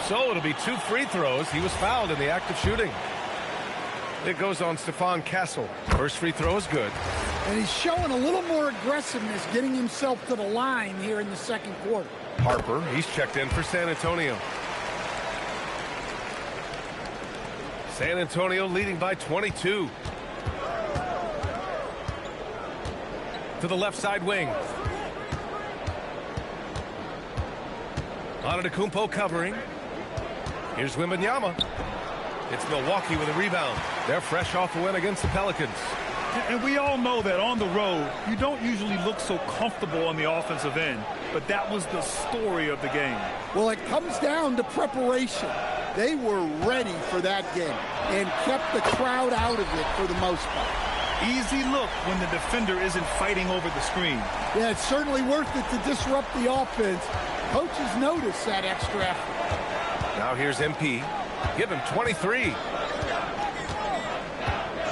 So it'll be 2 free throws. He was fouled in the act of shooting. It goes on Stephon Castle. First free throw is good. And he's showing a little more aggressiveness, getting himself to the line here in the second quarter. Harper, he's checked in for San Antonio. San Antonio leading by 22. To the left side wing. Antetokounmpo covering. Here's Wembanyama. It's Milwaukee with a rebound. They're fresh off a win against the Pelicans. And we all know that on the road, you don't usually look so comfortable on the offensive end. But that was the story of the game. Well, it comes down to preparation. They were ready for that game and kept the crowd out of it for the most part. Easy look when the defender isn't fighting over the screen. Yeah, it's certainly worth it to disrupt the offense. Coaches notice that extra effort. Now here's MP. Give him 23.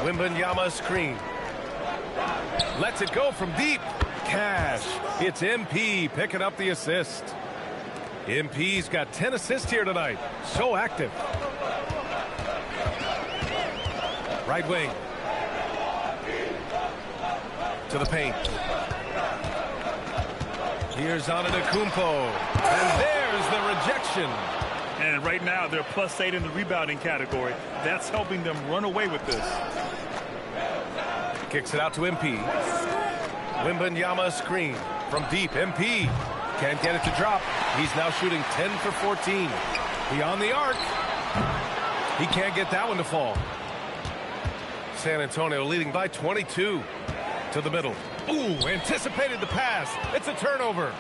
Wembanyama screen. Lets it go from deep. Cash. It's MP picking up the assist. MP's got 10 assists here tonight. So active. Right wing. To the paint. Here's Antetokounmpo. And there's the rejection. And right now, they're +8 in the rebounding category. That's helping them run away with this. Kicks it out to MP. Wembanyama screen from deep. MP can't get it to drop. He's now shooting 10 for 14. Beyond the arc. He can't get that one to fall. San Antonio leading by 22. To the middle. Ooh, anticipated the pass. It's a turnover.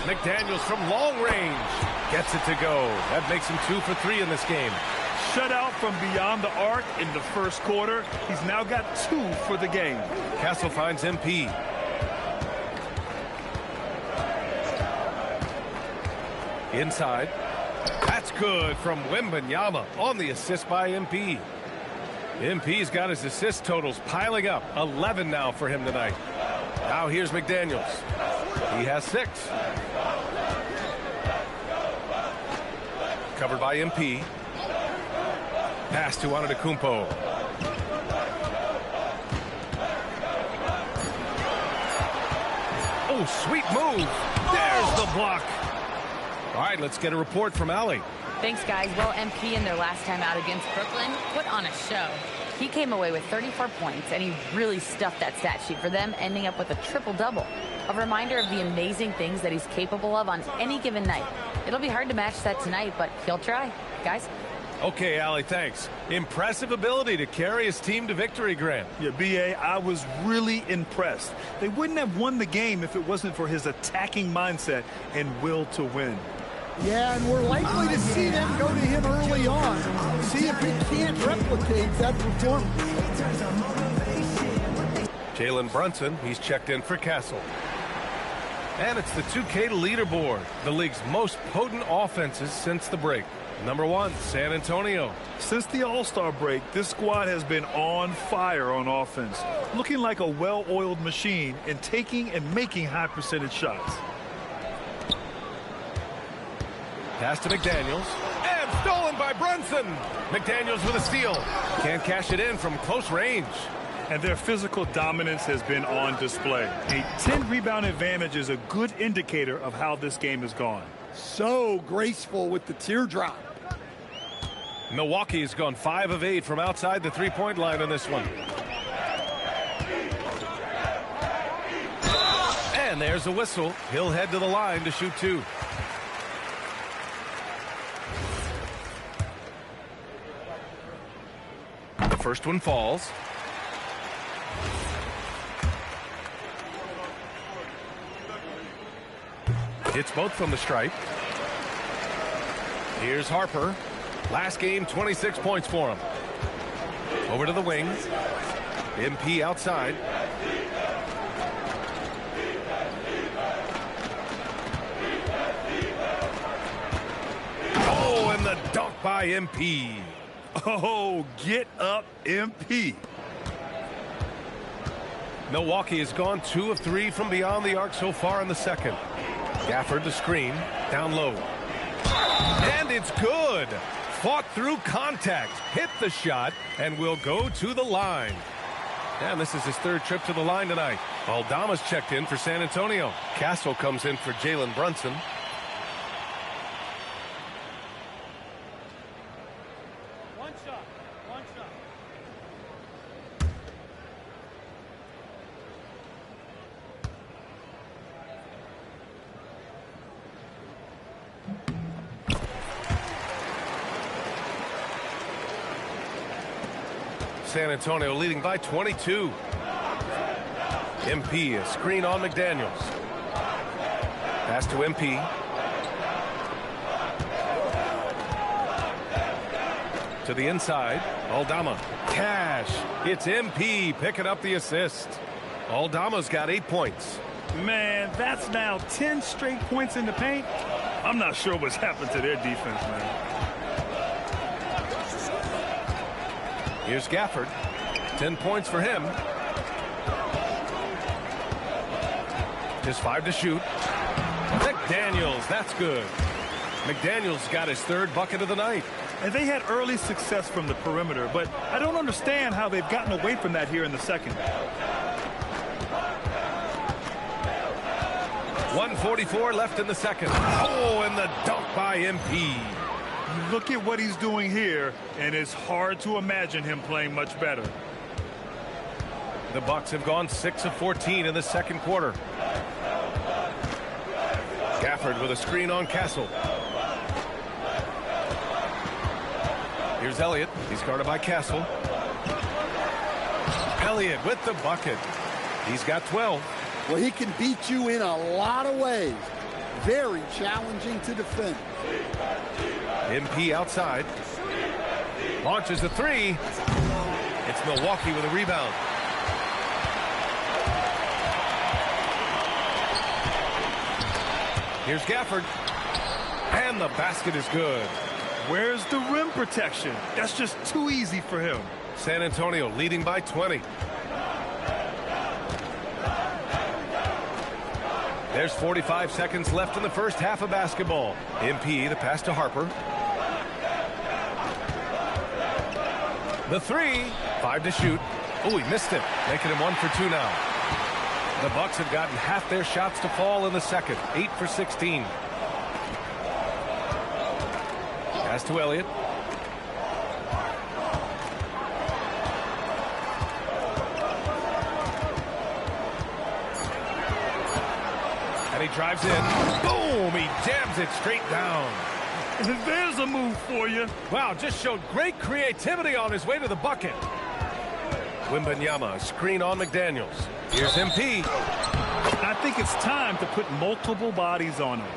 McDaniels from long range gets it to go. That makes him 2 for 3 in this game. Shutout from beyond the arc in the first quarter. He's now got 2 for the game. Castle finds MP. Inside. That's good from Wembanyama on the assist by MP. MP's got his assist totals piling up. 11 now for him tonight. Now here's McDaniels. He has 6. Covered by MP. Pass to Antetokounmpo. Oh, sweet move. There's the block. All right, let's get a report from Allie. Thanks, guys. Well, MP in their last time out against Brooklyn put on a show. He came away with 34 points, and he really stuffed that stat sheet for them, ending up with a triple-double. A reminder of the amazing things that he's capable of on any given night. It'll be hard to match that tonight, but he'll try. Guys? Okay, Allie, thanks. Impressive ability to carry his team to victory, Grant. Yeah, B.A., I was really impressed. They wouldn't have won the game if it wasn't for his attacking mindset and will to win. Yeah, and we're likely to see them go to him early on. See if he can't replicate that performance. Jalen Brunson, he's checked in for Castle. And it's the 2K leaderboard, the league's most potent offenses since the break. Number 1, San Antonio. Since the All-Star break, this squad has been on fire on offense, looking like a well-oiled machine and taking and making high percentage shots. Pass to McDaniels. And stolen by Brunson. McDaniels with a steal. Can't cash it in from close range. And their physical dominance has been on display. A 10-rebound advantage is a good indicator of how this game has gone. So graceful with the teardrop. Milwaukee has gone 5 of 8 from outside the three-point line in this one. And there's a whistle. He'll head to the line to shoot 2. The first one falls. Hits both from the stripe. Here's Harper. Last game, 26 points for him. Over to the wing. MP outside. Oh, and the dunk by MP. Oh, get up, MP. Milwaukee has gone 2 of 3 from beyond the arc so far in the second. Gafford the screen, down low. And it's good. Fought through contact, hit the shot, and will go to the line. And this is his 3rd trip to the line tonight. Aldama's checked in for San Antonio. Castle comes in for Jalen Brunson. One shot. San Antonio leading by 22. MP, a screen on McDaniels. Pass to MP. To the inside. Aldama. Cash. It's MP picking up the assist. Aldama's got 8 points. Man, that's now 10 straight points in the paint. I'm not sure what's happened to their defense, man. Here's Gafford. 10 points for him. Just 5 to shoot. McDaniels, that's good. McDaniels got his 3rd bucket of the night. And they had early success from the perimeter, but I don't understand how they've gotten away from that here in the second. 1:44 left in the second. Oh, and the dunk by MP. You look at what he's doing here, and it's hard to imagine him playing much better. The Bucks have gone 6 of 14 in the second quarter. Gafford with a screen on Castle. Here's Elliott. He's guarded by Castle. Elliott with the bucket. He's got 12. Well, he can beat you in a lot of ways. Very challenging to defend. MP outside. Launches the 3. It's Milwaukee with a rebound. Here's Gafford. And the basket is good. Where's the rim protection? That's just too easy for him. San Antonio leading by 20. There's 45 seconds left in the first half of basketball. MP, the pass to Harper. The 3. 5 to shoot. Oh, he missed it. Making him 1 for 2 now. The Bucks have gotten half their shots to fall in the second. 8 for 16. Pass to Elliott. And he drives in. Boom! He jams it straight down. There's a move for you. Wow, just showed great creativity on his way to the bucket. Wembanyama, screen on McDaniels. Here's MP. I think it's time to put multiple bodies on him.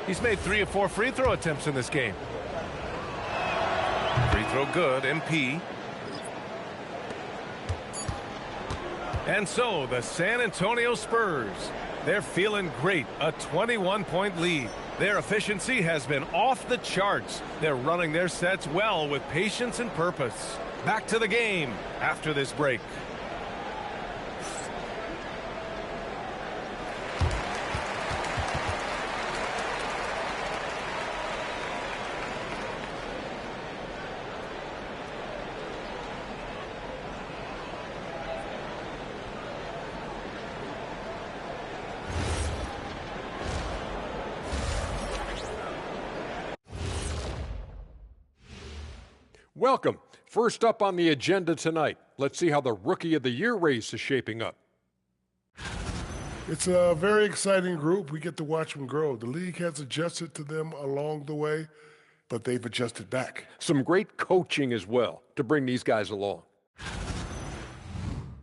He's made 3 of 4 free throw attempts in this game. Free throw good, MP. And so the San Antonio Spurs, they're feeling great. A 21-point lead. Their efficiency has been off the charts. They're running their sets well with patience and purpose. Back to the game after this break. Welcome. First up on the agenda tonight, let's see how the Rookie of the Year race is shaping up. It's a very exciting group. We get to watch them grow. The league has adjusted to them along the way, but they've adjusted back. Some great coaching as well to bring these guys along.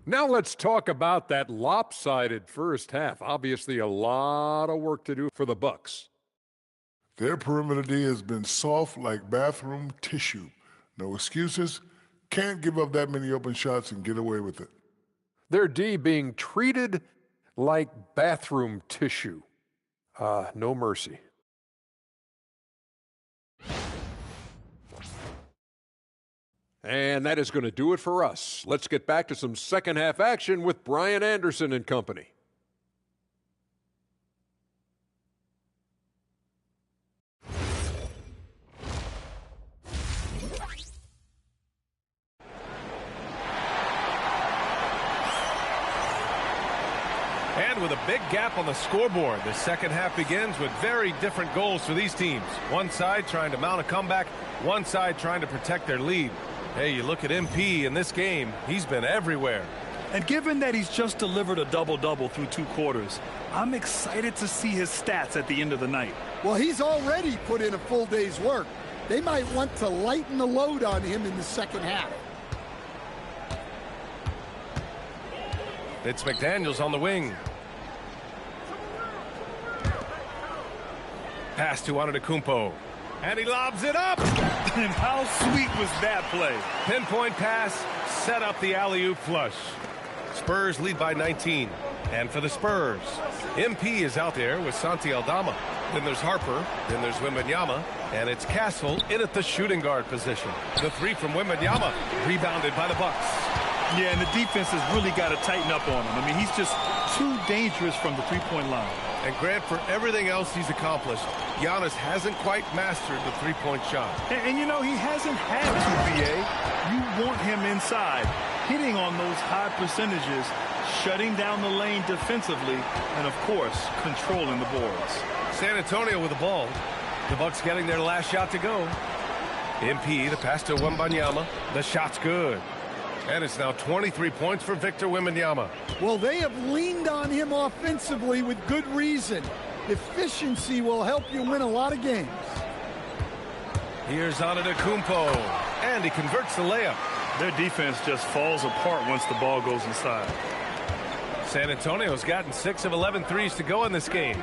Now let's talk about that lopsided first half. Obviously a lot of work to do for the Bucks. Their perimeter D has been soft like bathroom tissue. No excuses. Can't give up that many open shots and get away with it. Their D being treated like bathroom tissue. No mercy. And that is going to do it for us. Let's get back to some second half action with Brian Anderson and company. And with a big gap on the scoreboard, the second half begins with very different goals for these teams. One side trying to mount a comeback, one side trying to protect their lead. Hey, you look at MP in this game, he's been everywhere. And given that he's just delivered a double-double through 2 quarters, I'm excited to see his stats at the end of the night. Well, he's already put in a full day's work. They might want to lighten the load on him in the second half. It's McDaniels on the wing. Pass to Antetokounmpo. And he lobs it up. And how sweet was that play? Pinpoint pass, set up the alley-oop flush. Spurs lead by 19. And for the Spurs, MP is out there with Santi Aldama. Then there's Harper. Then there's Wembanyama. And it's Castle in at the shooting guard position. The three from Wembanyama, rebounded by the Bucks. Yeah, and the defense has really got to tighten up on him. I mean, he's just too dangerous from the three-point line. And Grant, for everything else he's accomplished, Giannis hasn't quite mastered the three-point shot. And you know, he hasn't had to, BA. You want him inside, hitting on those high percentages, shutting down the lane defensively, and, of course, controlling the boards. San Antonio with the ball. The Bucks getting their last shot to go. MP, the pass to Wembanyama. The shot's good. And it's now 23 points for Victor Wembanyama. Well, they have leaned on him offensively with good reason. Efficiency will help you win a lot of games. Here's Antetokounmpo, and he converts the layup. Their defense just falls apart once the ball goes inside. San Antonio's gotten 6 of 11 threes to go in this game.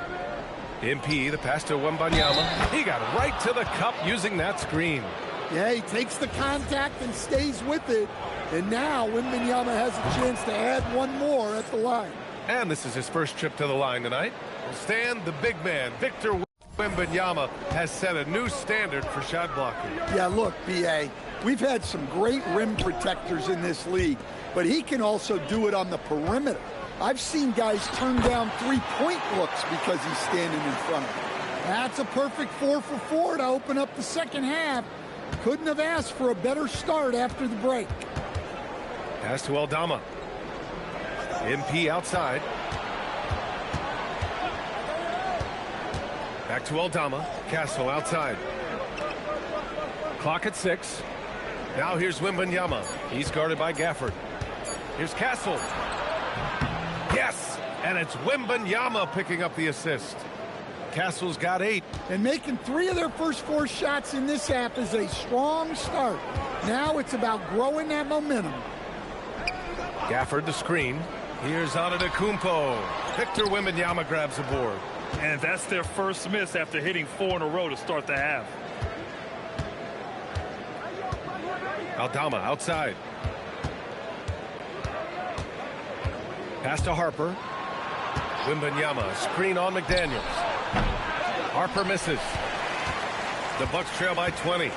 MP, the pass to Wembanyama. He got right to the cup using that screen. Yeah, he takes the contact and stays with it. And now Wembanyama has a chance to add one more at the line. And this is his first trip to the line tonight. Stan, the big man, Victor Wembanyama, has set a new standard for shot blocking. Yeah, look, B.A., we've had some great rim protectors in this league, but he can also do it on the perimeter. I've seen guys turn down three-point looks because he's standing in front of them. That's a perfect 4 for 4 to open up the second half. Couldn't have asked for a better start after the break. Pass to Aldama. MP outside. Back to Aldama. Castle outside. Clock at 6. Now here's Wembanyama. He's guarded by Gafford. Here's Castle. Yes! And it's Wembanyama picking up the assist. Castle's got 8. And making 3 of their first 4 shots in this half is a strong start. Now it's about growing that momentum. Gafford the screen. Here's Antetokounmpo. Victor Wembanyama grabs the board. And that's their first miss after hitting 4 in a row to start the half. Aldama outside. Pass to Harper. Wembanyama, screen on McDaniels. Harper misses. The Bucks trail by 20.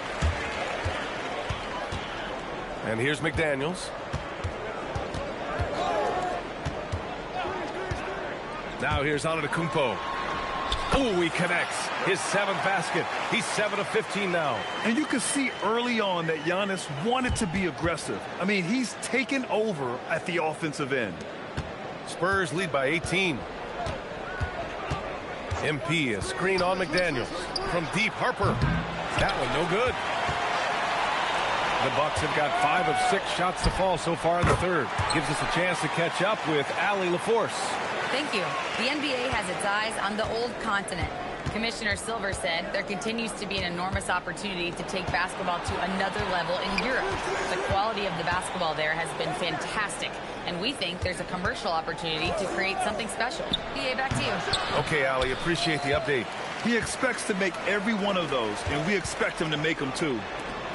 And here's McDaniels. Now here's Antetokounmpo. Oh, he connects. His 7th basket. He's 7 of 15 now. And you can see early on that Giannis wanted to be aggressive. I mean, he's taken over at the offensive end. Spurs lead by 18. MP, a screen on McDaniels. From deep, Harper. That one no good. The Bucks have got 5 of 6 shots to fall so far in the third. Gives us a chance to catch up with Allie LaForce. Thank you. The NBA has its eyes on the old continent. Commissioner Silver said there continues to be an enormous opportunity to take basketball to another level in Europe. The quality of the basketball there has been fantastic, and we think there's a commercial opportunity to create something special. PA, back to you. Okay, Allie, appreciate the update. He expects to make every one of those, and we expect him to make them too.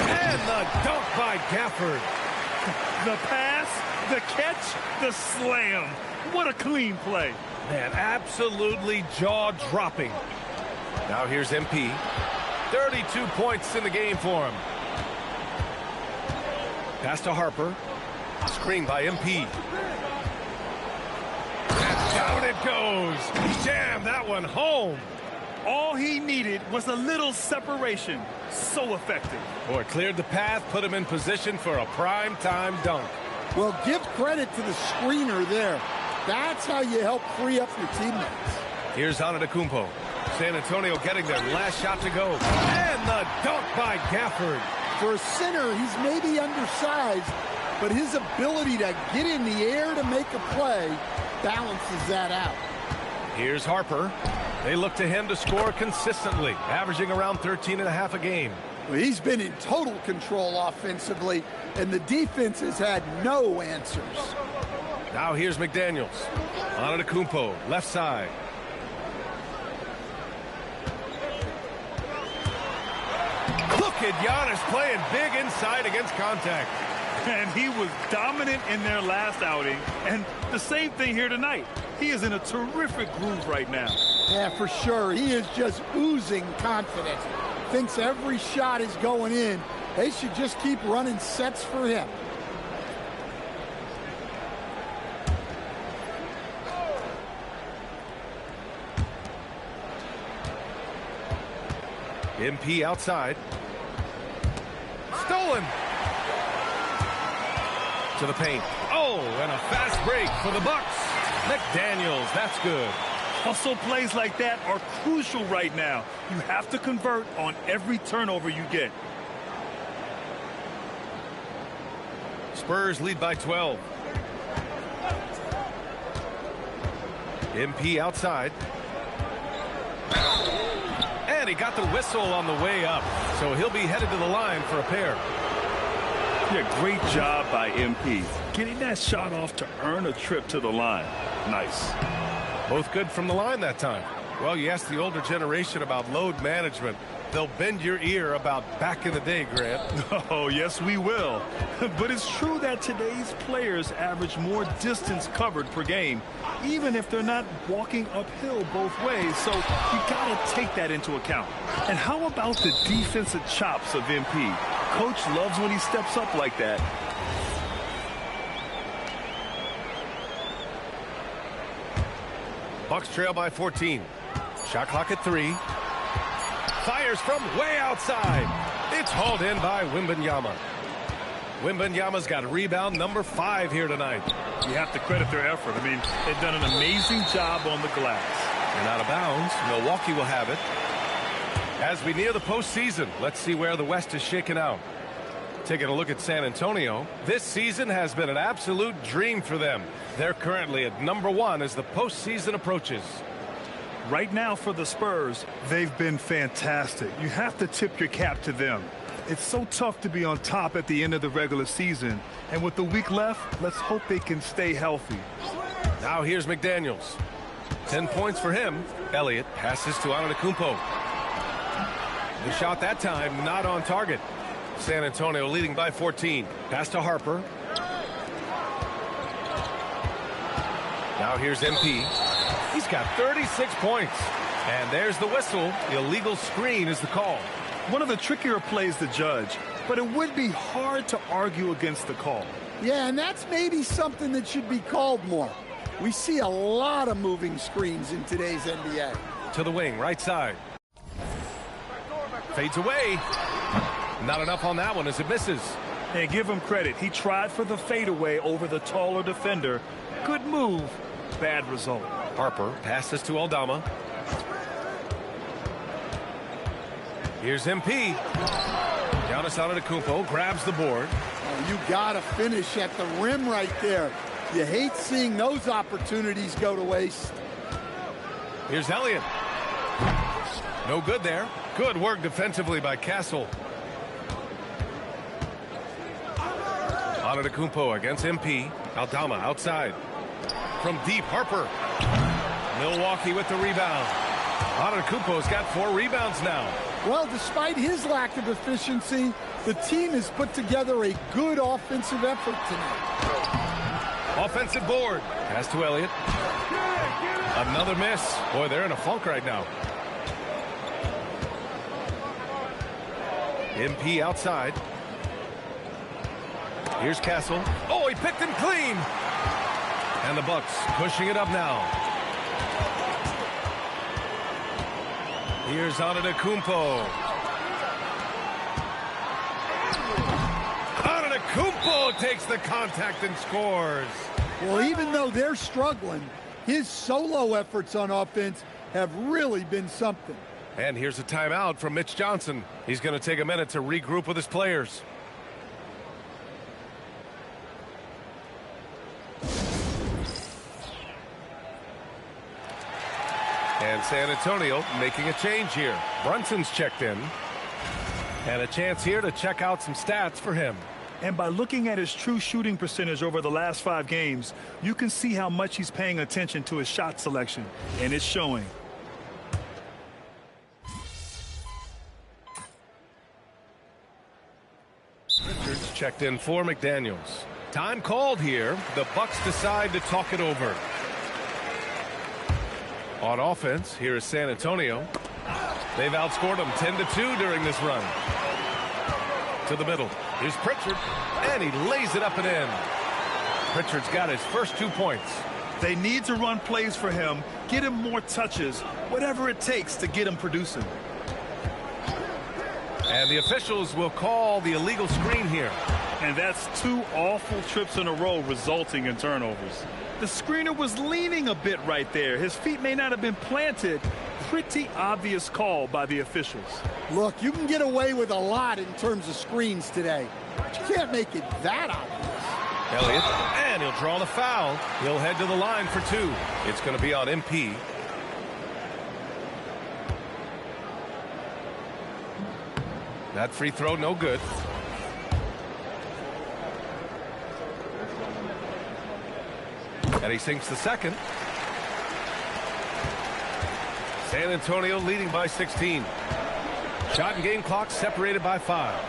And the dunk by Gafford. The pass, the catch, the slam. What a clean play. Man, absolutely jaw-dropping. Now here's MP. 32 points in the game for him. Pass to Harper. Screen by MP. And down it goes. He jammed that one home. All he needed was a little separation. So effective. Boy, cleared the path, put him in position for a prime-time dunk. Well, give credit to the screener there. That's how you help free up your teammates. Here's Antetokounmpo. San Antonio getting their last shot to go. And the dunk by Gafford. For a center, he's maybe undersized, but his ability to get in the air to make a play balances that out. Here's Harper. They look to him to score consistently, averaging around 13.5 a game. Well, he's been in total control offensively, and the defense has had no answers. Now here's McDaniels. Antetokounmpo, left side. Look at Giannis playing big inside against contact. And he was dominant in their last outing. And the same thing here tonight. He is in a terrific groove right now. Yeah, for sure. He is just oozing confidence. Thinks every shot is going in. They should just keep running sets for him. MP outside. Stolen. To the paint. Oh, and a fast break for the Bucks. McDaniels, that's good. Hustle plays like that are crucial right now. You have to convert on every turnover you get. Spurs lead by 12. MP outside. And he got the whistle on the way up. So he'll be headed to the line for a pair. Yeah, great job by MP. Getting that shot off to earn a trip to the line. Nice. Both good from the line that time. Well, you ask the older generation about load management. They'll bend your ear about back in the day, Grant. Oh, yes, we will. But it's true that today's players average more distance covered per game, even if they're not walking uphill both ways. So you got to take that into account. And how about the defensive chops of MP? Coach loves when he steps up like that. Bucks trail by 14. Shot clock at 3. Fires from way outside. It's hauled in by Wembanyama. Wembanyama's got rebound number 5 here tonight. You have to credit their effort. I mean, they've done an amazing job on the glass. And out of bounds, Milwaukee will have it. As we near the postseason, let's see where the West is shaken out. Taking a look at San Antonio, this season has been an absolute dream for them. They're currently at number 1 as the postseason approaches. Right now for the Spurs, they've been fantastic. You have to tip your cap to them. It's so tough to be on top at the end of the regular season. And with the week left, let's hope they can stay healthy. Now here's McDaniels. 10 points for him. Elliott passes to Antetokounmpo. The shot that time not on target. San Antonio leading by 14. Pass to Harper. Now here's MP. He's got 36 points. And there's the whistle. The illegal screen is the call. One of the trickier plays to judge, but it would be hard to argue against the call. Yeah, and that's maybe something that should be called more. We see a lot of moving screens in today's NBA. To the wing, right side. Fades away. Not enough on that one as it misses. Hey, give him credit. He tried for the fadeaway over the taller defender. Good move. Bad result. Harper passes to Aldama. Here's MP. Giannis Antetokounmpo grabs the board. Oh, you got to finish at the rim right there. You hate seeing those opportunities go to waste. Here's Elliott. No good there. Good work defensively by Castle. Antetokounmpo against MP. Aldama outside. From deep, Harper. Milwaukee with the rebound. Antetokounmpo's got 4 rebounds now. Well, despite his lack of efficiency, the team has put together a good offensive effort tonight. Offensive board. Pass to Elliott. Another miss. Boy, they're in a funk right now. MP outside. Here's Castle. Oh, he picked him clean. And the Bucks pushing it up now. Here's Antetokounmpo. Antetokounmpo takes the contact and scores. Well, even though they're struggling, his solo efforts on offense have really been something. And here's a timeout from Mitch Johnson. He's going to take a minute to regroup with his players. And San Antonio making a change here. Brunson's checked in. And a chance here to check out some stats for him. And by looking at his true shooting percentage over the last 5 games, you can see how much he's paying attention to his shot selection. And it's showing. Richards checked in for McDaniels. Time called here. The Bucks decide to talk it over. On offense, here is San Antonio. They've outscored them 10-2 during this run. To the middle. Here's Pritchard, and he lays it up and in. Pritchard's got his first 2 points. They need to run plays for him, get him more touches, whatever it takes to get him producing. And the officials will call the illegal screen here. And that's 2 awful trips in a row resulting in turnovers. The screener was leaning a bit right there. His feet may not have been planted. Pretty obvious call by the officials. Look, you can get away with a lot in terms of screens today, but you can't make it that obvious. Elliott, and he'll draw the foul. He'll head to the line for 2. It's going to be on MP. That free throw, no good. And he sinks the second. San Antonio leading by 16. Shot and game clock separated by 5.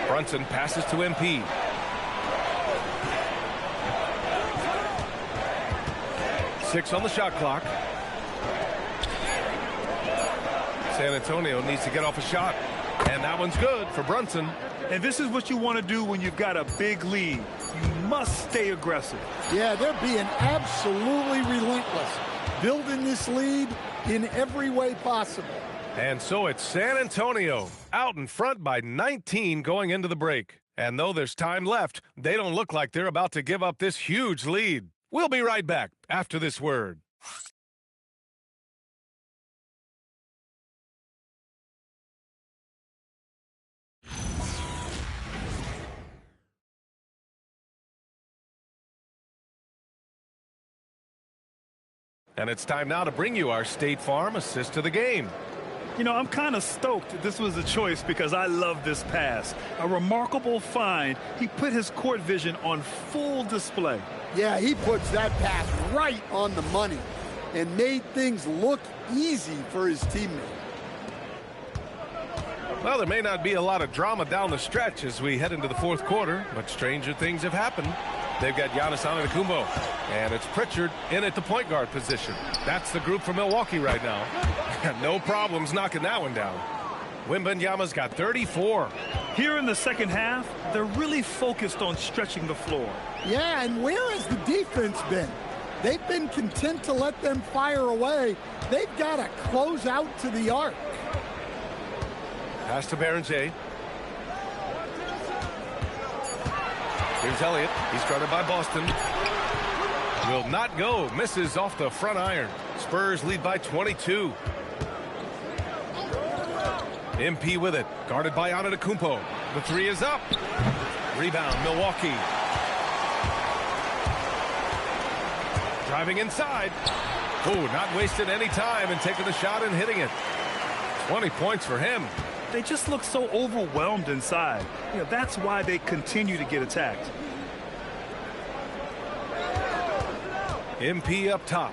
Brunson passes to MP. Six on the shot clock. San Antonio needs to get off a shot. And that one's good for Brunson. And this is what you want to do when you've got a big lead. You must stay aggressive. Yeah, they're being absolutely relentless, building this lead in every way possible. And so it's San Antonio out in front by 19 going into the break. And though there's time left, they don't look like they're about to give up this huge lead. We'll be right back after this word. And it's time now to bring you our State Farm assist to the game. You know, I'm kind of stoked this was a choice because I love this pass. A remarkable find. He put his court vision on full display. Yeah, he puts that pass right on the money and made things look easy for his teammate. Well, there may not be a lot of drama down the stretch as we head into the fourth quarter, but stranger things have happened. They've got Giannis Antetokounmpo, and it's Pritchard in at the point guard position. That's the group for Milwaukee right now. No problems knocking that one down. Wembanyama's got 34. Here in the second half, they're really focused on stretching the floor. Yeah, and where has the defense been? They've been content to let them fire away. They've got to close out to the arc. Pass to Berenger. Here's Elliott. He's guarded by Boston. Will not go. Misses off the front iron. Spurs lead by 22. MP with it. Guarded by Antetokounmpo. The three is up. Rebound, Milwaukee. Driving inside. Oh, not wasting any time and taking the shot and hitting it. 20 points for him. They just look so overwhelmed inside. That's why they continue to get attacked. MP up top.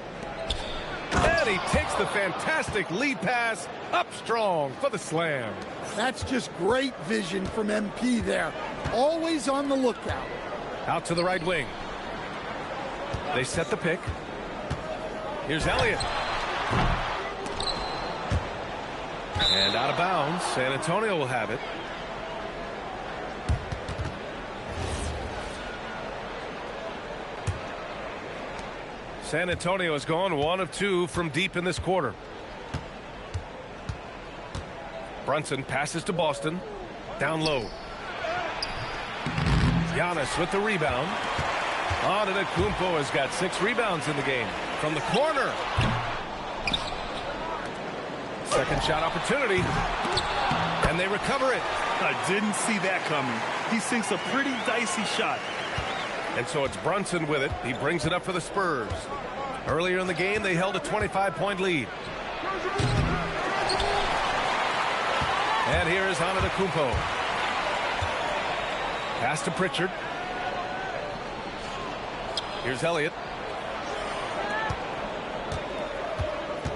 And he takes the fantastic lead pass up strong for the slam. That's just great vision from MP there. Always on the lookout. Out to the right wing. They set the pick. Here's Elliott. And out of bounds. San Antonio will have it. San Antonio has gone 1 of 2 from deep in this quarter. Brunson passes to Boston. Down low. Giannis with the rebound. Antetokounmpo has got 6 rebounds in the game. From the corner. Second shot opportunity. And they recover it. I didn't see that coming. He sinks a pretty dicey shot. And so it's Brunson with it. He brings it up for the Spurs. Earlier in the game, they held a 25-point lead. And here is Antetokounmpo. Pass to Pritchard. Here's Elliott.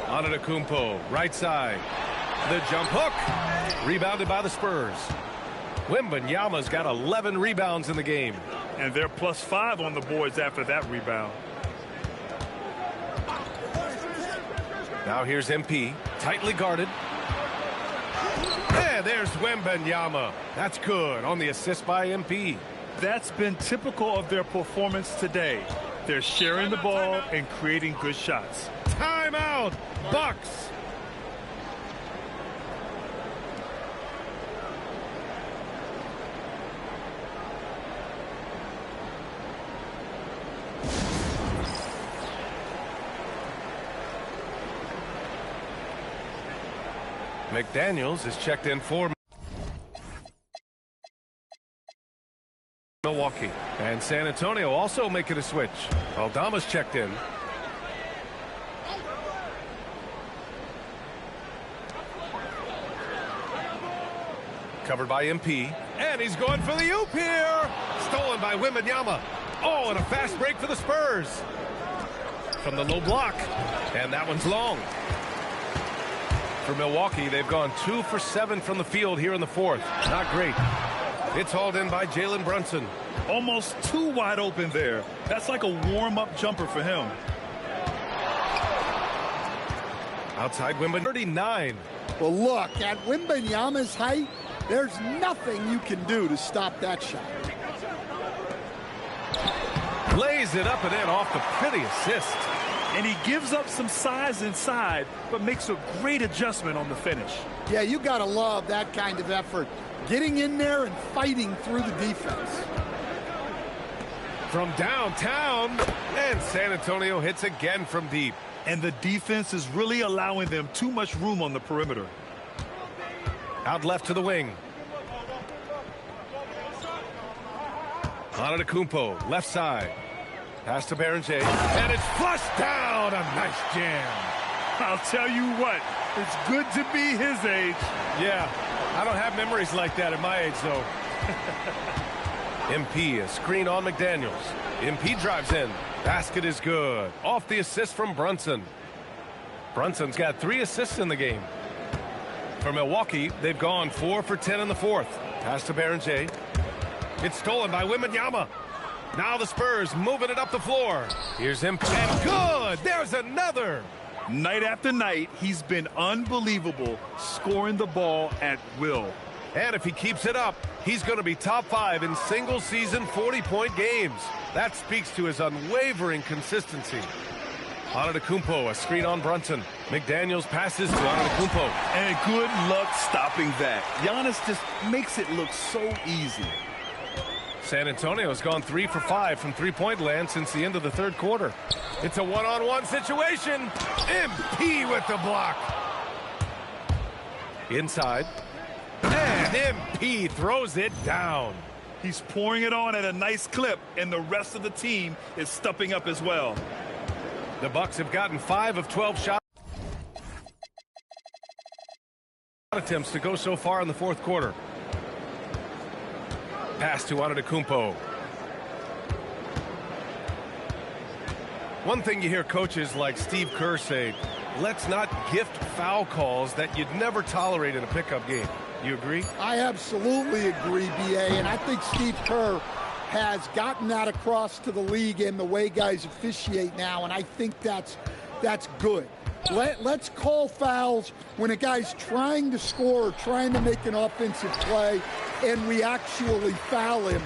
Antetokounmpo, right side. The jump hook. Rebounded by the Spurs. Wembanyama's got 11 rebounds in the game. And they're +5 on the boards after that rebound. Now here's MP, tightly guarded. And there's Wembanyama. That's good on the assist by MP. That's been typical of their performance today. They're sharing the ball and creating good shots. Timeout, Bucks. McDaniels is checked in for Milwaukee. And San Antonio also making a switch. Aldama's checked in. Covered by MP. And he's going for the oop here. Stolen by Wembanyama. Oh, and a fast break for the Spurs. From the low block. And that one's long. For Milwaukee, they've gone 2 for 7 from the field here in the fourth. Not great. It's hauled in by Jalen Brunson. Almost too wide open there. That's like a warm-up jumper for him. Outside Wembanyama, 39. Well, look, at Wembanyama's height, there's nothing you can do to stop that shot. Lays it up and in off the pretty assist. And he gives up some size inside, but makes a great adjustment on the finish. Yeah, you got to love that kind of effort. Getting in there and fighting through the defense. From downtown, and San Antonio hits again from deep. And the defense is really allowing them too much room on the perimeter. Out left to the wing. Antetokounmpo, left side. Pass to Berenger, and it's flushed down. A nice jam. I'll tell you what, it's good to be his age. Yeah, I don't have memories like that at my age, though. MP, a screen on McDaniels. MP drives in. Basket is good. Off the assist from Brunson. Brunson's got 3 assists in the game. For Milwaukee, they've gone 4 for 10 in the fourth. Pass to Berenger. It's stolen by Wembanyama. Now the Spurs moving it up the floor. Here's him. And good. There's another. Night after night, he's been unbelievable, scoring the ball at will. And if he keeps it up, he's going to be top 5 in single-season 40-point games. That speaks to his unwavering consistency. Antetokounmpo, a screen on Brunson. McDaniels passes to Antetokounmpo. And good luck stopping that. Giannis just makes it look so easy. San Antonio has gone 3 for 5 from three-point land since the end of the third quarter. It's a one-on-one situation. MP with the block. Inside. And MP throws it down. He's pouring it on at a nice clip, and the rest of the team is stepping up as well. The Bucks have gotten 5 of 12 shot attempts to go so far in the fourth quarter. Pass to Antetokounmpo. One thing you hear coaches like Steve Kerr say, let's not gift foul calls that you'd never tolerate in a pickup game. You agree? I absolutely agree, B.A., and I think Steve Kerr has gotten that across to the league and the way guys officiate now, and I think that's good. Let's call fouls when a guy's trying to score or trying to make an offensive play and we actually foul him.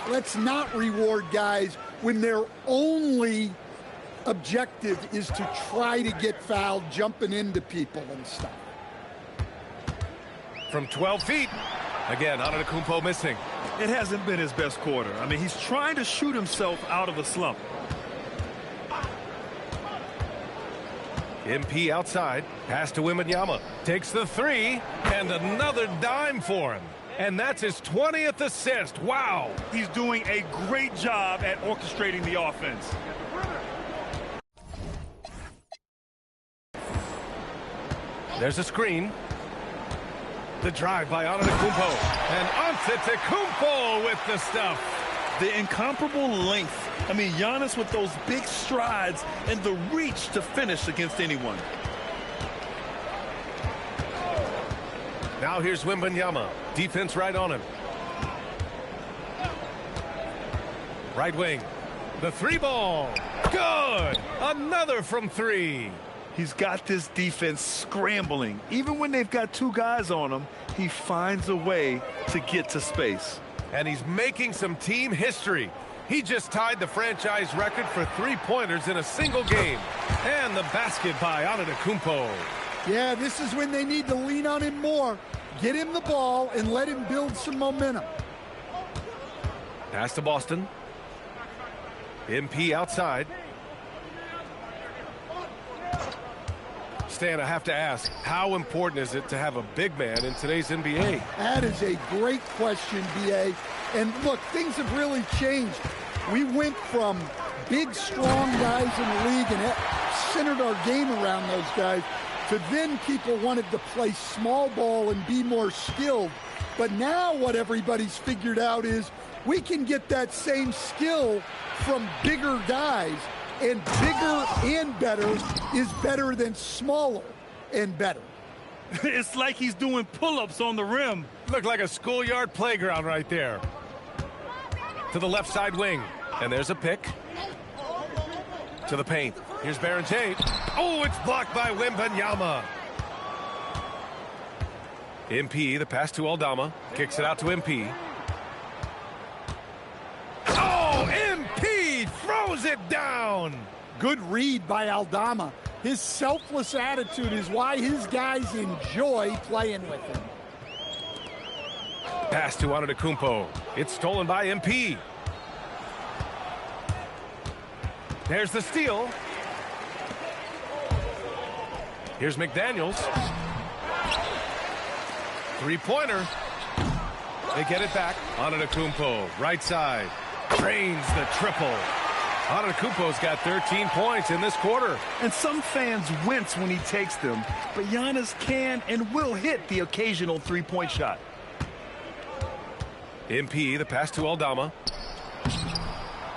Let's not reward guys when their only objective is to try to get fouled, jumping into people and stuff. From 12 feet. Again, Antetokounmpo missing. It hasn't been his best quarter. I mean, he's trying to shoot himself out of a slump. MP outside. Pass to Wembanyama. Takes the three. And another dime for him. And that's his 20th assist. Wow. He's doing a great job at orchestrating the offense. There's a screen. The drive by Antetokounmpo. And Antetokounmpo with the stuff. The incomparable length. I mean, Giannis with those big strides and the reach to finish against anyone. Now here's Wembanyama. Defense right on him. Right wing. The three ball. Good. Another from three. He's got this defense scrambling. Even when they've got two guys on him, he finds a way to get to space. And he's making some team history. He just tied the franchise record for three-pointers in a single game. And the basket by Antetokounmpo. Yeah, this is when they need to lean on him more. Get him the ball and let him build some momentum. Pass to Boston. MP outside. Stan, I have to ask, how important is it to have a big man in today's NBA? That is a great question, B.A. And look, things have really changed. We went from big, strong guys in the league and centered our game around those guys to then people wanted to play small ball and be more skilled. But now what everybody's figured out is we can get that same skill from bigger guys. And bigger and better is better than smaller and better. It's like he's doing pull-ups on the rim. Looked like a schoolyard playground right there. To the left side wing. And there's a pick. To the paint. Here's Baron Tate. Oh, it's blocked by Wembanyama. MP, the pass to Aldama. Kicks it out to MP. Oh, MP throws it down. Good read by Aldama. His selfless attitude is why his guys enjoy playing with him. Pass to Antetokounmpo. It's stolen by MP. There's the steal. Here's McDaniels. Three-pointer. They get it back. Antetokounmpo, right side. Drains the triple. Antetokounmpo's got 13 points in this quarter. And some fans wince when he takes them, but Giannis can and will hit the occasional three-point shot. MP, the pass to Aldama.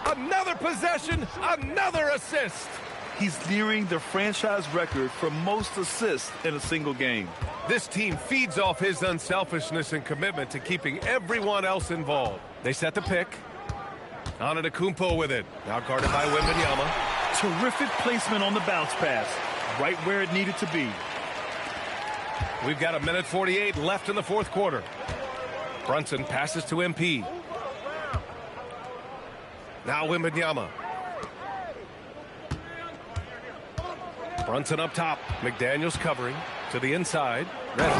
Another possession, another assist. He's nearing the franchise record for most assists in a single game. This team feeds off his unselfishness and commitment to keeping everyone else involved. They set the pick. Antetokounmpo with it. Now guarded by Wembanyama. Terrific placement on the bounce pass. Right where it needed to be. We've got 1:48 left in the fourth quarter. Brunson passes to MP. Now Wembanyama. Brunson up top. McDaniels covering. To the inside. Ready.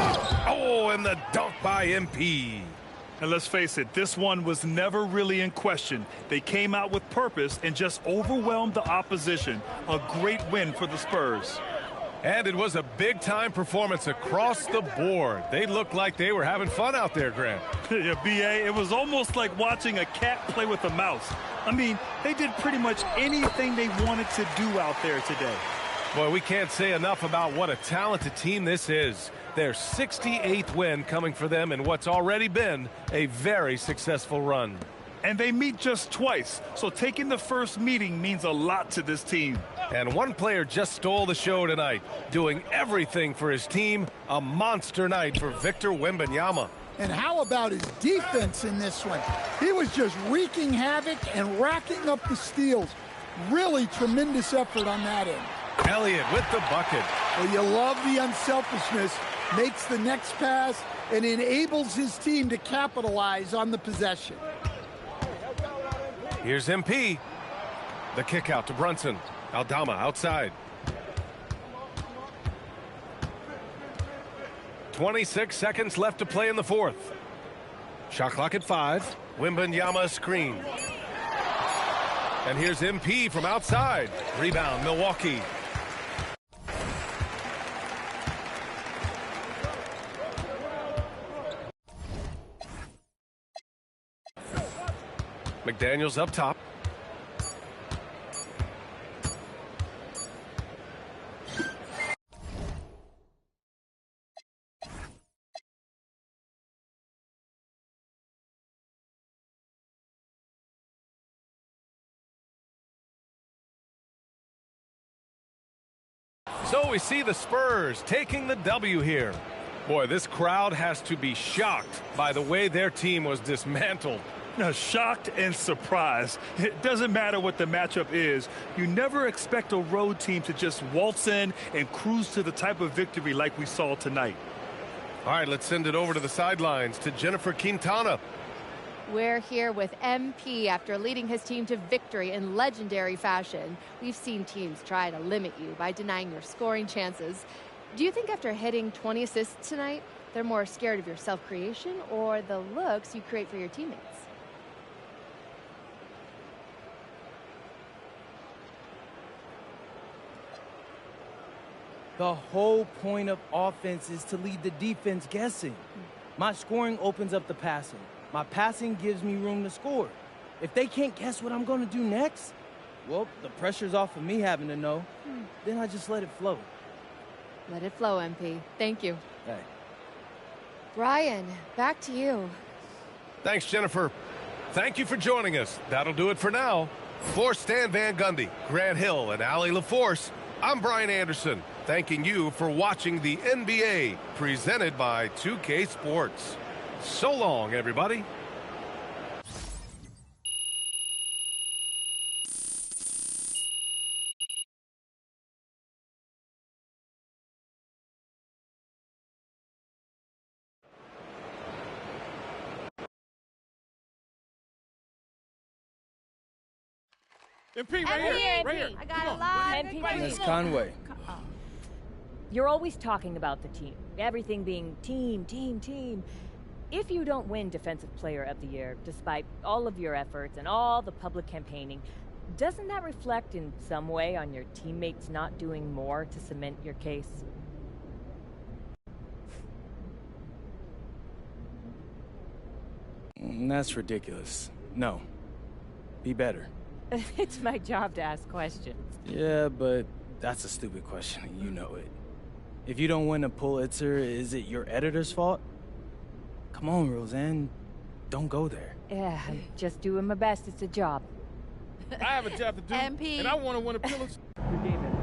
Oh, and the dunk by MP. And let's face it, this one was never really in question. They came out with purpose and just overwhelmed the opposition. A great win for the Spurs. And it was a big-time performance across the board. They looked like they were having fun out there, Grant. Yeah, B.A., it was almost like watching a cat play with a mouse. I mean, they did pretty much anything they wanted to do out there today. Boy, we can't say enough about what a talented team this is. Their 68th win coming for them in what's already been a very successful run. And they meet just twice, so taking the first meeting means a lot to this team. And one player just stole the show tonight, doing everything for his team. A monster night for Victor Wembanyama. And how about his defense in this one? He was just wreaking havoc and racking up the steals. Really tremendous effort on that end. Elliott with the bucket. Well, you love the unselfishness. Makes the next pass and enables his team to capitalize on the possession. Here's MP. The kick out to Brunson. Aldama outside. 26 seconds left to play in the fourth. Shot clock at 5. Wembanyama screen. And here's MP from outside. Rebound, Milwaukee. McDaniels up top. So we see the Spurs taking the W here. Boy, this crowd has to be shocked by the way their team was dismantled. Shocked and surprised. It doesn't matter what the matchup is. You never expect a road team to just waltz in and cruise to the type of victory like we saw tonight. All right, let's send it over to the sidelines to Jennifer Quintana. We're here with MP after leading his team to victory in legendary fashion. We've seen teams try to limit you by denying your scoring chances. Do you think after hitting 20 assists tonight, they're more scared of your self-creation or the looks you create for your teammates? The whole point of offense is to lead the defense guessing. My scoring opens up the passing. My passing gives me room to score. If they can't guess what I'm going to do next, well, the pressure's off of me having to know. Then I just let it flow. Let it flow, MP. Thank you. Hey. Brian, back to you. Thanks, Jennifer. Thank you for joining us. That'll do it for now. For Stan Van Gundy, Grant Hill, and Allie LaForce, I'm Brian Anderson, thanking you for watching the NBA, presented by 2K Sports. So long, everybody. MP, right here. Right here. I got a lot. MP, That's Conway. You're always talking about the team. Everything being team, team, team. If you don't win Defensive Player of the Year, despite all of your efforts and all the public campaigning, doesn't that reflect in some way on your teammates not doing more to cement your case? That's ridiculous. No. Be better. It's my job to ask questions. Yeah, but that's a stupid question, and you know it. If you don't win a Pulitzer, is it your editor's fault? Come on, Roseanne. Don't go there. Yeah, I'm just doing my best. It's a job. I have a job to do, MP. and I want to win a Pulitzer. Good game, MP.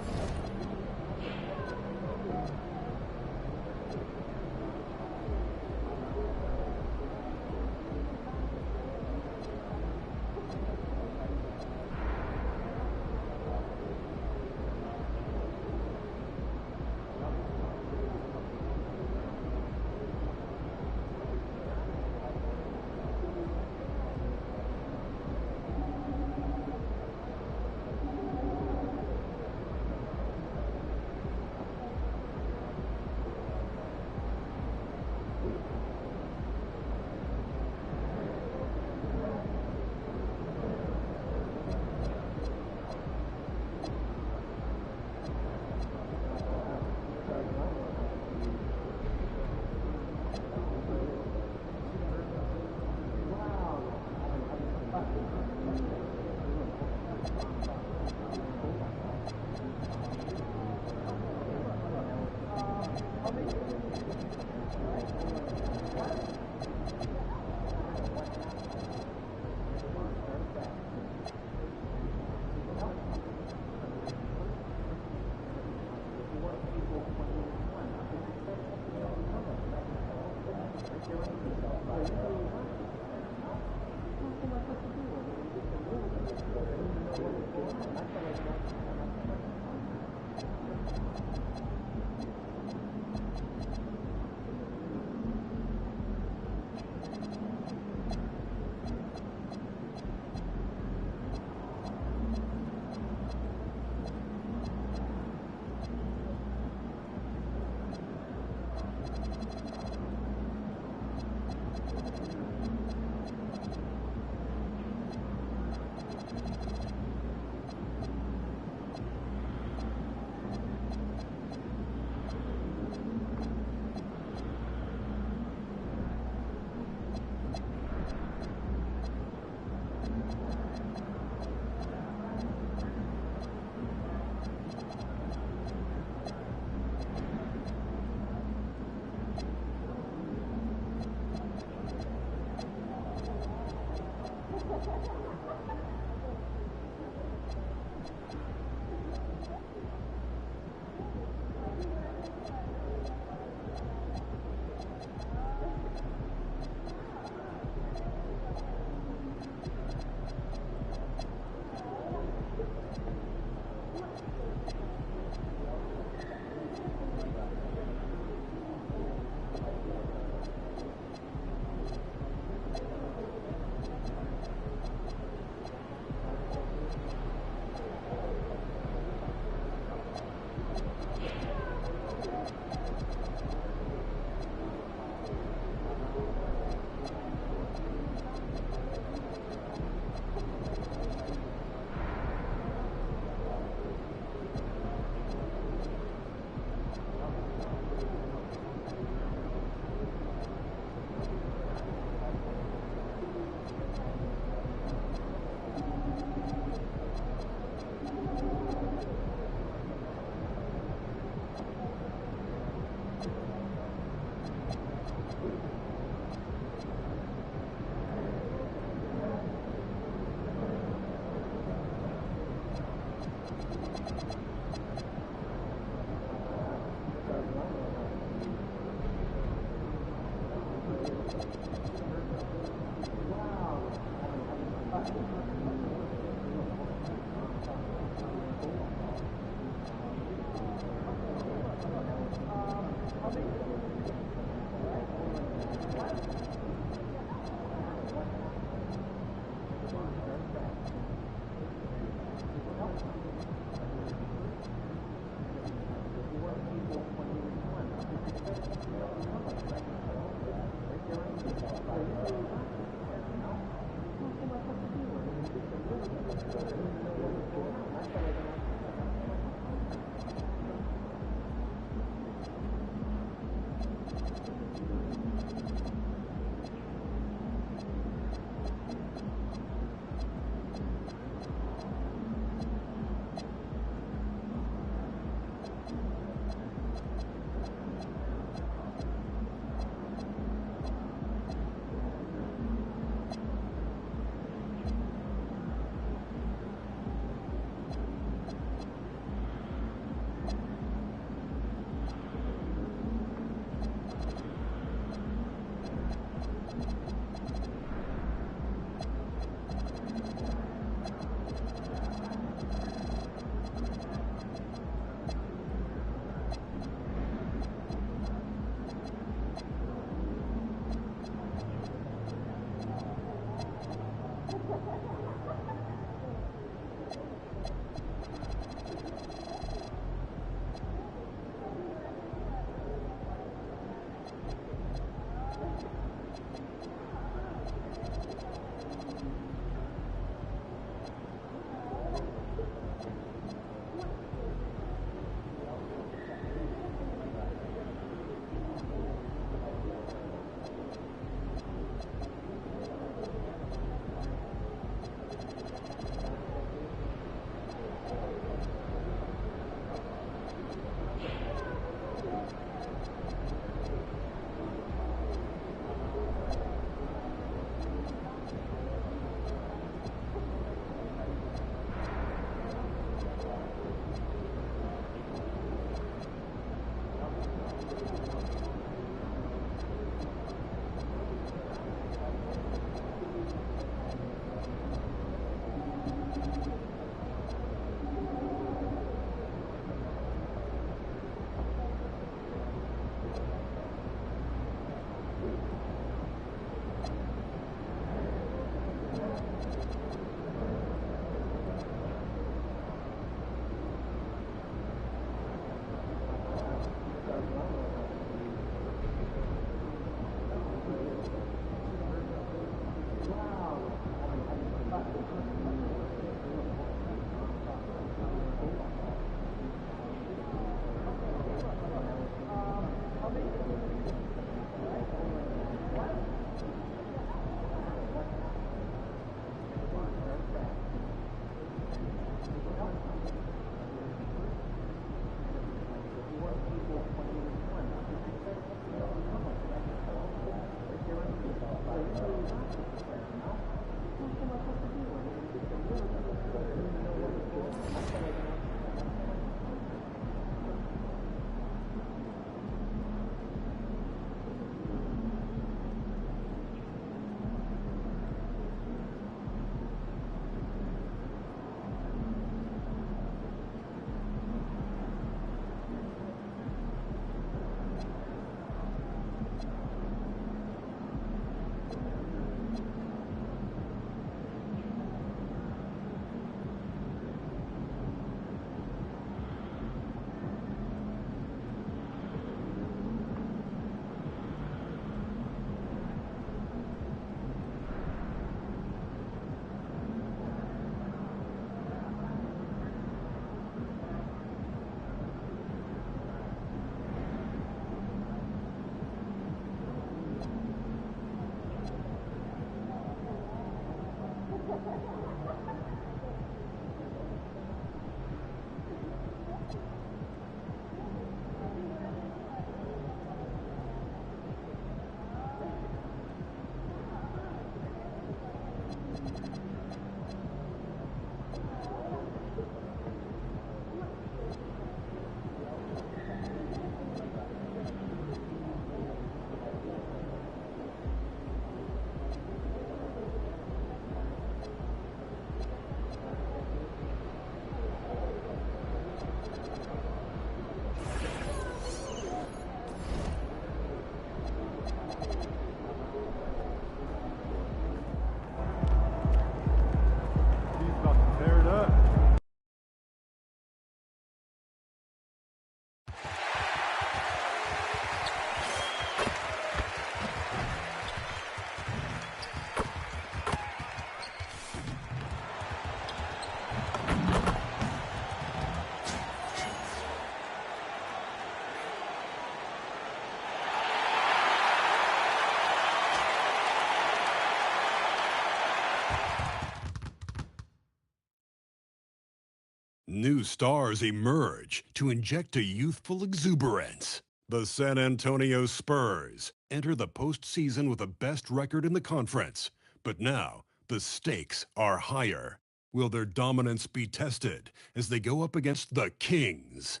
New stars emerge to inject a youthful exuberance. The San Antonio Spurs enter the postseason with the best record in the conference. But now, the stakes are higher. Will their dominance be tested as they go up against the Kings?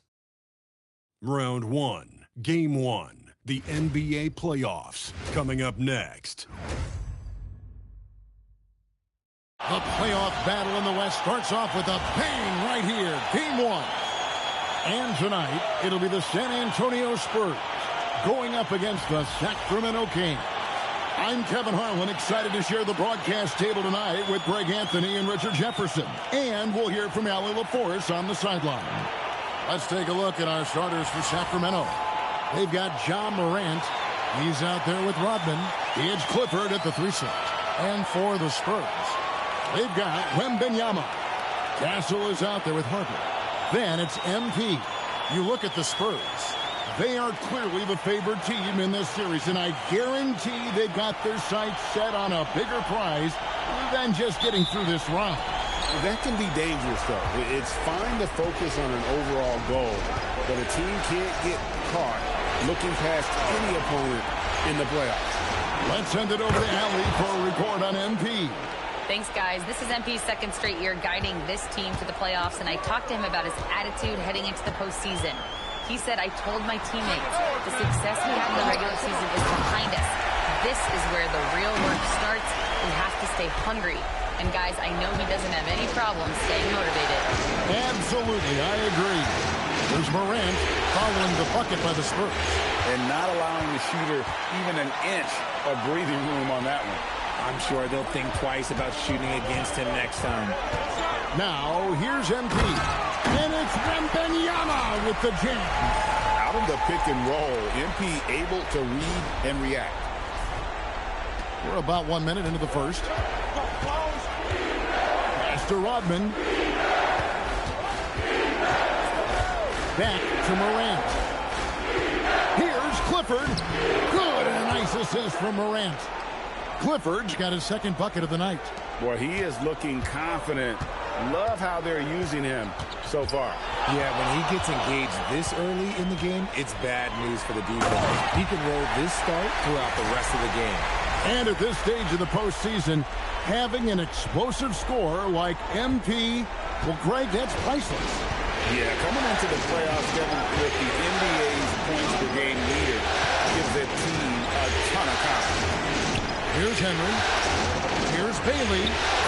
Round 1, Game 1, the NBA playoffs, coming up next. The playoff battle in the West starts off with a bang right here. Game 1. And tonight, it'll be the San Antonio Spurs going up against the Sacramento Kings. I'm Kevin Harlan, excited to share the broadcast table tonight with Greg Anthony and Richard Jefferson. And we'll hear from Allie LaForce on the sideline. Let's take a look at our starters for Sacramento. They've got Ja Morant. He's out there with Rodman. It's Clifford at the 3 slot. And for the Spurs, they've got Wembanyama. Castle is out there with Harper. Then it's MP. You look at the Spurs. They are clearly the favored team in this series, and I guarantee they've got their sights set on a bigger prize than just getting through this round. That can be dangerous, though. It's fine to focus on an overall goal, but a team can't get caught looking past any opponent in the playoffs. Let's send it over to Allie for a report on MP. Thanks, guys. This is MP's second straight year guiding this team to the playoffs, and I talked to him about his attitude heading into the postseason. He said, I told my teammates, the success we had in the regular season is behind us. This is where the real work starts. We have to stay hungry. And, guys, I know he doesn't have any problem staying motivated. Absolutely, I agree. There's Morant following the bucket by the Spurs. And not allowing the shooter even an inch of breathing room on that one. I'm sure they'll think twice about shooting against him next time. Now, here's MP. And it's Wembanyama with the jam. Out of the pick and roll, MP able to read and react. We're about 1 minute into the first. Pass to Rodman. Back to Morant. Here's Clifford. Good, and a nice assist from Morant. Clifford's got his second bucket of the night. Boy, he is looking confident. Love how they're using him so far. Yeah, when he gets engaged this early in the game, it's bad news for the defense. He can roll this start throughout the rest of the game. And at this stage of the postseason, having an explosive scorer like MP, well, Greg, that's priceless. Yeah, coming into the playoffs, Kevin, with the NBA's points per game leader, gives the team a ton of confidence. Here's Henry. Here's Bailey.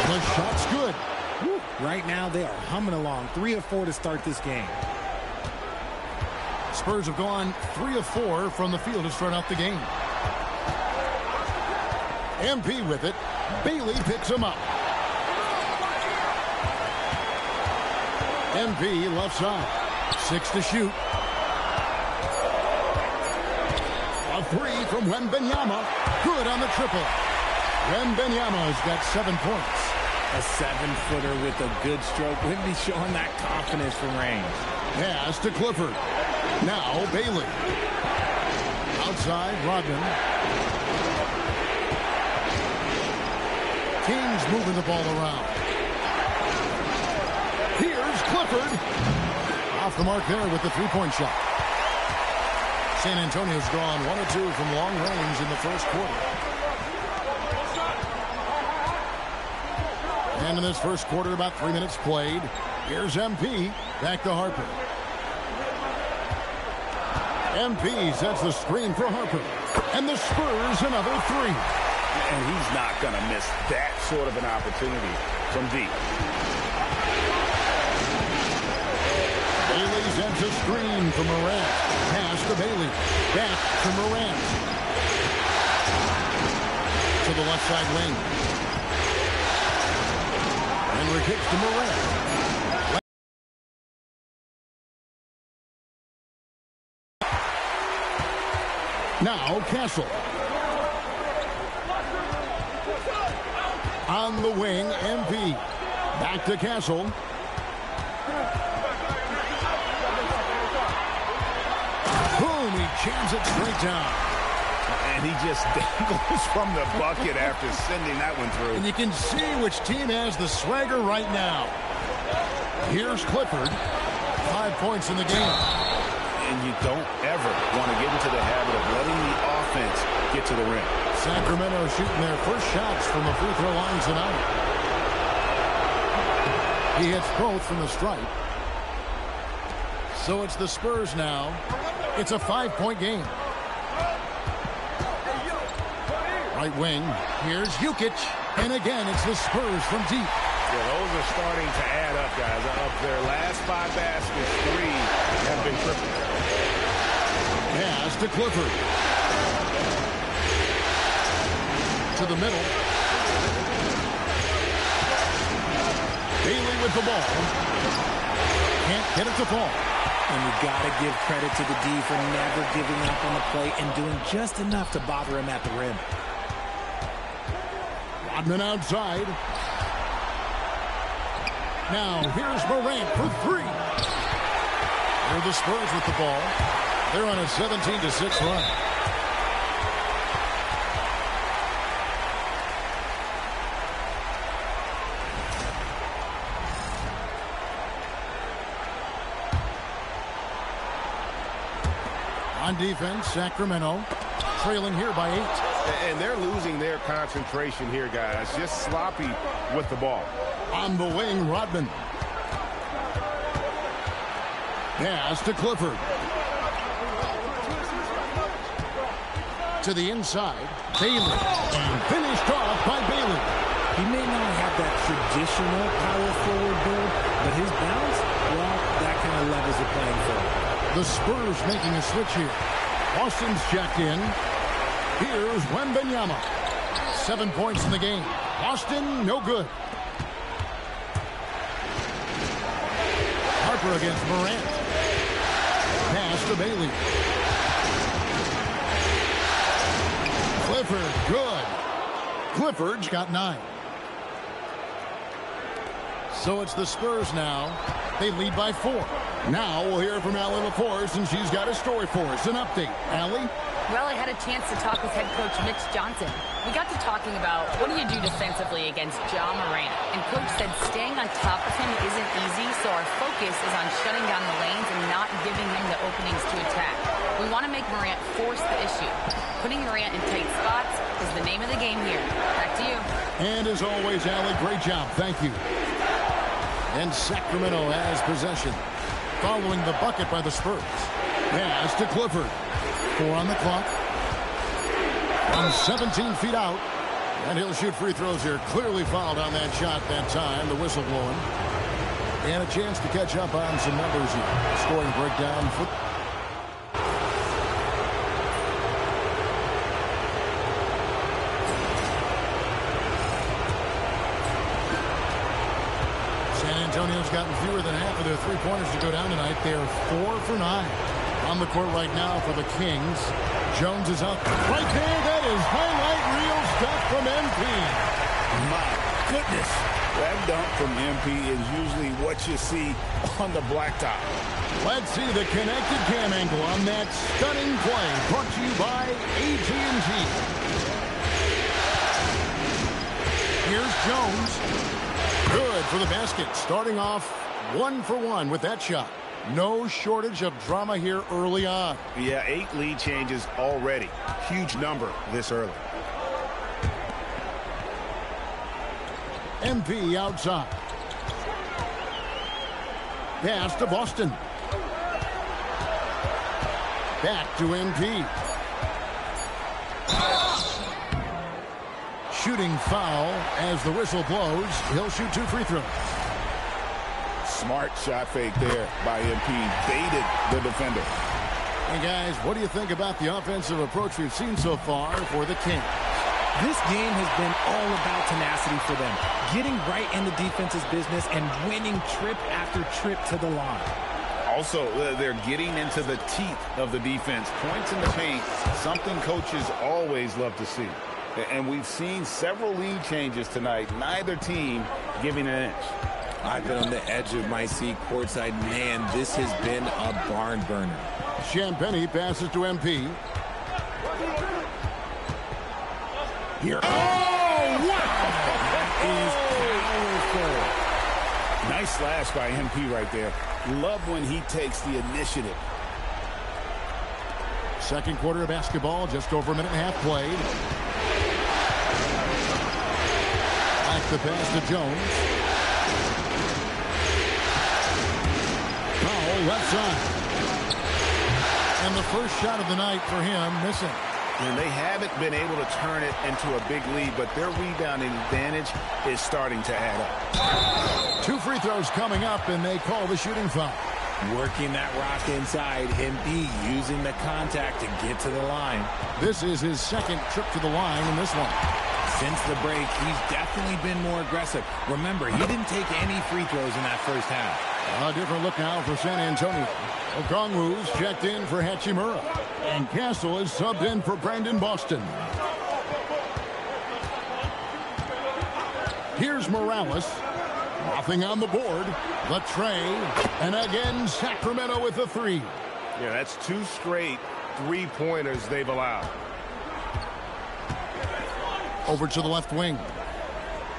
The shot's good. Woo. Right now, they are humming along. 3 of 4 to start this game. Spurs have gone 3 of 4 from the field to start out the game. MP with it. Bailey picks him up. MP left side. 6 to shoot. A 3 from Wembanyama. Good on the triple. Wembanyama's got 7 points. A 7-footer with a good stroke. Wemby showing that confidence from range. Pass to Clifford. Now Bailey. Outside, Rodman. Kings moving the ball around. Here's Clifford. Off the mark there with the 3-point shot. San Antonio's gone 1 of 2 from long range in the first quarter. And in this first quarter, about 3 minutes played. Here's MP. Back to Harper. MP sets the screen for Harper. And the Spurs another 3. And he's not going to miss that sort of an opportunity from deep. Bailey sets a screen for Morant. Pass to Bailey. Back to Morant. To the left side wing. Henry kicks to Morant. Now Castle. On the wing, MP. Back to Castle. Boom, he jams it straight down. And he just dangles from the bucket after sending that one through. And you can see which team has the swagger right now. Here's Clifford. 5 points in the game. And you don't ever want to get into the habit of letting the offense get to the rim. Sacramento shooting their first shots from the free throw line tonight. He hits both from the stripe. So it's the Spurs now. It's a 5-point game. Right wing. Here's Jukic. And again, it's the Spurs from deep. Yeah, those are starting to add up, guys. Of their last 5 baskets, 3 have been triple. Pass to Clifford. To the middle. Bailey with the ball. Can't get it to fall. And you got to give credit to the D for never giving up on the play and doing just enough to bother him at the rim. Rodman outside. Now here's Morant for 3. Here are the Spurs with the ball. They're on a 17-6 run. On defense, Sacramento trailing here by 8. And they're losing their concentration here, guys. Just sloppy with the ball. On the wing, Rodman. Pass to Clifford. To the inside, Bailey. And finished off by Bailey. He may not have that traditional power forward build, but his bounce, well, that kind of levels the playing field. The Spurs making a switch here. Austin's checked in. Here's Wembanyama. 7 points in the game. Austin, no good. Harper against Morant. Pass to Bailey. Clifford, good. Clifford's got 9. So it's the Spurs now. They lead by 4. Now we'll hear from Allie LaForce, and she's got a story for us. An update. Allie? Well, I had a chance to talk with head coach Mitch Johnson. We got to talking about what do you do defensively against Ja Morant. And coach said staying on top of him isn't easy, so our focus is on shutting down the lanes and not giving him the openings to attack. We want to make Morant force the issue. Putting Morant in tight spots is the name of the game here. Back to you. And as always, Allie, great job. Thank you. And Sacramento has possession. Following the bucket by the Spurs. Pass to Clifford. 4 on the clock. From 17 feet out. And he'll shoot free throws here. Clearly fouled on that shot that time. The whistle blowing. And a chance to catch up on some numbers here. Scoring breakdown. San Antonio's gotten fewer than half of their three-pointers to go down tonight. They're 4 for 9. On the court right now for the Kings. Jones is up. Right there, that is highlight reel stuff from MP. My goodness. That dunk from MP is usually what you see on the blacktop. Let's see the connected cam angle on that stunning play. Brought to you by AT&T. Here's Jones. Good for the basket. Starting off 1 for 1 with that shot. No shortage of drama here early on. Yeah, 8 lead changes already. Huge number this early. MP outside. Pass to Boston. Back to MP. Shooting foul as the whistle blows. He'll shoot 2 free throws. Smart shot fake there by MP. Baited the defender. And guys, what do you think about the offensive approach we've seen so far for the Kings? This game has been all about tenacity for them. Getting right in the defense's business and winning trip after trip to the line. Also, they're getting into the teeth of the defense. Points in the paint, something coaches always love to see. And we've seen several lead changes tonight. Neither team giving an inch. I've been on the edge of my seat courtside. Man, this has been a barn burner. Champagny passes to MP. Here. Oh, wow! That is powerful. Nice slash by MP right there. Love when he takes the initiative. Second quarter of basketball, just over a minute and a half played. Back the pass to Jones. Powell left side. And the first shot of the night for him missing. And they haven't been able to turn it into a big lead, but their rebounding advantage is starting to add up. 2 free throws coming up, and they call the shooting foul. Working that rock inside, MP using the contact to get to the line. This is his second trip to the line in this one. Since the break, he's definitely been more aggressive. Remember, he didn't take any free throws in that first half. A different look now for San Antonio. Okongwu's checked in for Hachimura. And Castle is subbed in for Brandon Boston. Here's Morales. Nothing on the board. The tray. And again, Sacramento with the three. Yeah, that's 2 straight three-pointers they've allowed. Over to the left wing.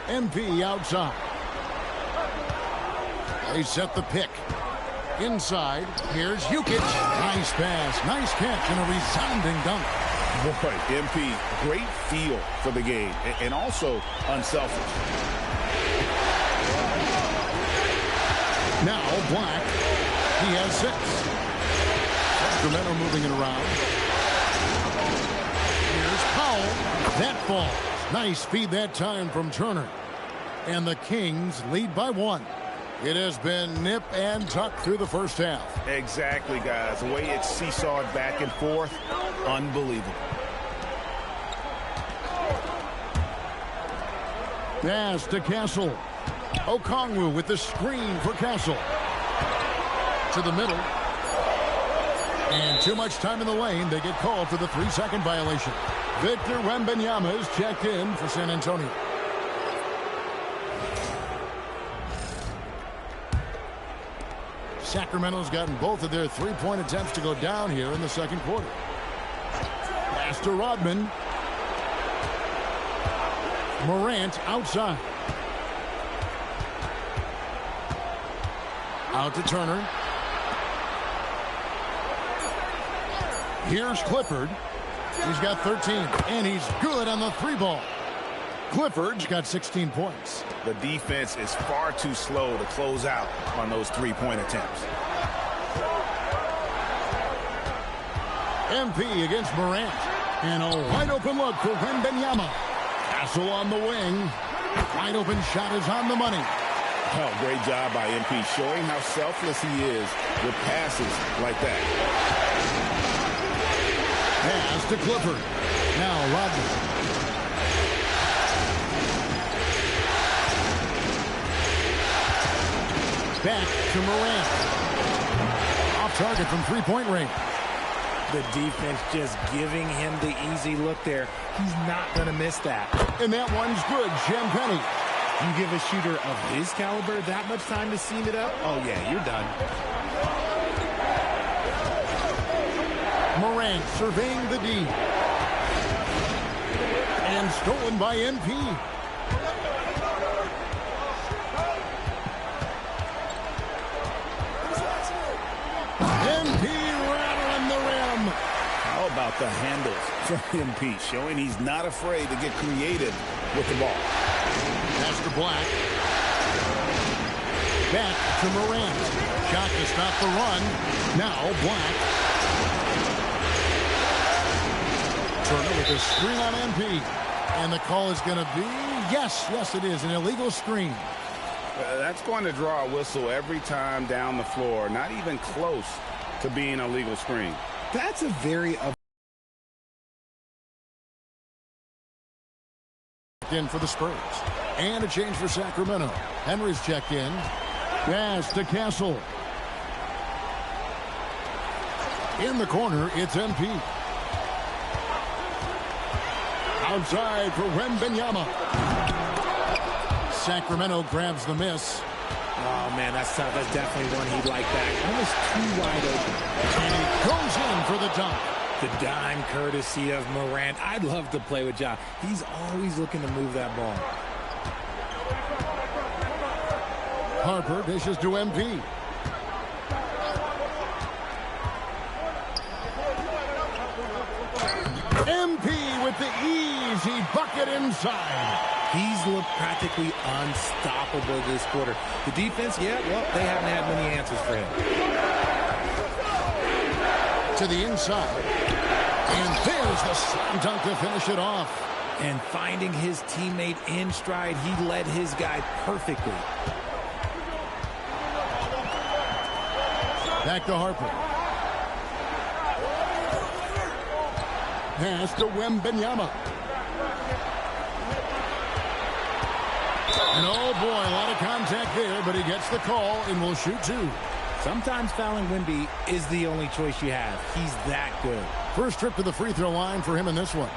MP outside. They set the pick. Inside, here's Jukic. Nice pass, nice catch, and a resounding dunk. Boy, MP, great feel for the game, and also unselfish. Now Black, he has 6. Sacramento moving it around. Here's Powell. That falls. Nice feed that time from Turner. And the Kings lead by 1. It has been nip and tuck through the first half. Exactly, guys. The way it's seesawed back and forth, unbelievable. Pass to Castle. Okongwu with the screen for Castle. To the middle. And too much time in the lane. They get called for the 3-second violation. Victor Wembanyama is checked in for San Antonio. Sacramento's gotten both of their 3-point attempts to go down here in the second quarter. Pass to Rodman. Morant outside. Out to Turner. Here's Clifford. He's got 13, and he's good on the 3-ball. Clifford's got 16 points. The defense is far too slow to close out on those 3-point attempts. MP against Morant. And a wide open look for Wembanyama. Castle on the wing. Wide open shot is on the money. Oh, great job by MP, showing how selfless he is with passes like that. Pass to Clifford. Now Rodman. Back to Morant. Off target from 3-point range. The defense just giving him the easy look there. He's not going to miss that. And that one's good. Champagny. You give a shooter of his caliber that much time to seam it up? Oh, yeah, you're done. Morant surveying the D. And stolen by MP. MP rattling the rim. How about the handles from MP, showing he's not afraid to get creative with the ball. Pass to Black. Back to Morant. Shot to stop the run. Now Black. Turner with a screen on MP. And the call is going to be, yes, it is, an illegal screen. That's going to draw a whistle every time down the floor. Not even close to being a legal screen. That's a very... in for the Spurs. And a change for Sacramento. Henry's checked in. Pass to Castle. In the corner, it's MP. Outside for Wembanyama. Sacramento grabs the miss. Oh, man, that's tough. That's definitely one he'd like back. Almost too wide open. And he goes in for the dunk. The dime courtesy of Morant. I'd love to play with Ja. He's always looking to move that ball. Harper dishes to MP. MP with the easy bucket inside. He's looked practically unstoppable this quarter. The defense, yeah, well, they haven't had many answers for him. To the inside. And there's the slam dunk to finish it off. And finding his teammate in stride, he led his guy perfectly. Back to Harper. Pass to Wembanyama. And oh boy, a lot of contact there, but he gets the call and will shoot two. Sometimes fouling Wemby is the only choice you have. He's that good. First trip to the free throw line for him in this one.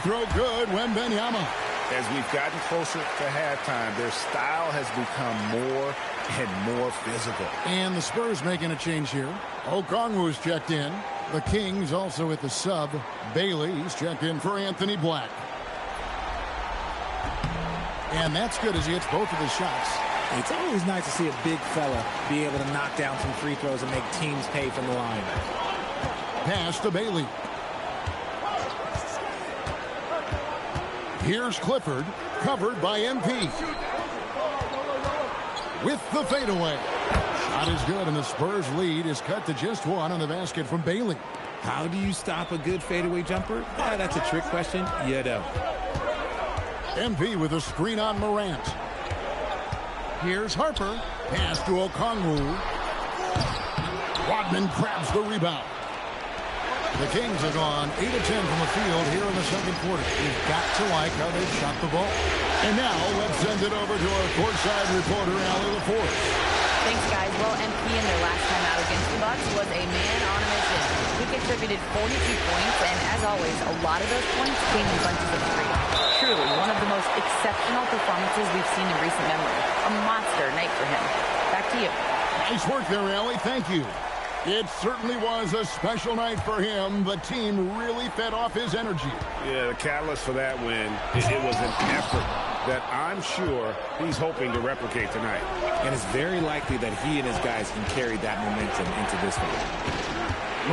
Throw good, Wembanyama. As we've gotten closer to halftime, their style has become more and more physical. And the Spurs making a change here. Okongwu's checked in. The Kings also at the sub. Bailey's checked in for Anthony Black. And that's good as he hits both of his shots. It's always nice to see a big fella be able to knock down some free throws and make teams pay from the line. Pass to Bailey. Here's Clifford, covered by MP. With the fadeaway. Shot is good, and the Spurs lead is cut to just one on the basket from Bailey. How do you stop a good fadeaway jumper? That's a trick question. You don't. MP with a screen on Morant. Here's Harper. Pass to Okongwu. Rodman grabs the rebound. The Kings have gone 8 of 10 from the field here in the second quarter. You've got to like how they've shot the ball. And now let's send it over to our courtside reporter, Allie LaForce. Thanks, guys. Well, MP in their last time out against the Bucks was a man on a mission. He contributed 42 points, and as always, a lot of those points came in bunches of three. Truly, one of the most exceptional performances we've seen in recent memory. A monster night for him. Back to you. Nice work there, Allie. Thank you. It certainly was a special night for him. The team really fed off his energy. Yeah, the catalyst for that win, it was an effort that I'm sure he's hoping to replicate tonight. And it's very likely that he and his guys can carry that momentum into this one.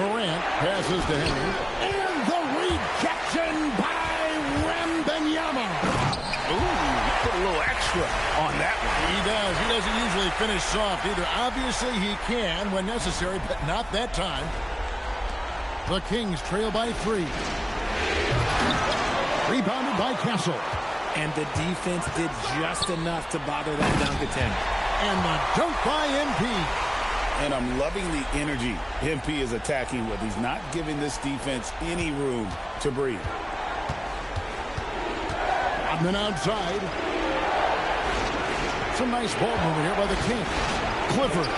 Morant passes to Henry. And the rejection by Wembanyama. Ooh, he put a little extra on that one. He does. He doesn't usually finish soft either. Obviously, he can when necessary, but not that time. The Kings trail by 3. Rebounded by Castle. And the defense did just enough to bother that dunk attempt. And the dunk by MP. And I'm loving the energy MP is attacking with. He's not giving this defense any room to breathe. Rodman outside. Some nice ball movement here by the Kings. Clifford.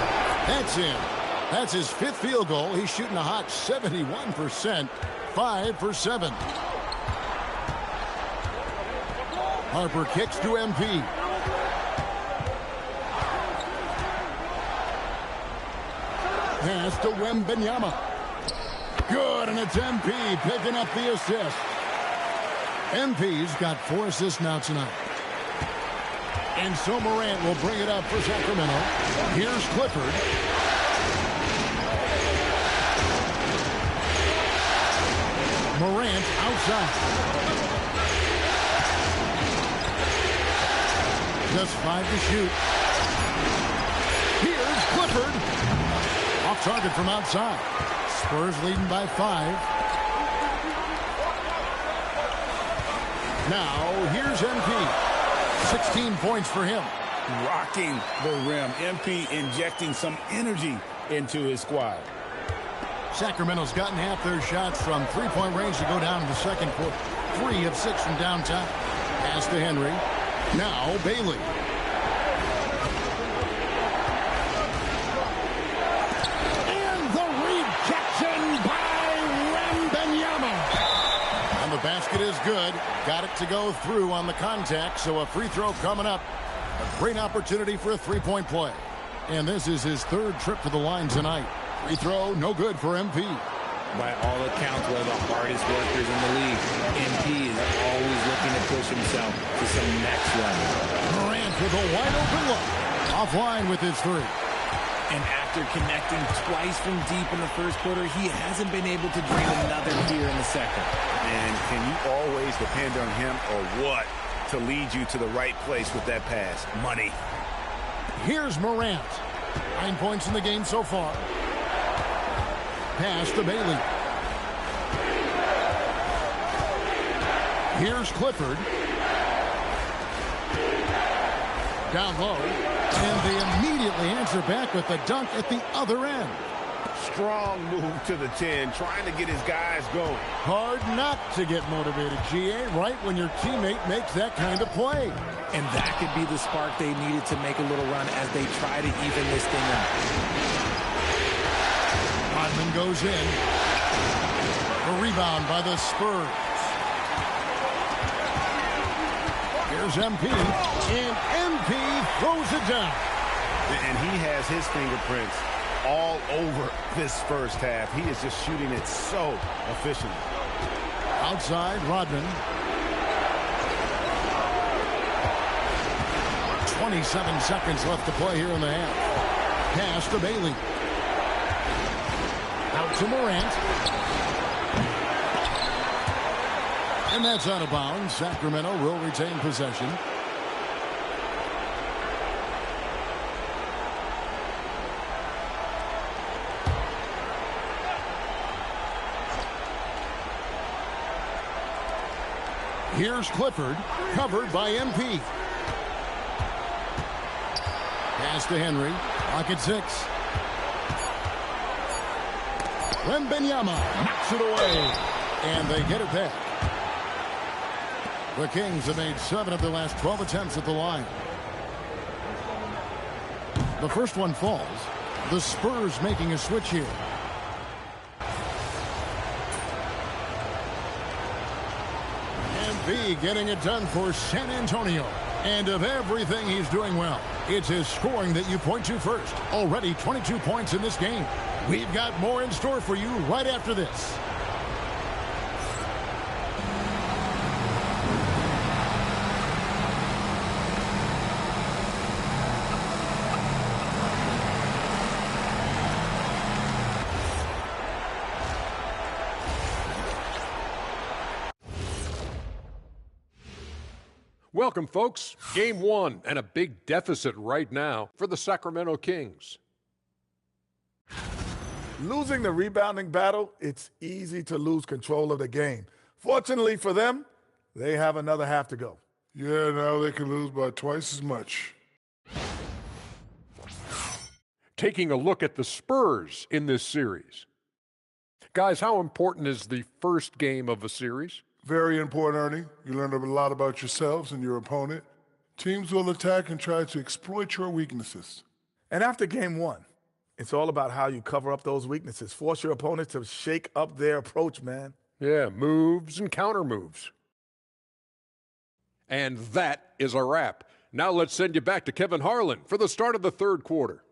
That's in. That's his 5th field goal. He's shooting a hot 71%. 5 for 7. Harper kicks to MP. Pass to Wembanyama. Good, and it's MP picking up the assist. MP's got 4 assists now tonight. And so Morant will bring it up for Sacramento. Here's Clifford. Morant outside. Just 5 to shoot. Here's Clifford. Off target from outside. Spurs leading by 5. Now, here's MP. 16 points for him. Rocking the rim. MP injecting some energy into his squad. Sacramento's gotten half their shots from three-point range to go down in the second quarter. 3 of 6 from downtown. Pass to Henry. Now, Bailey. And the rejection by Wembanyama. And the basket is good. Got it to go through on the contact, so a free throw coming up. A great opportunity for a three-point play. And this is his third trip to the line tonight. Free throw, no good for MP. By all accounts, one of the hardest workers in the league. MP is always looking to push himself to some next level. Morant with a wide open look. Offline with his three. And after connecting twice from deep in the first quarter, he hasn't been able to drain another here in the second. And can you always depend on him or what to lead you to the right place with that pass? Money. Here's Morant. 9 points in the game so far. Pass to Bailey. Here's Clifford. Down low. And they immediately answer back with the dunk at the other end. Strong move to the 10, trying to get his guys going. Hard not to get motivated, GA, right when your teammate makes that kind of play. And that could be the spark they needed to make a little run as they try to even this thing up. Rodman goes in. A rebound by the Spurs. Here's MP. And MP throws it down. And he has his fingerprints all over this first half. He is just shooting it so efficiently. Outside, Rodman. 27 seconds left to play here in the half. Pass to Bailey. Out to Morant. And that's out of bounds. Sacramento will retain possession. Here's Clifford, covered by MP. Pass to Henry. Pocket 6. Wembanyama knocks it away. And they get it back. The Kings have made 7 of their last 12 attempts at the line. The first one falls. The Spurs making a switch here. MP getting it done for San Antonio. And of everything he's doing well, it's his scoring that you point to first. Already 22 points in this game. We've got more in store for you right after this. Welcome, folks. Game 1 and a big deficit right now for the Sacramento Kings. Losing the rebounding battle, it's easy to lose control of the game. Fortunately for them, they have another half to go. Yeah, now they can lose by twice as much. Taking a look at the Spurs in this series. Guys, how important is the first game of a series? Very important, Ernie. You learn a lot about yourselves and your opponent. Teams will attack and try to exploit your weaknesses. And after game 1, it's all about how you cover up those weaknesses. Force your opponent to shake up their approach, man. Yeah, moves and counter moves. And that is a wrap. Now let's send you back to Kevin Harlan for the start of the third quarter.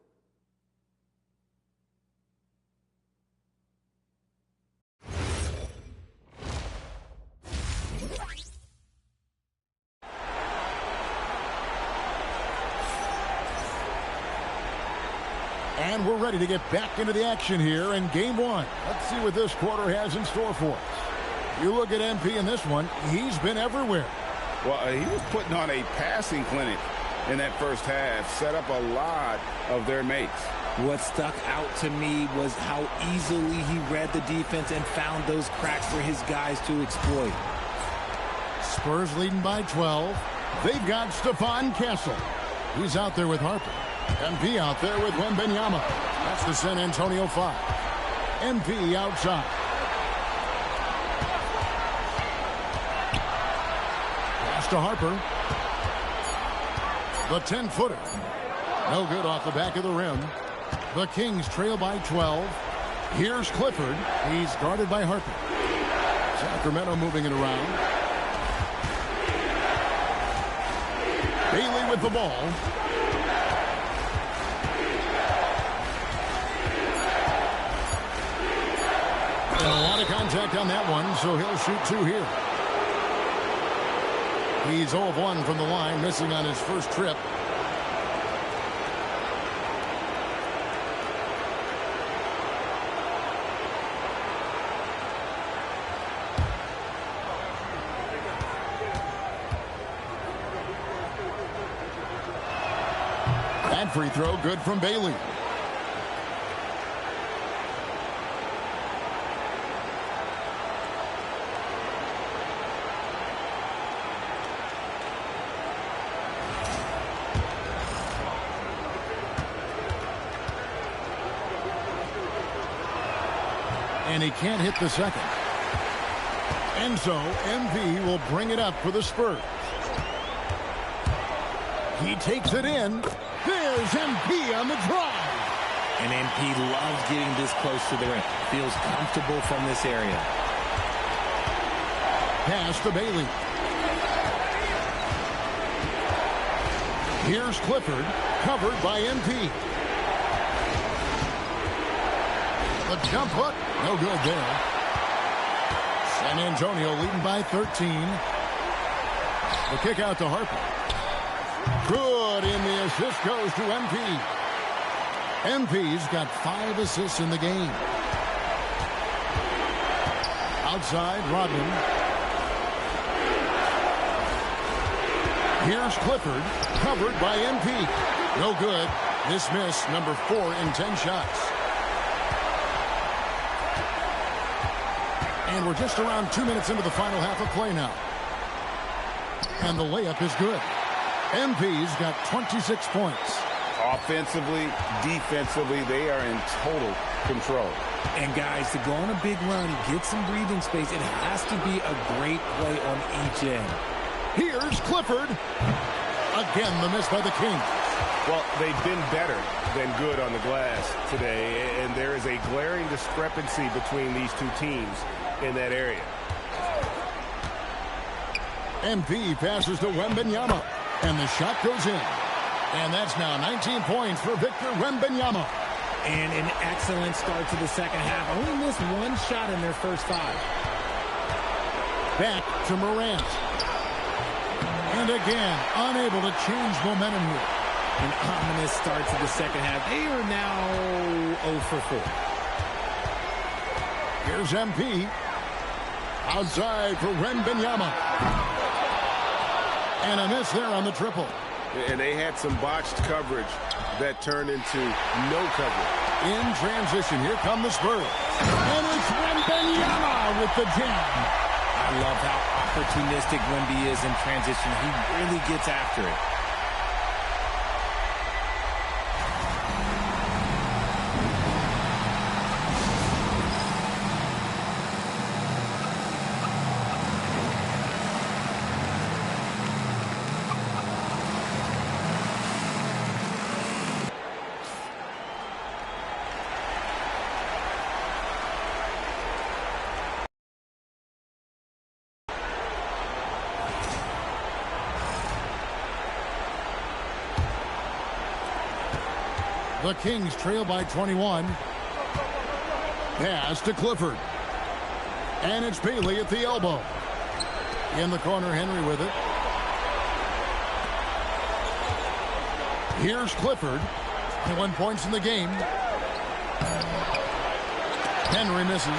And we're ready to get back into the action here in game 1. Let's see what this quarter has in store for us. You look at MP in this one, he's been everywhere. Well, he was putting on a passing clinic in that first half, set up a lot of their mates. What stuck out to me was how easily he read the defense and found those cracks for his guys to exploit. Spurs leading by 12. They've got Stephon Castle. He's out there with Harper. MP out there with Wembanyama. That's the San Antonio 5. MP outside. Pass to Harper. The 10-footer. No good off the back of the rim. The Kings trail by 12. Here's Clifford. He's guarded by Harper. Sacramento moving it around. MP with the ball. And a lot of contact on that one, so he'll shoot 2 here. He's 0 of 1 from the line, missing on his first trip. That free throw good from Bailey. And he can't hit the second. And so MP will bring it up for the Spurs. He takes it in. There's MP on the drive. And MP loves getting this close to the rim. Feels comfortable from this area. Pass to Bailey. Here's Clifford, covered by MP. The jump hook, no good there. San Antonio leading by 13. The kick out to Harper. Good, and the assist goes to MP. MP's got 5 assists in the game. Outside, Rodman. Here's Clifford, covered by MP. No good. This miss, number 4 in 10 shots. And we're just around 2 minutes into the final half of play now. And the layup is good. MP's got 26 points. Offensively, defensively, they are in total control. And guys, to go on a big run, get some breathing space, it has to be a great play on each end. Here's Clifford. Again, the miss by the Kings. Well, they've been better than good on the glass today, and there is a glaring discrepancy between these two teams in that area. MP passes to Wembanyama, and the shot goes in. And that's now 19 points for Victor Wembanyama. And an excellent start to the second half. Only missed 1 shot in their first 5. Back to Morant. And again, unable to change momentum here. An ominous start to the second half. They are now 0 for 4. Here's MP. Outside for Wembanyama. And a miss there on the triple. And they had some botched coverage that turned into no coverage. In transition, here come the Spurs. And it's Wembanyama with the jam. I love how opportunistic Wemby is in transition. He really gets after it. The Kings trail by 21. Pass to Clifford. And it's Bailey at the elbow. In the corner, Henry with it. Here's Clifford. 21 points in the game. Henry misses.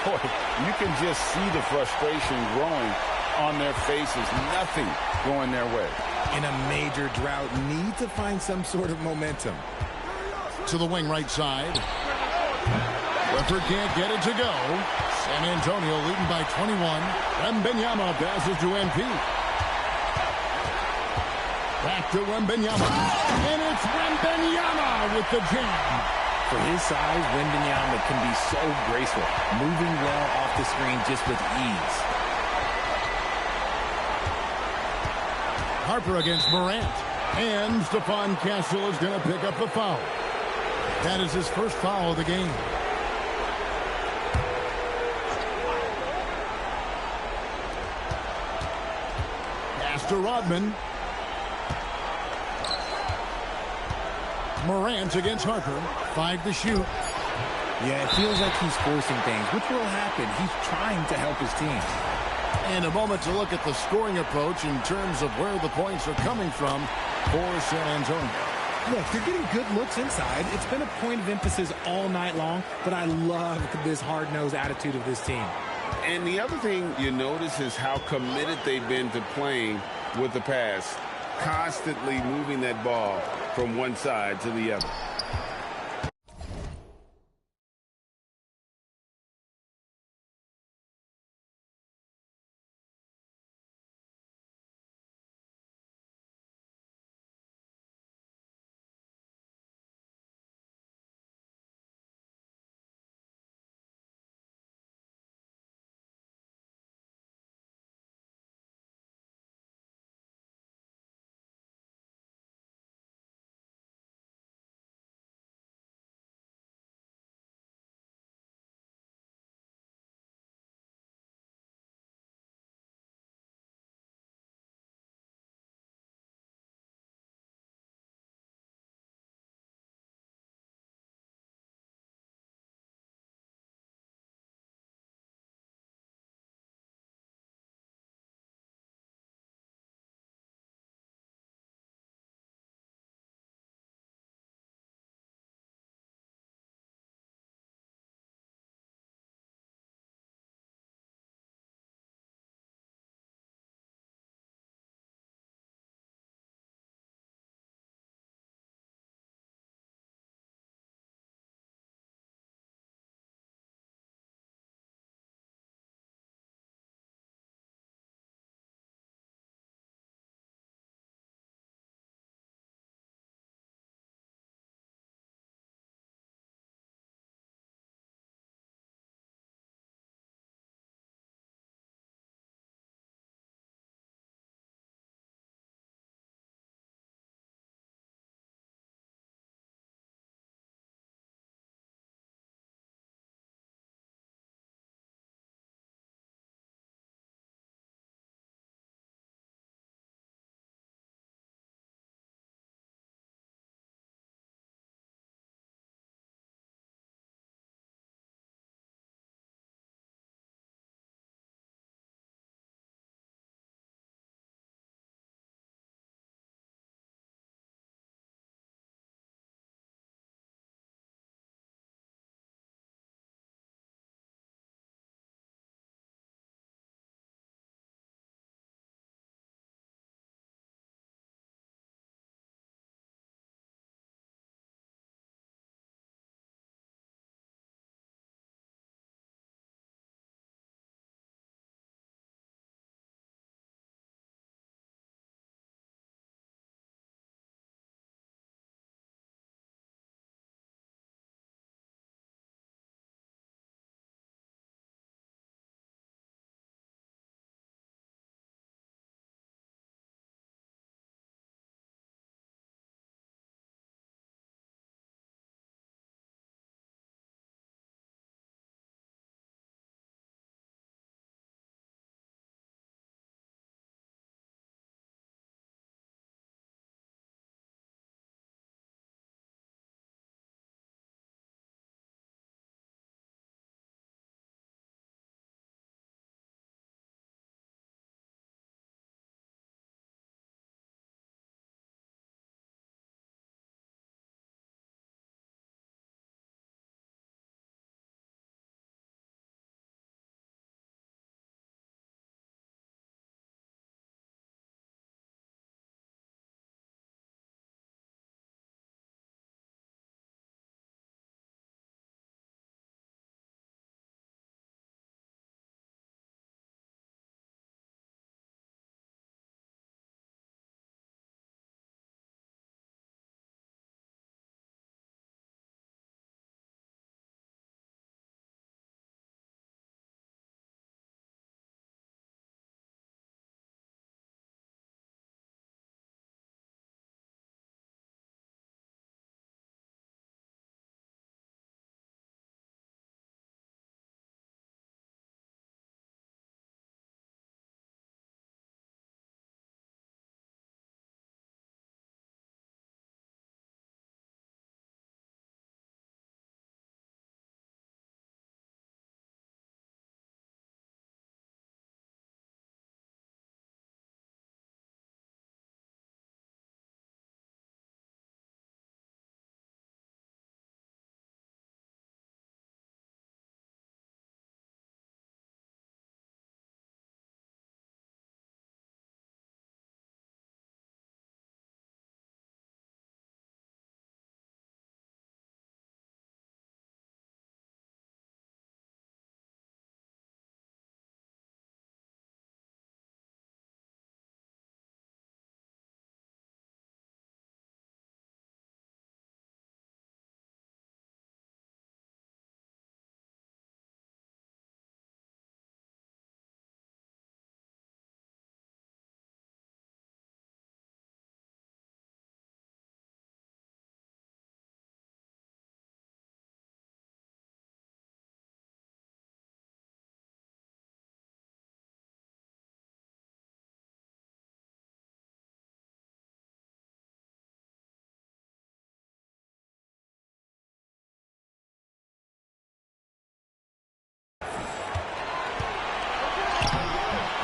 Boy, you can just see the frustration growing on their faces. Nothing going their way. In a major drought, need to find some sort of momentum. To the wing right side. Clifford can't get it to go. San Antonio leading by 21. Wembanyama passes to MP. Back to Wembanyama. And it's Wembanyama with the jam. For his size, Wembanyama can be so graceful, moving well off the screen just with ease. Harper against Morant. And Stephon Castle is going to pick up the foul. That is his first foul of the game. Pass to Rodman. Morant against Harper. 5 to shoot. Yeah, it feels like he's forcing things, which will happen. He's trying to help his team. And a moment to look at the scoring approach in terms of where the points are coming from for San Antonio. Look, they're getting good looks inside. It's been a point of emphasis all night long, but I love this hard-nosed attitude of this team. And the other thing you notice is how committed they've been to playing with the pass, constantly moving that ball from one side to the other.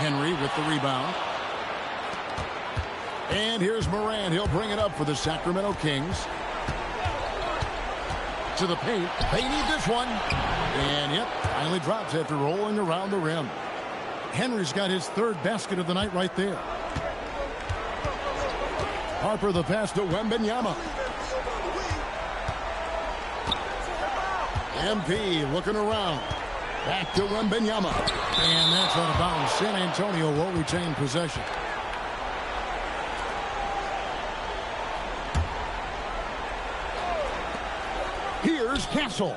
Henry with the rebound. And here's Morant. He'll bring it up for the Sacramento Kings. To the paint. They need this one. And yep, finally drops after rolling around the rim. Henry's got his third basket of the night right there. Harper the pass to Wembanyama. MP looking around. Back to Wembanyama. And that's out of bounds. San Antonio will retain possession. Here's Castle.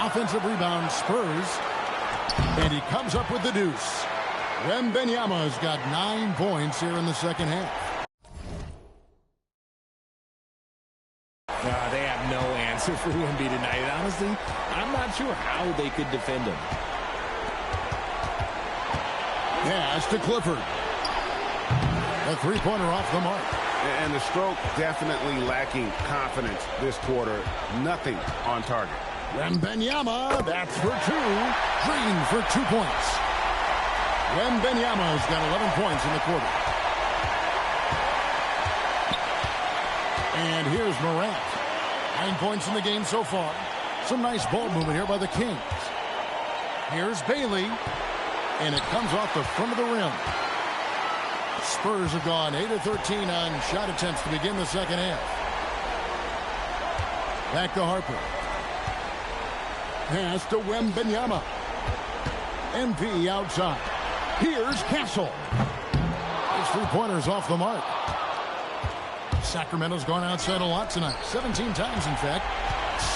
Offensive rebound, Spurs. And he comes up with the deuce. Wembanyama's got 9 points here in the second half. They have no answer for Wemby tonight. Honestly, I'm not sure how they could defend him. Pass to Clifford. A three-pointer off the mark. And the stroke definitely lacking confidence this quarter. Nothing on target. Wembanyama, that's for 2. Green for 2 points. Wembanyama's got 11 points in the quarter. And here's Morant. 9 points in the game so far. Some nice ball movement here by the Kings. Here's Bailey. And it comes off the front of the rim. Spurs have gone 8 of 13 on shot attempts to begin the second half. Back to Harper. Pass to Wembanyama. MP outside. Here's Castle. His three-pointers off the mark. Sacramento's gone outside a lot tonight. 17 times, in fact.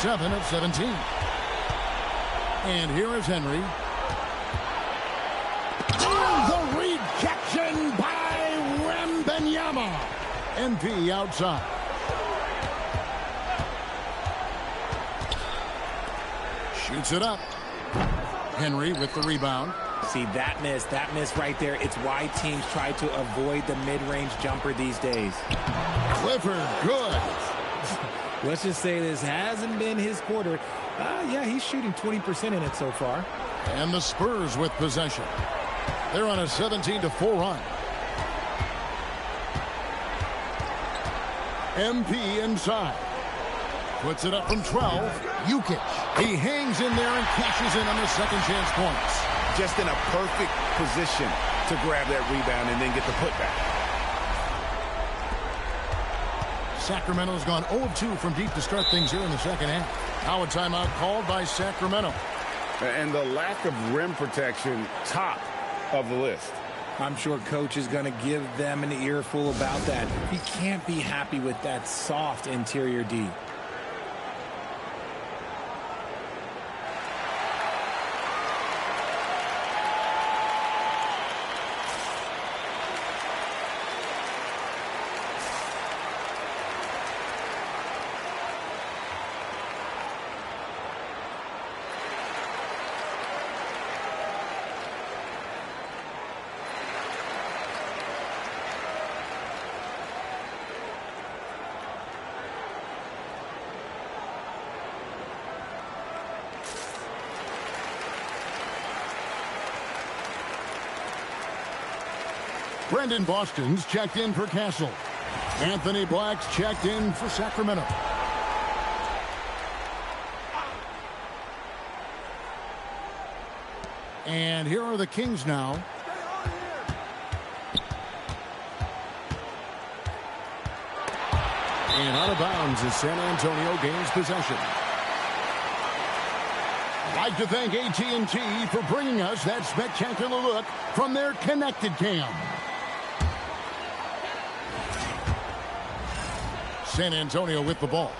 7 of 17. And here is Henry. The rejection by Wembanyama. MP outside. Shoots it up. Henry with the rebound. See, that miss right there. It's why teams try to avoid the mid-range jumper these days. Clifford, good. Let's just say this hasn't been his quarter. Yeah, he's shooting 20% in it so far. And the Spurs with possession. They're on a 17-4 run. MP inside. Puts it up from 12. Jokic. He hangs in there and cashes in on the second chance points. Just in a perfect position to grab that rebound and then get the putback. Sacramento's gone 0 of 2 from deep to start things here in the second half. Now a timeout called by Sacramento. And the lack of rim protection, top of the list. I'm sure coach is going to give them an earful about that. He can't be happy with that soft interior D. Brendan Boston's checked in for Castle. Anthony Black's checked in for Sacramento. And here are the Kings now. And out of bounds as San Antonio gains possession. I'd like to thank AT&T for bringing us that spectacular look from their connected cam. San Antonio with the ball.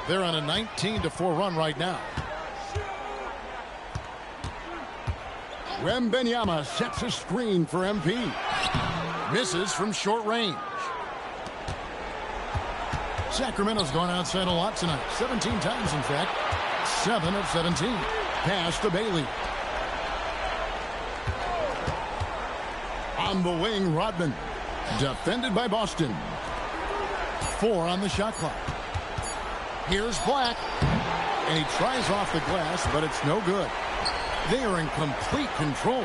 They're on a 19-4 run right now. Wembanyama sets a screen for MP. Misses from short range. Sacramento's gone outside a lot tonight. 17 times, in fact. 7 of 17. Pass to Bailey. On the wing, Rodman. Defended by Boston. 4 on the shot clock. Here's Black. And he tries off the glass, but it's no good. They are in complete control.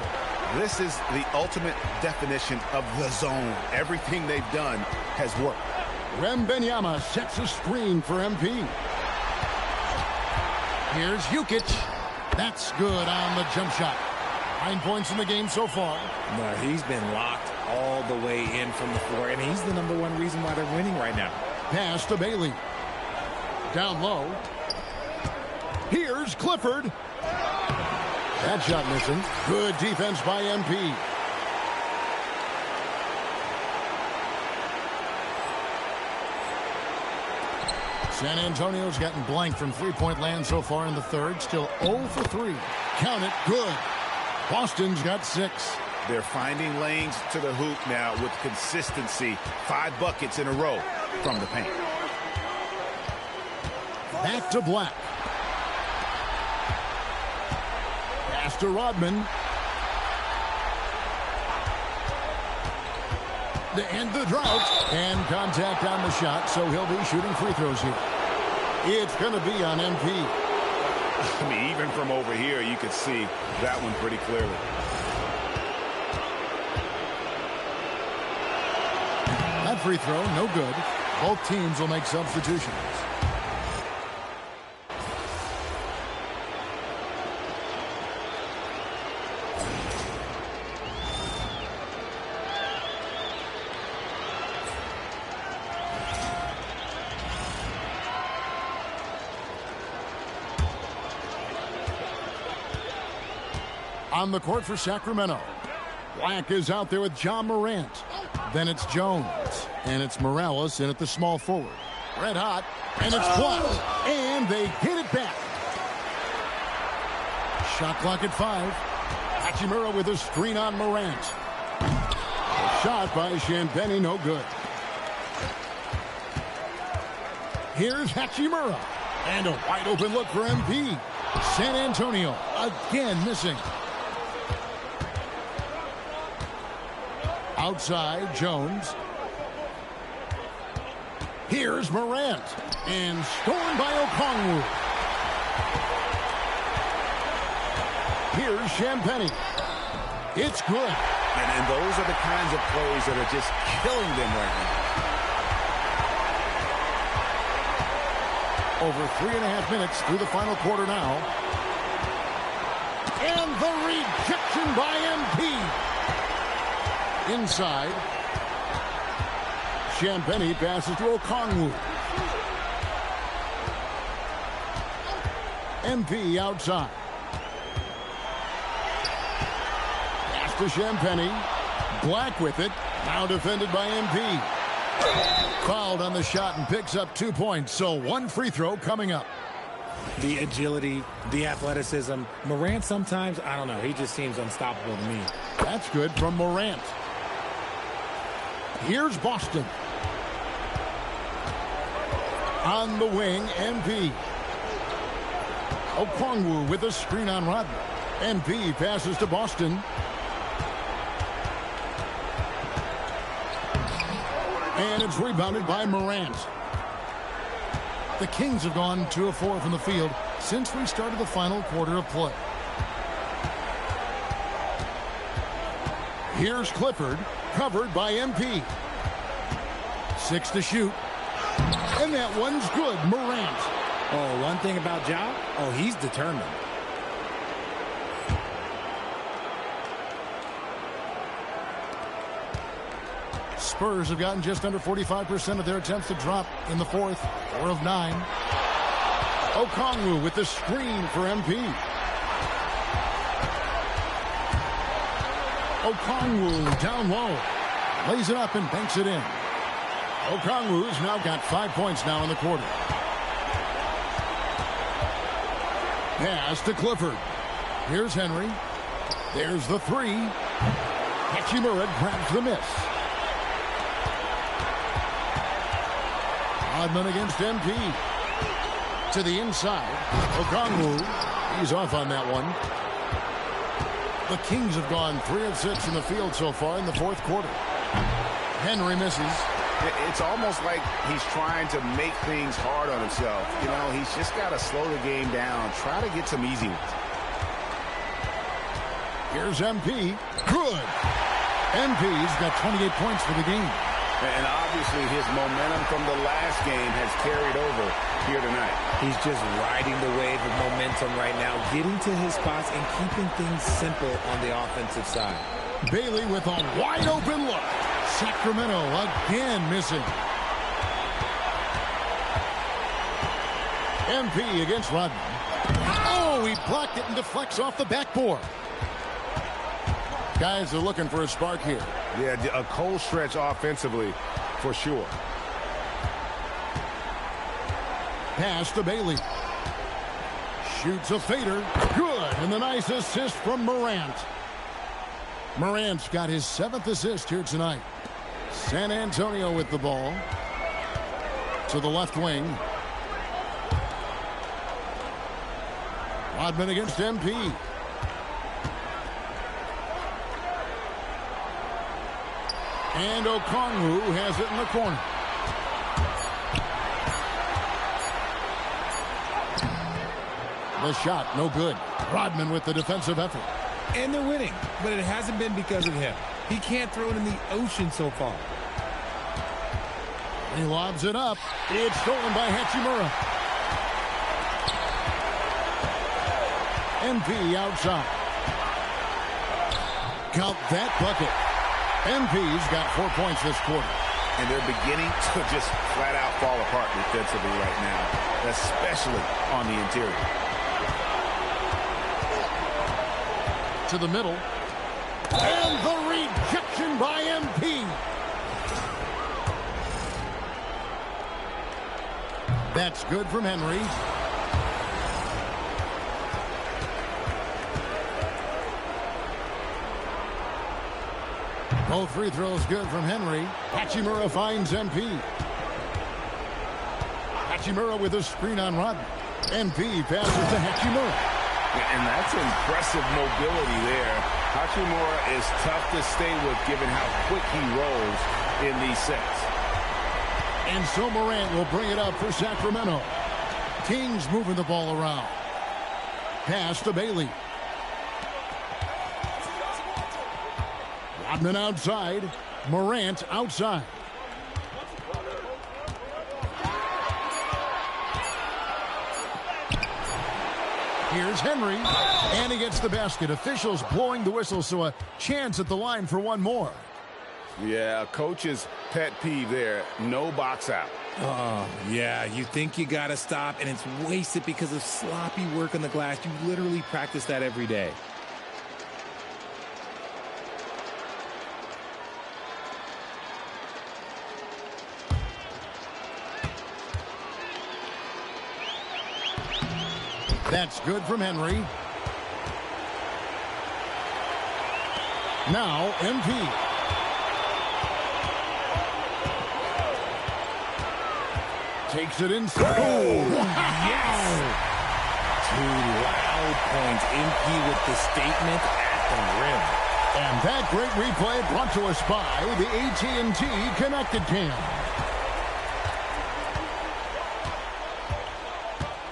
This is the ultimate definition of the zone. Everything they've done has worked. Wembanyama sets a screen for MP. Here's Jukic. That's good on the jump shot. 9 points in the game so far. No, he's been locked all the way in from the floor, and he's the #1 reason why they're winning right now. Pass to Bailey. Down low. Here's Clifford. That shot missing. Good defense by MP. San Antonio's gotten blanked from three-point land so far in the third. Still 0 for 3. Count it. Good. Boston's got 6. They're finding lanes to the hoop now with consistency. 5 buckets in a row from the paint. Back to Black. Pass to Rodman. To end the drought. And contact on the shot, so he'll be shooting free throws here. It's going to be on MP. I mean, even from over here, you could see that one pretty clearly. That free throw, no good. Both teams will make substitutions. On the court for Sacramento. Black is out there with John Morant. Then it's Jones. And it's Morales in at the small forward. Red hot. And it's blocked. And they hit it back. Shot clock at 5. Hachimura with a screen on Morant. A shot by Champagnie, no good. Here's Hachimura. And a wide open look for MP. San Antonio again missing. Outside, Jones. Here's Morant. And scored by Okongwu. Here's Champagnie. It's good. And those are the kinds of plays that are just killing them right now. Over 3.5 minutes through the final quarter now. And the rejection by MP. Inside. Champagnie passes to Okongwu. MP outside. Pass to Champagnie. Black with it. Now defended by MP. Fouled on the shot and picks up 2 points. So 1 free throw coming up. The agility, the athleticism. Morant sometimes, I don't know, he just seems unstoppable to me. That's good from Morant. Here's Boston. On the wing, MP. Okongwu with a screen on Rodman. MP passes to Boston. And it's rebounded by Morant. The Kings have gone 2 of 4 from the field since we started the final quarter of play. Here's Clifford, covered by MP. 6 to shoot. And that one's good, Morant. Oh, one thing about Ja, oh, he's determined. Spurs have gotten just under 45% of their attempts to drop in the fourth. 4 of 9. Okongwu with the screen for MP. Okongwu down low. Lays it up and banks it in. Okongwu's now got 5 points now in the quarter. Pass to Clifford. Here's Henry. There's the 3. Hachimura grabs the miss. Rodman against MP. To the inside. Okongwu. He's off on that one. The Kings have gone 3 of 6 in the field so far in the fourth quarter. Henry misses. It's almost like he's trying to make things hard on himself. You know, he's just got to slow the game down. Try to get some easy ones. Here's MP. Good. MP's got 28 points for the game. And obviously his momentum from the last game has carried over here tonight. He's just riding the wave of momentum right now, getting to his spots and keeping things simple on the offensive side. Bailey with a wide open look. Sacramento again missing. MP against Rodman. Oh, he blocked it and deflects off the backboard. Guys are looking for a spark here. Yeah, a cold stretch offensively for sure. Pass to Bailey. Shoots a fader. Good. And the nice assist from Morant. Morant's got his 7th assist here tonight. San Antonio with the ball. To the left wing. Rodman against MP. And Okongwu has it in the corner. The shot, no good. Rodman with the defensive effort. And they're winning, but it hasn't been because of him. He can't throw it in the ocean so far. He lobs it up. It's stolen by Hachimura. MP outside. Count that bucket. MP's got 4 points this quarter. And they're beginning to just flat out fall apart defensively right now, especially on the interior. To the middle. And the rejection by MP. That's good from Henry. Both free throws good from Henry. Hachimura finds MP. Hachimura with a screen on Rodman. MP passes to Hachimura. And that's impressive mobility there. Hachimura is tough to stay with given how quick he rolls in these sets. And so Morant will bring it up for Sacramento. Kings moving the ball around. Pass to Bailey. Rodman outside. Morant outside. Here's Henry. And he gets the basket. Officials blowing the whistle, so a chance at the line for one more. Yeah, coach's pet peeve there. No box out. Oh, yeah, you think you got to stop, and it's wasted because of sloppy work on the glass. You literally practice that every day. That's good from Henry. Now, MP. Takes it inside. Oh, yes! 2 loud points. MP with the statement at the rim. And that great replay brought to us by the AT&T Connected Cam.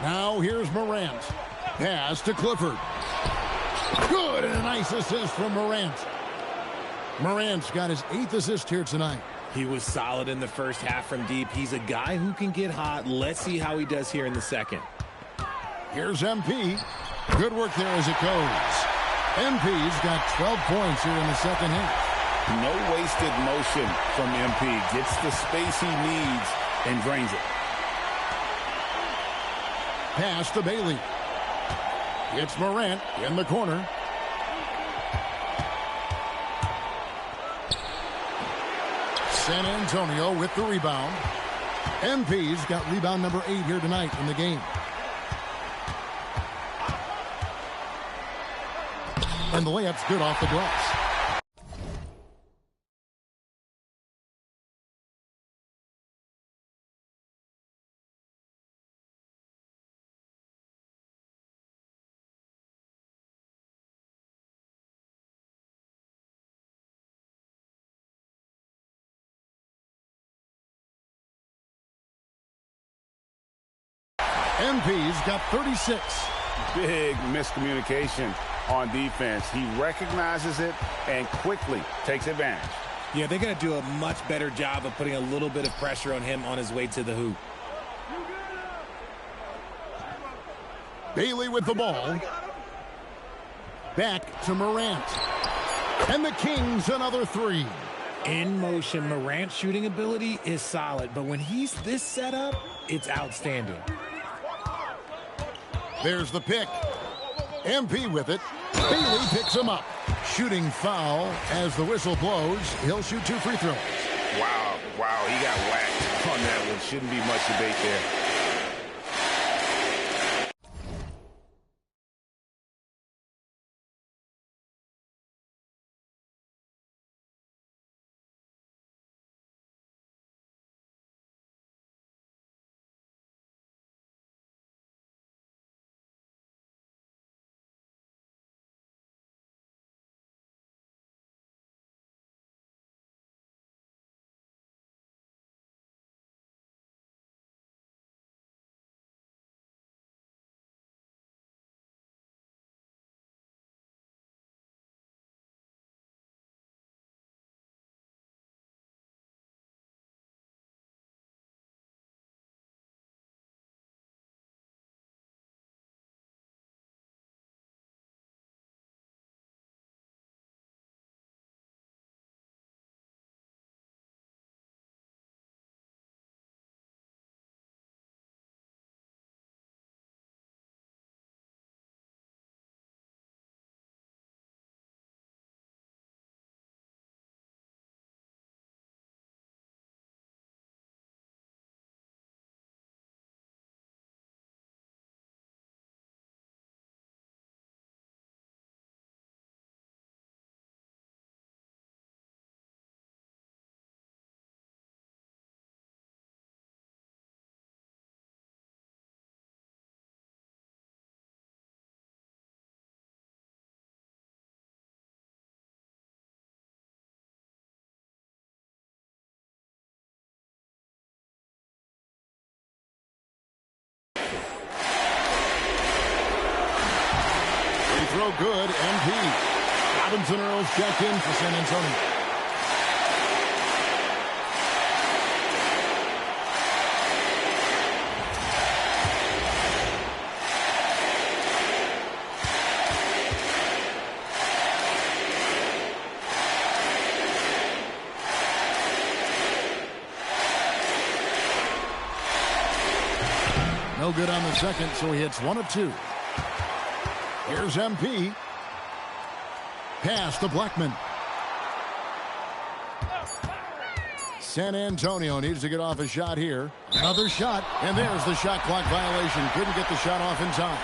Now here's Morant. Pass to Clifford. Good, and a nice assist from Morant. Morant's got his 8th assist here tonight. He was solid in the first half from deep. He's a guy who can get hot. Let's see how he does here in the second. Here's MP. Good work there as it goes. MP's got 12 points here in the second half. No wasted motion from MP. Gets the space he needs and drains it. Pass to Bailey. It's Morant in the corner. San Antonio with the rebound. MP's got rebound number 8 here tonight in the game. And the layup's good off the glass. MP's got 36. Big miscommunication on defense. He recognizes it and quickly takes advantage. Yeah, they're going to do a much better job of putting a little bit of pressure on him on his way to the hoop. Bailey with the ball. Back to Morant. And the Kings another three. In motion, Morant's shooting ability is solid, but when he's this set up, it's outstanding. There's the pick. MP with it. Bailey picks him up. Shooting foul as the whistle blows. He'll shoot 2 free throws. Wow, he got whacked on that one. Shouldn't be much debate there. Throw good, MP. Robinson Earls check in for San Antonio. No good on the second, so he hits 1 of 2. Here's MP. Pass to Blackman. San Antonio needs to get off a shot here. Another shot, and there's the shot clock violation. Couldn't get the shot off in time.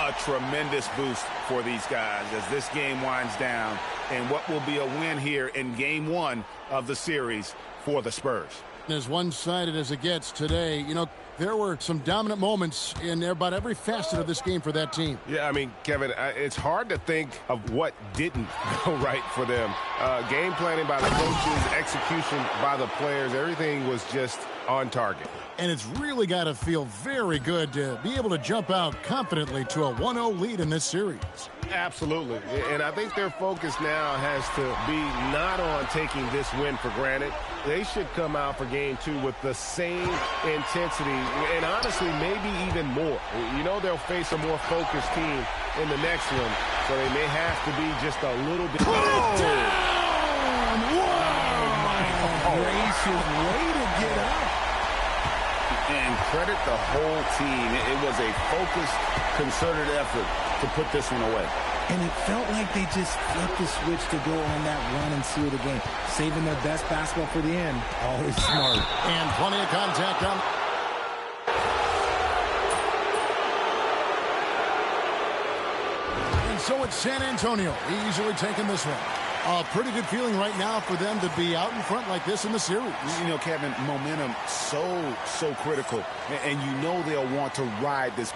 A tremendous boost for these guys as this game winds down, and what will be a win here in Game 1 of the series for the Spurs. As one-sided as it gets today, you know, there were some dominant moments in about every facet of this game for that team. Yeah, I mean, Kevin, it's hard to think of what didn't go right for them. Game planning by the coaches, execution by the players, everything was just on target. And it's really got to feel very good to be able to jump out confidently to a 1-0 lead in this series. Absolutely. And I think their focus now has to be not on taking this win for granted. They should come out for Game 2 with the same intensity and honestly maybe even more. You know they'll face a more focused team in the next one, so they may have to be just a little bit... Put it down! Wow! Gracious, way to get up. And credit the whole team. It was a focused, concerted effort to put this one away. And it felt like they just flipped the switch to go on that run and seal the game. Saving their best basketball for the end. Always smart. And plenty of contact on. And so it's San Antonio easily taking this one. A pretty good feeling right now for them to be out in front like this in the series. You know, Kevin, momentum so critical. And you know they'll want to ride this